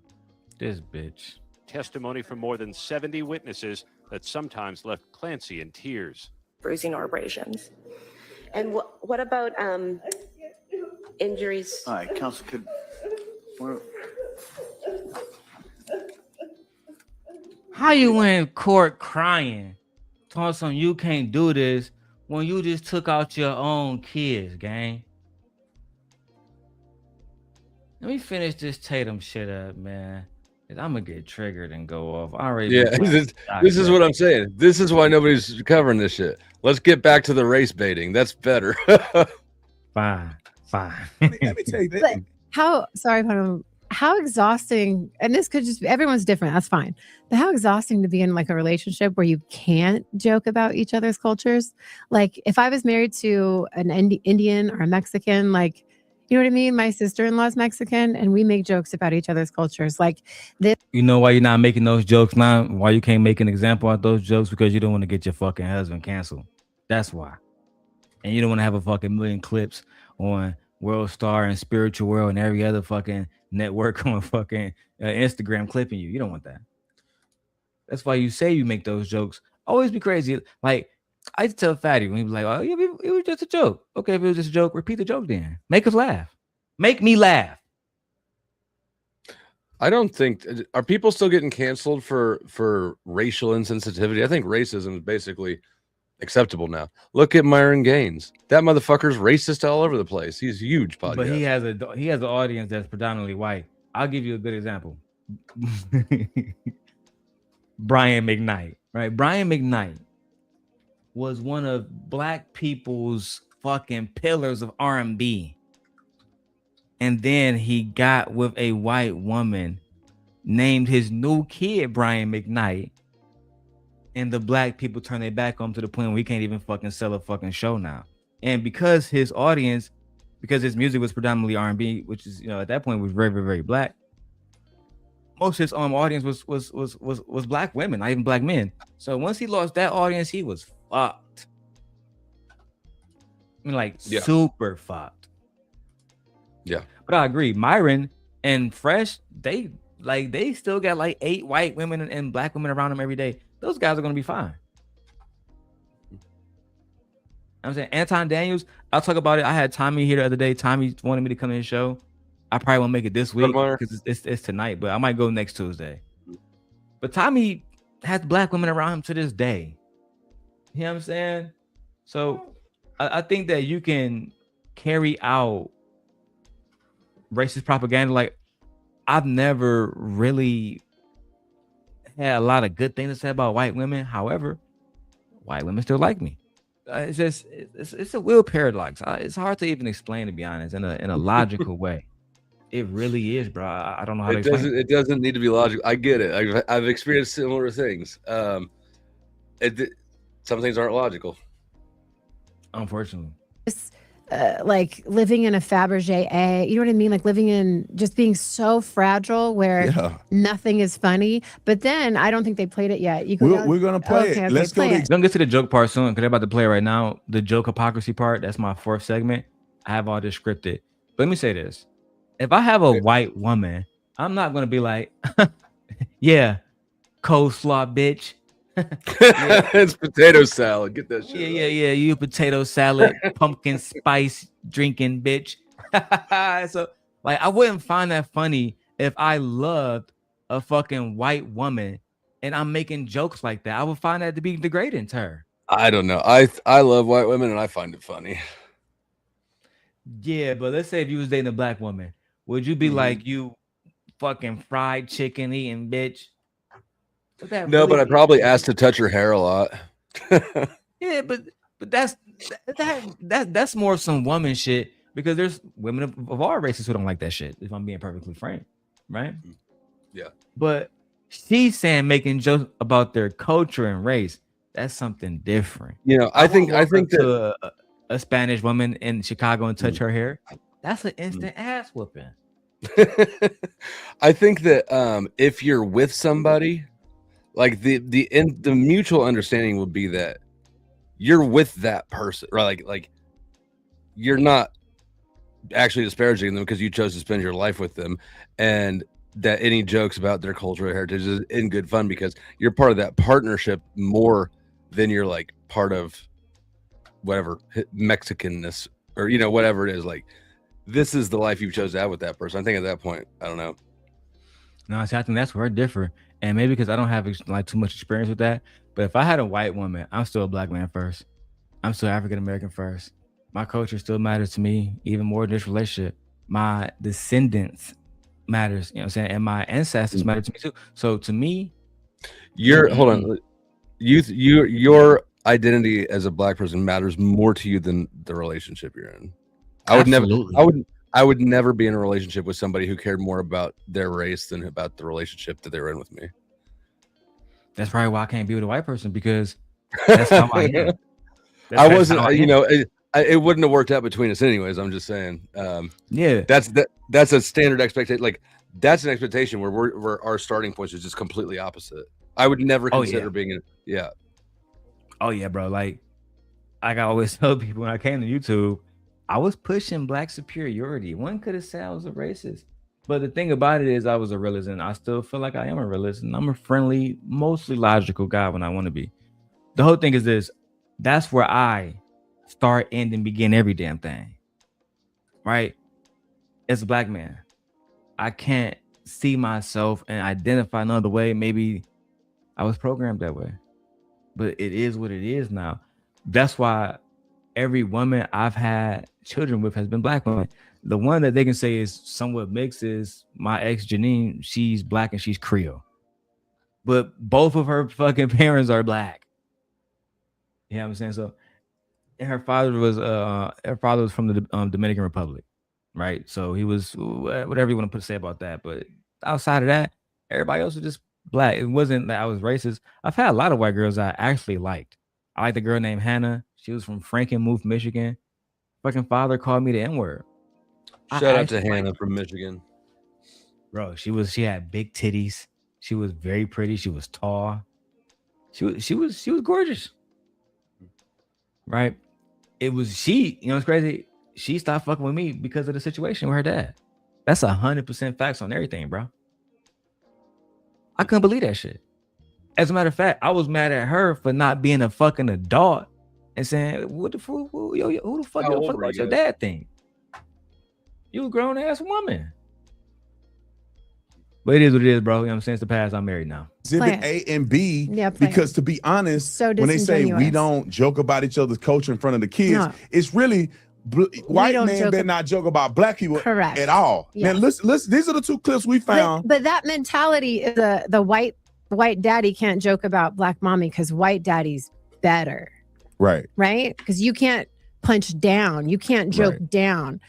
this bitch
testimony from more than 70 witnesses that sometimes left Clancy in tears.
Bruising or abrasions. And what about injuries?
All right, counsel,
how you in court crying, telling some you can't do this when you just took out your own kids, gang? Let me finish this Tatum shit up, man. I'm gonna get triggered and go off. I already
this is what I'm saying. This is why nobody's covering this shit. Let's get back to the race baiting. That's better.
Fine.
Let me tell you that.
How exhausting, and this could just be, everyone's different, that's fine. But how exhausting to be in like a relationship where you can't joke about each other's cultures. Like if I was married to an Indian or a Mexican, like, you know what I mean? My sister-in-law's Mexican, and we make jokes about each other's cultures. Like this.
You know why you're not making those jokes now? Why you can't make an example of those jokes? Because you don't want to get your fucking husband canceled. That's why. And you don't want to have a fucking million clips on World Star and Spiritual World and every other fucking network on fucking Instagram clipping you. You don't want that. That's why you say you make those jokes. Always be crazy. Like, I used to tell Fatty when he was like, oh, yeah, it was just a joke. Okay, if it was just a joke, repeat the joke then. Make us laugh. Make me laugh.
I don't think, are people still getting canceled for racial insensitivity? I think racism is basically acceptable now. Look at Myron Gaines. That motherfucker's racist all over the place. He's huge podcast.
But he has an audience that's predominantly white. I'll give you a good example. Brian McKnight, right? Brian McKnight was one of black people's fucking pillars of R&B. And then he got with a white woman, named his new kid Brian McKnight. And the black people turn their back on him to the point where he can't even fucking sell a fucking show now. And because his audience, because his music was predominantly R&B, which is, you know, at that point was very, very, very black. Most of his audience was black women, not even black men. So once he lost that audience, he was fucked. I mean, like super fucked.
Yeah.
But I agree. Myron and Fresh, they still got like 8 white women and black women around them every day. Those guys are gonna be fine. I'm saying Anton Daniels, I'll talk about it. I had Tommy here the other day. Tommy wanted me to come in the show. I probably won't make it this week because it's tonight, but I might go next Tuesday. But Tommy has black women around him to this day. You know what I'm saying? So I think that you can carry out racist propaganda. Like, I've never really had a lot of good things to say about white women. However, white women still like me. It's a real paradox. It's hard to even explain, to be honest, in a logical way. It really is, bro. I don't know how to explain it.
It doesn't need to be logical. I get it. I've experienced similar things. Some things aren't logical.
Unfortunately.
Like living in a Fabergé egg, you know what I mean? Like living in just being so fragile where nothing is funny. But then I don't think they played it yet.
We're gonna play it. Let's go.
Don't get to the joke part soon because they're about to play it right now. The joke hypocrisy part. That's my 4th segment. I have all this scripted. But let me say this: if I have a white woman, I'm not gonna be like, yeah, coleslaw, bitch.
It's potato salad. Get that shit.
Yeah. You potato salad, pumpkin spice drinking bitch. So, like, I wouldn't find that funny if I loved a fucking white woman and I'm making jokes like that. I would find that to be degrading to her.
I don't know. I love white women and I find it funny.
Yeah, but let's say if you was dating a black woman, would you be like, you fucking fried chicken eating bitch?
No, but I probably asked to touch her hair a lot.
Yeah, but that's more of some woman shit because there's women of all races who don't like that shit, if I'm being perfectly frank, right?
Yeah.
But she's saying making jokes about their culture and race. that's something different.
You know, I think
walk up
that
to a Spanish woman in Chicago and touch her hair. That's an instant ass whooping.
I think that if you're with somebody, like the mutual understanding would be that you're with that person, right? Like you're not actually disparaging them because you chose to spend your life with them, and that any jokes about their cultural heritage is in good fun because you're part of that partnership more than you're like part of whatever Mexicanness or, you know, whatever it is. Like, this is the life you chose to have with that person. I think at that point, I don't know.
No, see, I think that's where it differ. And maybe because I don't have like too much experience with that. But if I had a white woman, I'm still a black man first. I'm still African American first. My culture still matters to me even more in this relationship. My descendants matters, you know what I'm saying? And my ancestors matter to me too. So to me,
hold on. Your identity as a black person matters more to you than the relationship you're in. I would never be in a relationship with somebody who cared more about their race than about the relationship that they were in with me.
That's probably why I can't be with a white person, because that's how I am.
I wasn't, you know, it wouldn't have worked out between us anyways. I'm just saying.
Yeah,
that's a standard expectation. Like, that's an expectation where our starting points is just completely opposite. I would never consider being in. Yeah.
Oh yeah, bro. Like I always tell people when I came to YouTube, I was pushing black superiority. One could have said I was a racist, but the thing about it is I was a realist, and I still feel like I am a realist, and I'm a friendly, mostly logical guy when I want to be. The whole thing is this: that's where I start, end, and begin every damn thing. Right? As a black man, I can't see myself and identify another way. Maybe I was programmed that way, but it is what it is now. That's why every woman I've had children with has been black women. The one that they can say is somewhat mixed is my ex Janine. She's black and she's Creole, but both of her fucking parents are black. You know what I'm saying? So, and her father was from the Dominican Republic, right? So he was whatever you want to say about that. But outside of that, everybody else was just black. It wasn't that I was racist. I've had a lot of white girls I actually liked. I liked a girl named Hannah. She was from Frankenmuth, Michigan. Fucking father called me the N-word.
Shout out to Hannah from Michigan.
Bro, she had big titties. She was very pretty. She was tall. She was gorgeous. Right? It was she, you know, it's crazy. She stopped fucking with me because of the situation with her dad. That's 100% facts on everything, bro. I couldn't believe that shit. As a matter of fact, I was mad at her for not being a fucking adult and saying, "What the fuck? Who the fuck about your dad thing? You a grown ass woman." But it is what it is, bro. You know what I'm saying? It's the past. I'm married now.
Exhibit A and B, because to be honest, when they say we don't joke about each other's culture in front of the kids, it's really white men better not joke about black people at all.
Yeah.
Man, listen, these are the two clips we found.
But that mentality is the white daddy can't joke about black mommy because white daddy's better.
Right.
Right? Because you can't punch down. You can't joke down.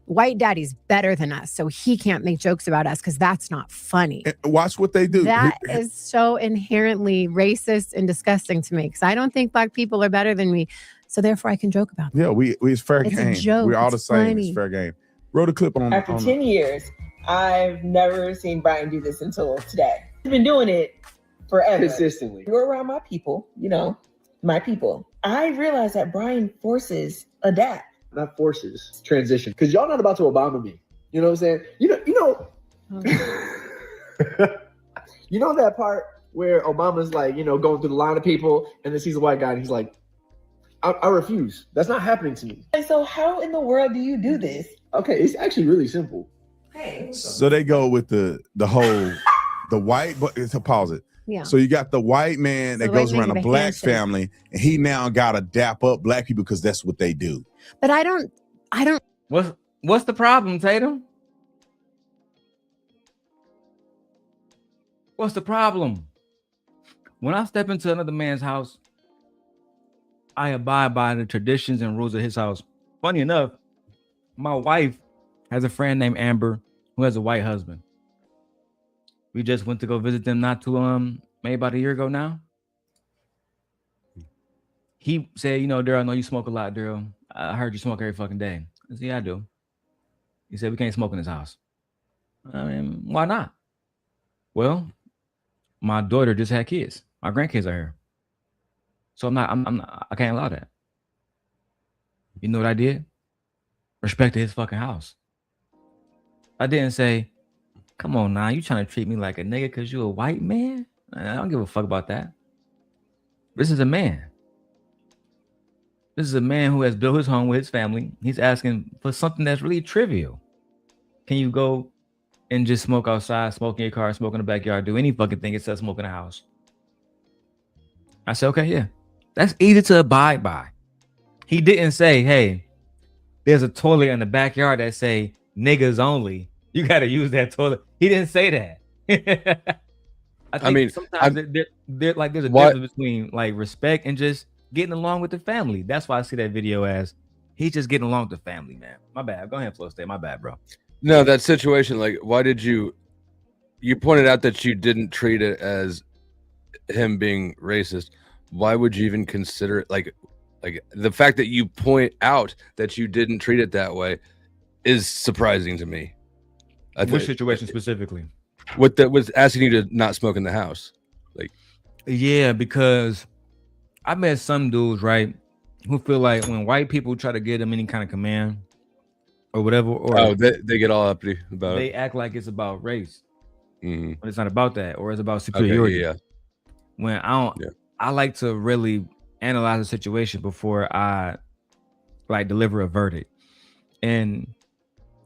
White daddy's better than us, so he can't make jokes about us because that's not funny.
And watch what they do.
That is so inherently racist and disgusting to me because I don't think black people are better than me, so therefore I can joke about them.
Yeah, it's fair
It's
game.
a joke.
We're all the
It's
same.
funny.
It's fair game. Wrote a clip on.
After 10 years, I've never seen Brian do this until today. He's been doing it forever.
Consistently.
You're around my people, you know, my people. I realize that Brian forces adapt.
Not forces, transition. Because y'all not about to Obama me. You know what I'm saying? You know you know that part where Obama's like, you know, going through the line of people and then sees a white guy and he's like, I refuse. That's not happening to me.
So how in the world do you do this?
Okay, it's actually really simple.
Hey.
So they go with the whole white, but to pause it.
Yeah.
So you got the white man that goes around a
making the
black
handshake.
family, and he now got to dap up black people because that's what they do.
But I don't.
What's the problem, Tatum? What's the problem? When I step into another man's house, I abide by the traditions and rules of his house. Funny enough, my wife has a friend named Amber who has a white husband. We just went to go visit them maybe about a year ago now. he said, Darrel, I know you smoke a lot, Darrel. I heard you smoke every fucking day. I said, yeah, I do. He said, we can't smoke in this house. I mean, why not? Well, my daughter just had kids. My grandkids are here. So I can't allow that. You know what I did? Respected his fucking house. I didn't say, come on now, you trying to treat me like a nigga because you a white man? I don't give a fuck about that. This is a man. This is a man who has built his home with his family. He's asking for something that's really trivial. Can you go and just smoke outside, smoke in your car, smoke in the backyard, do any fucking thing except smoke in the house? I said, okay, yeah. That's easy to abide by. He didn't say, hey, there's a toilet in the backyard that say niggas only. You got to use that toilet. He didn't say that. I mean, sometimes there's a difference between like respect and just getting along with the family. That's why I see that video as he's just getting along with the family, man. My bad. Go ahead, Flo State. My bad, bro.
No, that situation, like, why did you pointed out that you didn't treat it as him being racist. Why would you even consider it? Like the fact that you point out that you didn't treat it that way is surprising to me.
Which situation specifically?
What that was asking you to not smoke in the house. Like,
yeah, because I met some dudes, right, who feel like when white people try to give them any kind of command or whatever, or
they get all uppity about it.
They act like it's about race.
Mm-hmm.
But it's not about that, or it's about superiority.
Okay, yeah.
When I like to really analyze the situation before I like deliver a verdict. And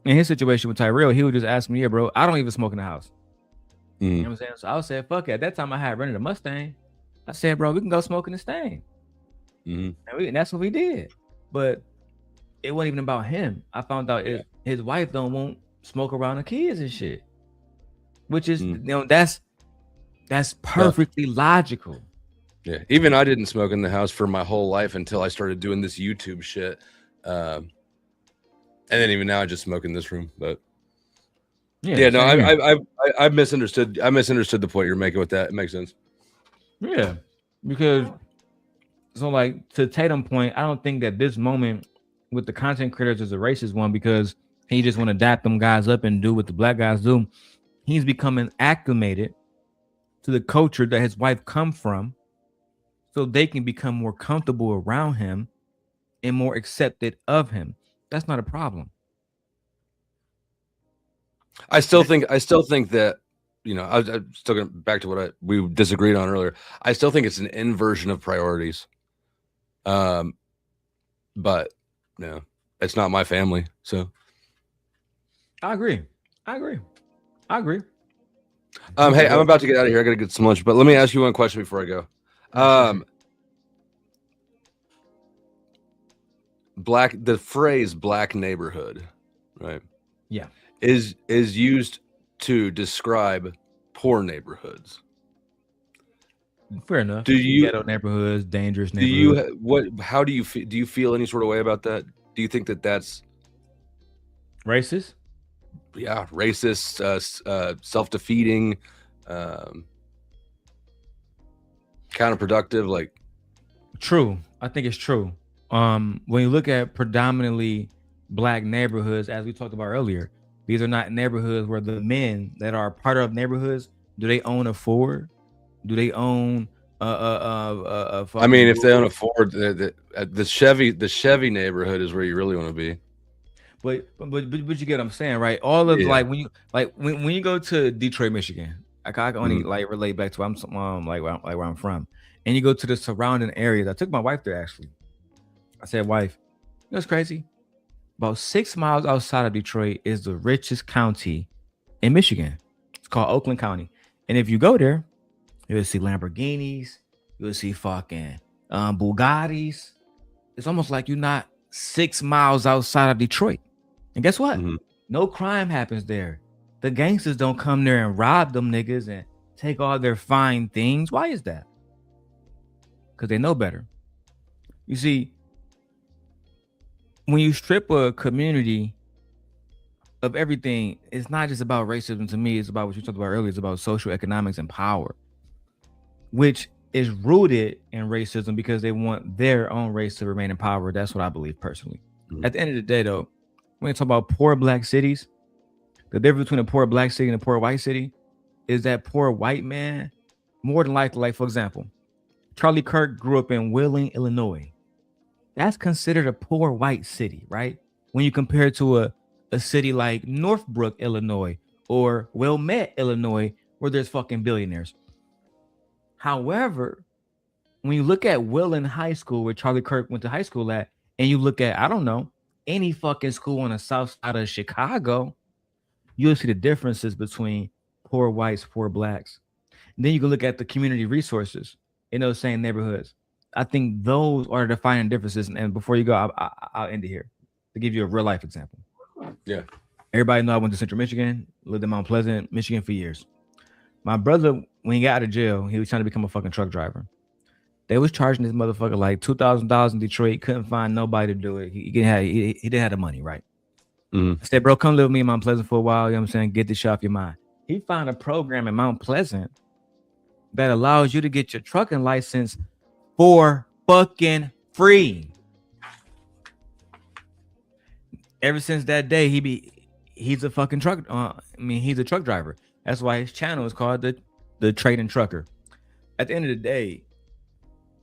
in his situation with Tyrell, he would just ask me, yeah, bro, I don't even smoke in the house.
Mm-hmm.
You know what I'm saying? So I said, fuck it. At that time I had rented a Mustang. I said, bro, we can go smoke in the Mustang.
Mm-hmm.
And that's what we did. But it wasn't even about him. I found out his wife don't want smoke around the kids and shit. Which is, that's perfectly logical.
Yeah. Even I didn't smoke in the house for my whole life until I started doing this YouTube shit. And then even now I just smoke in this room. But I misunderstood. I misunderstood the point you're making with that. It makes sense.
Yeah. Because so like to Tatum's point, I don't think that this moment with the content creators is a racist one because he just want to dap them guys up and do what the black guys do. He's becoming acclimated to the culture that his wife come from, so they can become more comfortable around him and more accepted of him. That's not a problem.
I still think that, you know, I'm still going back to what we disagreed on earlier. I still think it's an inversion of priorities. But no, it's not my family. So
I agree.
Hey, I'm about to get out of here. I got to get some lunch, but let me ask you one question before I go. The phrase black neighborhood, right?
Yeah.
Is used to describe poor neighborhoods.
Fair enough.
Do you
ghetto neighborhoods, dangerous neighborhoods?
How do you feel? Do you feel any sort of way about that? Do you think that that's
racist?
Yeah, racist, self-defeating, counterproductive. Like,
true. I think it's true. When you look at predominantly black neighborhoods, as we talked about earlier, these are not neighborhoods where the men that are part of neighborhoods, do they own a Ford? Do they own a
I mean, if they own a Ford, the Chevy neighborhood is where you really want to be.
But you get what I'm saying, right? All of like when you go to Detroit, Michigan, I can only like relate back to where I'm from, and you go to the surrounding areas. I took my wife there actually. I said, wife, you know what's crazy? About 6 miles outside of Detroit is the richest county in Michigan. It's called Oakland County, and if you go there, you'll see Lamborghinis, you'll see fucking Bugattis. It's almost like you're not 6 miles outside of Detroit. And guess what? No crime happens there. The gangsters don't come there and rob them niggas and take all their fine things. Why is that? Because they know better. You see, when you strip a community of everything, it's not just about racism to me. It's about what you talked about earlier. It's about social economics and power, which is rooted in racism because they want their own race to remain in power. That's what I believe personally. At the end of the day, though, when you talk about poor black cities, the difference between a poor black city and a poor white city is that poor white man, more than likely, like for example, Charlie Kirk grew up in Wheeling, Illinois. That's considered a poor white city, right? When you compare it to a city like Northbrook, Illinois, or Wilmette, Illinois, where there's fucking billionaires. However, when you look at Wheeling High School, where Charlie Kirk went to high school at, and you look at, I don't know, any fucking school on the south side of Chicago, you'll see the differences between poor whites, poor blacks. And then you can look at the community resources in those same neighborhoods. I think those are defining differences. And before you go, I'll end it here to give you a real life example.
Yeah.
Everybody know I went to Central Michigan, lived in Mount Pleasant, Michigan for years. My brother, when he got out of jail, he was trying to become a fucking truck driver. They was charging this motherfucker like $2,000 in Detroit. Couldn't find nobody to do it. He didn't have the money, right? I said, bro, come live with me in Mount Pleasant for a while. You know what I'm saying? Get this shit off your mind. He found a program in Mount Pleasant that allows you to get your trucking license for fucking free. Ever since that day, he's a fucking truck. He's a truck driver. That's why his channel is called the Trading Trucker. At the end of the day,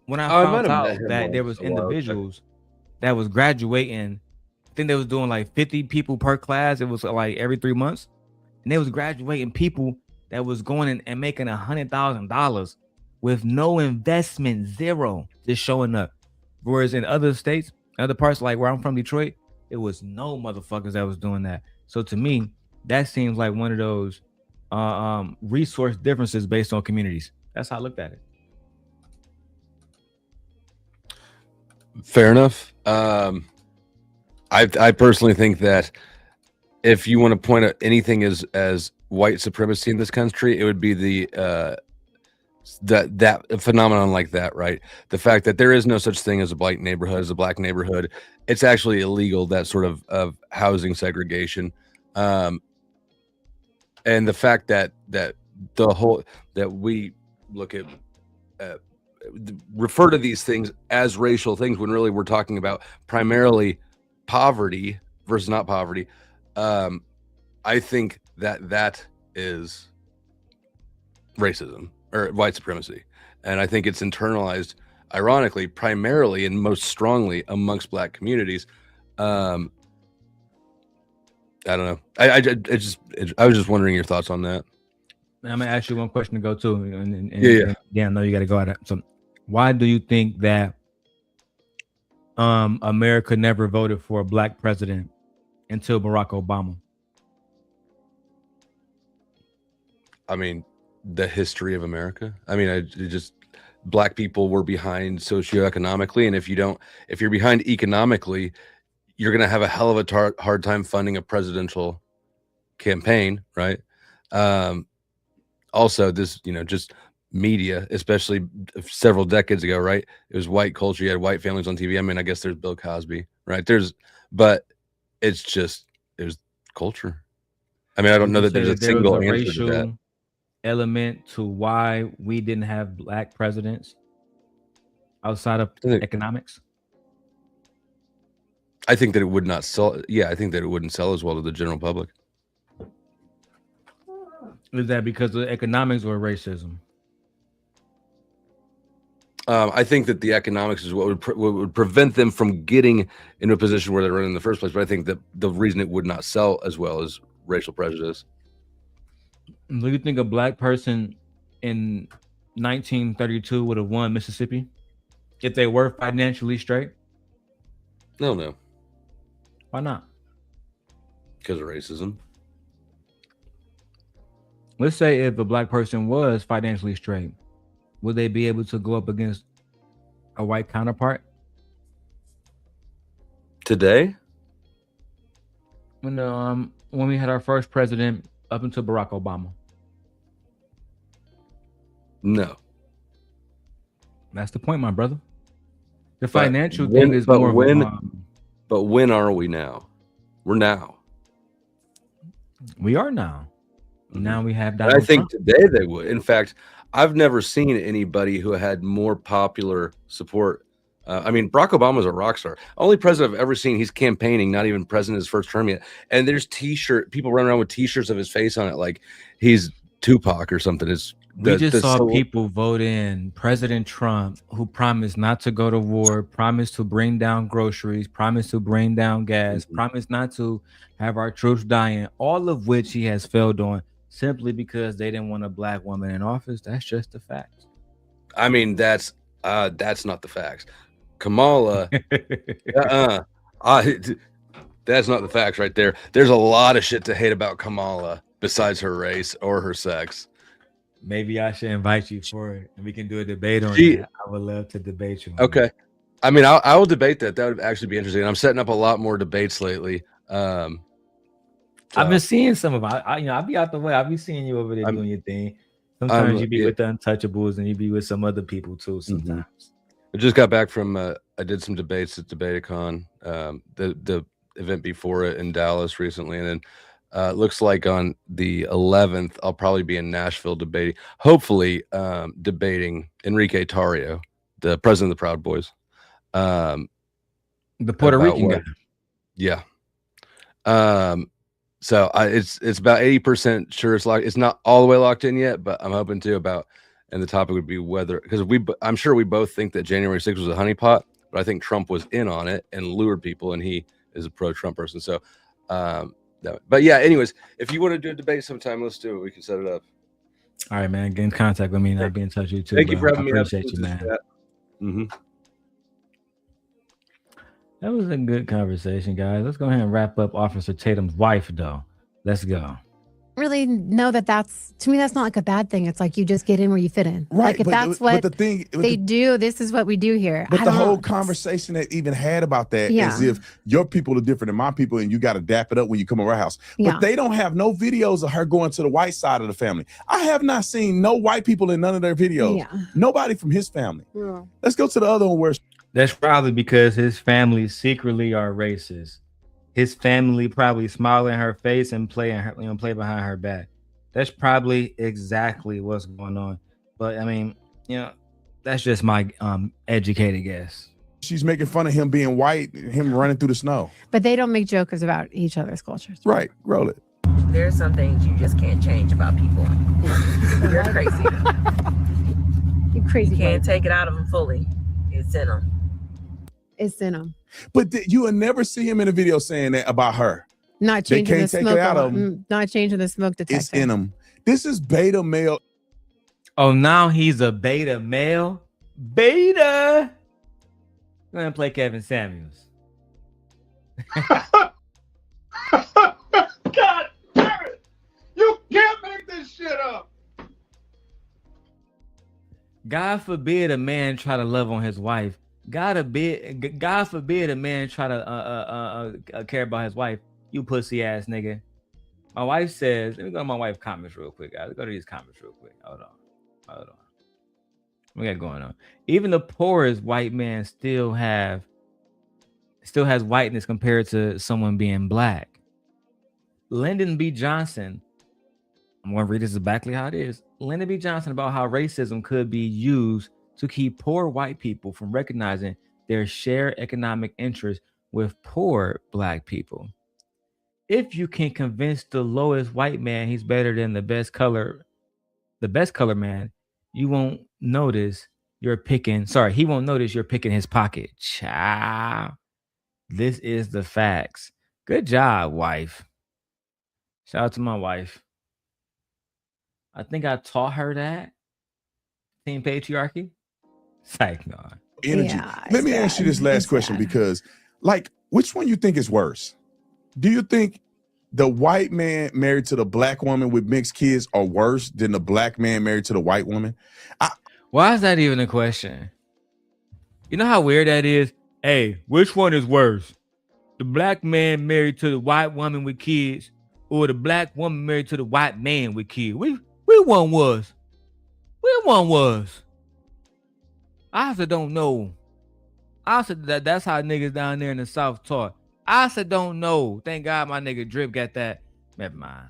when I found out that there was individuals that was graduating, I think they was doing like 50 people per class. It was like every 3 months, and they was graduating people that was going in and making $100,000 with no investment, zero, just showing up. Whereas in other states, other parts like where I'm from, Detroit, it was no motherfuckers that was doing that. So to me, that seems like one of those resource differences based on communities. That's how I looked at it.
Fair enough. I personally think that if you want to point at anything as white supremacy in this country, it would be the that phenomenon like that, right? The fact that there is no such thing as a white neighborhood, as a black neighborhood. It's actually illegal, that sort of housing segregation. And the fact that we look at refer to these things as racial things when really we're talking about primarily poverty versus not poverty. I think that is racism or white supremacy, and I think it's internalized, ironically, primarily and most strongly amongst black communities. I don't know. I was just wondering your thoughts on that.
I'm gonna ask you one question to go to, and
yeah,
I know you got to go at it. So, why do you think that America never voted for a black president until Barack Obama?
I mean, the history of America. I mean, black people were behind socioeconomically, and if you're behind economically, you're gonna have a hell of a hard time funding a presidential campaign, right? Also, this, just media, especially several decades ago, right? It was white culture. You had white families on TV. I mean, I guess there's Bill Cosby, right? But it was culture. I mean, I don't know that there's a single answer
racial
to that
element to why we didn't have black presidents outside of economics.
I think that it would not sell. Yeah, I think that it wouldn't sell as well to the general public.
Is that because of economics or racism?
I think that the economics is what would prevent them from getting into a position where they're in the first place. But I think that the reason it would not sell as well is racial prejudice.
Do you think a black person in 1932 would have won Mississippi if they were financially straight?
No.
Why not?
Because of racism.
Let's say if a black person was financially straight, would they be able to go up against a white counterpart?
Today?
When we had our first president up until Barack Obama.
No.
That's the point, my brother. The financial thing is more
but when are we now? We're now.
We are now. Now we have
I think today they would. In fact, I've never seen anybody who had more popular support. I mean, Barack Obama's a rock star. Only president I've ever seen. He's campaigning, not even president his first term yet. And there's people running around with T-shirts of his face on it, like he's Tupac or something.
We just saw people vote in President Trump, who promised not to go to war, promised to bring down groceries, promised to bring down gas, promised not to have our troops dying, all of which he has failed on simply because they didn't want a black woman in office. That's just the facts.
I mean, that's not the facts. Kamala, that's not the facts right there. There's a lot of shit to hate about Kamala besides her race or her sex.
Maybe I should invite you for it, and we can do a debate on it. I would love to debate you.
Okay. I mean, I will debate that. That would actually be interesting. I'm setting up a lot more debates lately.
I've been seeing some of it. I'll be out the way. I'll be seeing you over there doing your thing. Sometimes you be with the Untouchables, and you be with some other people too. Sometimes.
I just got back from I did some debates at Debaticon, the event before it in Dallas recently, and then looks like on the 11th I'll probably be in Nashville debating, hopefully debating Enrique Tarrio, the president of the Proud Boys,
the Puerto Rican guy.
Yeah. So it's about 80% sure it's locked. It's not all the way locked in yet, but I'm hoping to about. And the topic would be whether, because I'm sure we both think that January 6th was a honeypot, but I think Trump was in on it and lured people, and he is a pro-Trump person. So, but yeah, anyways, if you want to do a debate sometime, let's do it. We can set it up.
All right, man. Get in contact with me and I'll be in touch with you too.
Thank you for having me.
I appreciate you, man. That was a good conversation, guys. Let's go ahead and wrap up Officer Tatum's wife, though. Let's go.
Really know that's, to me, that's not like a bad thing. It's like you just get in where you fit in.
Right.
Like if that's what
they
do, this is what we do here.
But the whole conversation that even had about that, as if your people are different than my people and you got to dap it up when you come over our house. But they don't have no videos of her going to the white side of the family. I have not seen no white people in none of their videos. Nobody from his family. Let's go to the other one where.
That's probably because his family secretly are racist. His family probably smile in her face and play behind her back. That's probably exactly what's going on. But I mean, that's just my educated guess.
She's making fun of him being white, him running through the snow.
But they don't make jokes about each other's cultures.
Right. Roll it.
There's some things you just can't change about people. You're crazy.
You crazy.
You can't take it out of them fully. It's in them.
It's in them.
But you will never see him in a video saying that about her.
Not changing the smoke. Not changing the smoke detector.
It's in him. This is beta male.
Oh, now he's a beta male? Beta. I'm going to play Kevin Samuels.
God damn it! You can't make this shit up.
God forbid a man try to love on his wife. God forbid a man try to care about his wife. You pussy ass nigga. My wife says, let me go to my wife's comments real quick, guys. Let's go to these comments real quick. Hold on. What we got going on? Even the poorest white man still has whiteness compared to someone being black. Lyndon B. Johnson, I'm going to read this exactly how it is. Lyndon B. Johnson about how racism could be used to keep poor white people from recognizing their shared economic interests with poor black people. If you can convince the lowest white man he's better than the best color man, he won't notice you're picking his pocket. Child. This is the facts. Good job, wife. Shout out to my wife. I think I taught her that. Team patriarchy. Psych, no.
Energy. Let me ask you this last question because, which one you think is worse? Do you think the white man married to the black woman with mixed kids are worse than the black man married to the white woman?
Why is that even a question? You know how weird that is? Hey, which one is worse? The black man married to the white woman with kids or the black woman married to the white man with kids? Which one was? Which one was? I also don't know. I said that's how niggas down there in the South talk. I said don't know. Thank God my nigga Drip got that. Never mind.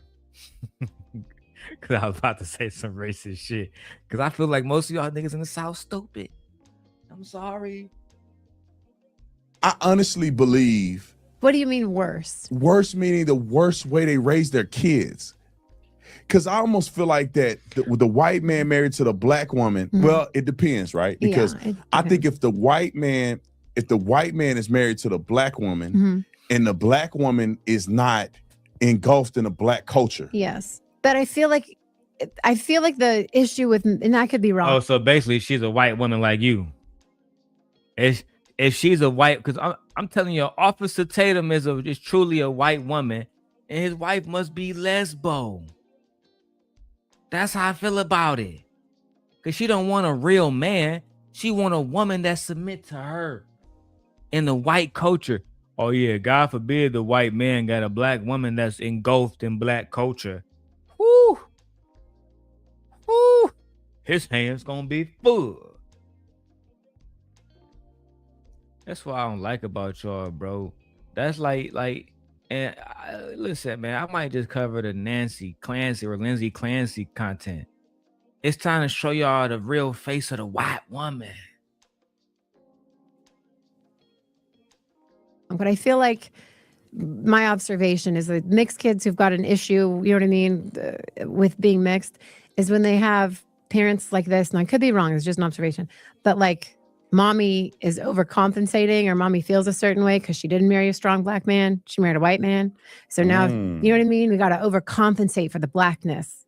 Cause I was about to say some racist shit. Cause I feel like most of y'all niggas in the South stupid. I'm sorry.
I honestly believe.
What do you mean worse?
Worse meaning the worst way they raise their kids. Because I almost feel like that the white man married to the black woman. Well, it depends, right? Because I think if the white man is married to the black woman and the black woman is not engulfed in a black culture.
Yes. But I feel like the issue with, and I could be wrong.
Oh, so basically she's a white woman like you. If she's a white, because I'm telling you, Officer Tatum is truly a white woman, and his wife must be lesbo. That's how I feel about it. Because she don't want a real man. She want a woman that submit to her in the white culture. Oh yeah, God forbid the white man got a black woman that's engulfed in black culture. Whoo! Whoo! His hands gonna be full. That's what I don't like about y'all, bro. That's and listen, man, I might just cover the Nancy Clancy or Lindsay Clancy content. It's time to show y'all the real face of the white woman.
But I feel like my observation is that mixed kids who've got an issue, you know what I mean, with being mixed, is when they have parents like this, and I could be wrong, it's just an observation, but like mommy is overcompensating or mommy feels a certain way because she didn't marry a strong black man. She married a white man. So now, you know what I mean? We got to overcompensate for the blackness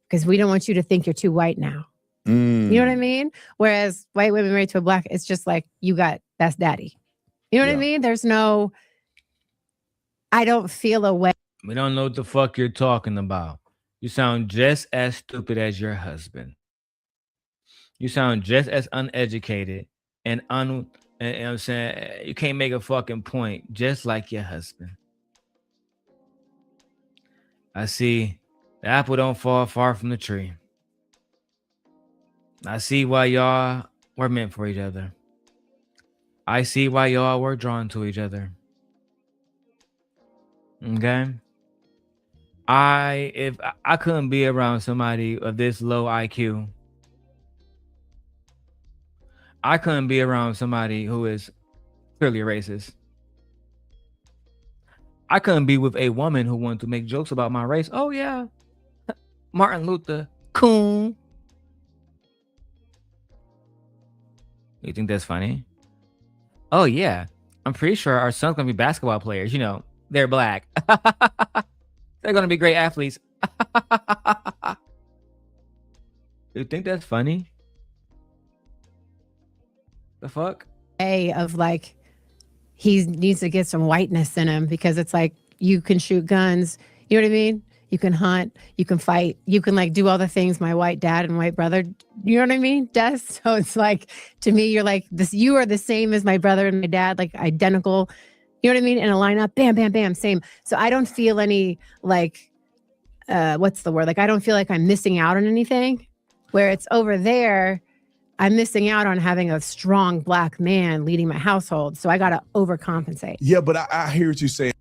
because we don't want you to think you're too white now. You know what I mean? Whereas white women married to a black, it's just like, that's daddy. You know what I mean? There's no, I don't feel a way.
We don't know what the fuck you're talking about. You sound just as stupid as your husband. You sound just as uneducated and I'm saying you can't make a fucking point just like your husband. I see the apple don't fall far from the tree. I see why y'all were meant for each other. I see why y'all were drawn to each other. Okay? If I couldn't be around somebody of this low IQ, I couldn't be around somebody who is clearly racist. I couldn't be with a woman who wanted to make jokes about my race. Oh yeah, Martin Luther, coon. You think that's funny? Oh yeah, I'm pretty sure our son's gonna be basketball players. You know, they're black. They're gonna be great athletes. You think that's funny? The fuck?
Of like, he needs to get some whiteness in him because it's like you can shoot guns. You know what I mean? You can hunt. You can fight. You can like do all the things my white dad and white brother. You know what I mean? Does. So it's like, to me, you're like this. You are the same as my brother and my dad, like identical. You know what I mean? In a lineup, bam, bam, bam, same. So I don't feel any like, what's the word? Like I don't feel like I'm missing out on anything. Where it's over there, I'm missing out on having a strong black man leading my household. So I got to overcompensate.
Yeah, but I hear what you're saying.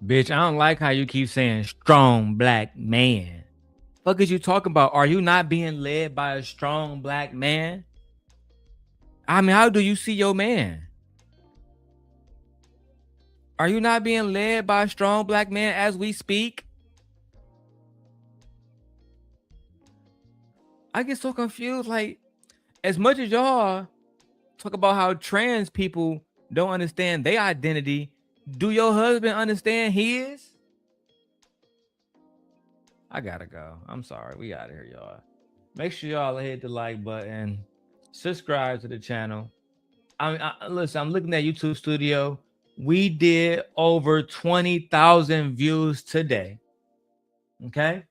Bitch, I don't like how you keep saying strong black man. Fuck is you talking about? Are you not being led by a strong black man? I mean, how do you see your man? Are you not being led by a strong black man as we speak? I get so confused. Like, as much as y'all talk about how trans people don't understand their identity, do your husband understand his? I gotta go. I'm sorry. We out of here, y'all. Make sure y'all hit the like button. Subscribe to the channel. Listen, I'm looking at YouTube Studio. We did over 20,000 views today. Okay?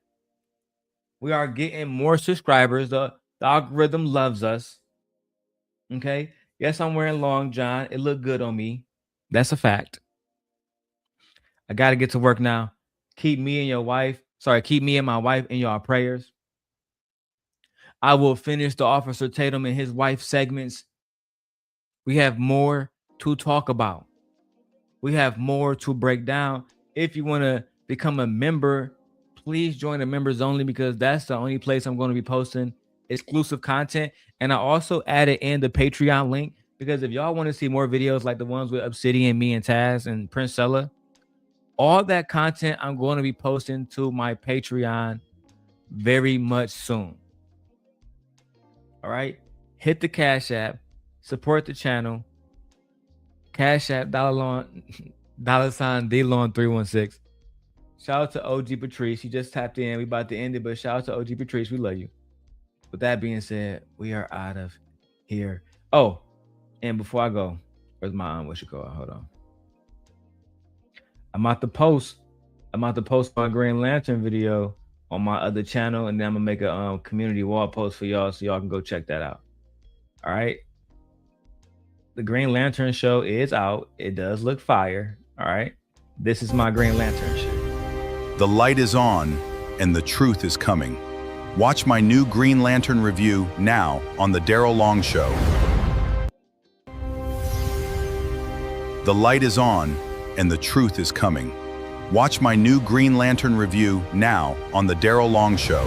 We are getting more subscribers. The algorithm loves us. Okay? Yes, I'm wearing long john. It looked good on me. That's a fact. I got to get to work now. Keep me and my wife in your prayers. I will finish the Officer Tatum and his wife segments. We have more to talk about. We have more to break down. If you want to become a member, please join the members only, because that's the only place I'm going to be posting exclusive content. And I also added in the Patreon link, because if y'all want to see more videos like the ones with Obsidian, me and Taz and Princella, all that content I'm going to be posting to my Patreon very much soon. All right, hit the Cash App, support the channel. Cash App $DLon316. Shout out to OG Patrice. He just tapped in. We about to end it, but shout out to OG Patrice. We love you. With that being said, we are out of here. Oh, and before I go, where's my what you call it? Hold on. I'm about to post my Green Lantern video on my other channel, and then I'm gonna make a community wall post for y'all, so y'all can go check that out. All right. The Green Lantern show is out. It does look fire. All right. This is my Green Lantern shit.
The light is on and the truth is coming. Watch my new Green Lantern review now on The Darrel Long Show. The light is on and the truth is coming. Watch my new Green Lantern review now on The Darrel Long Show.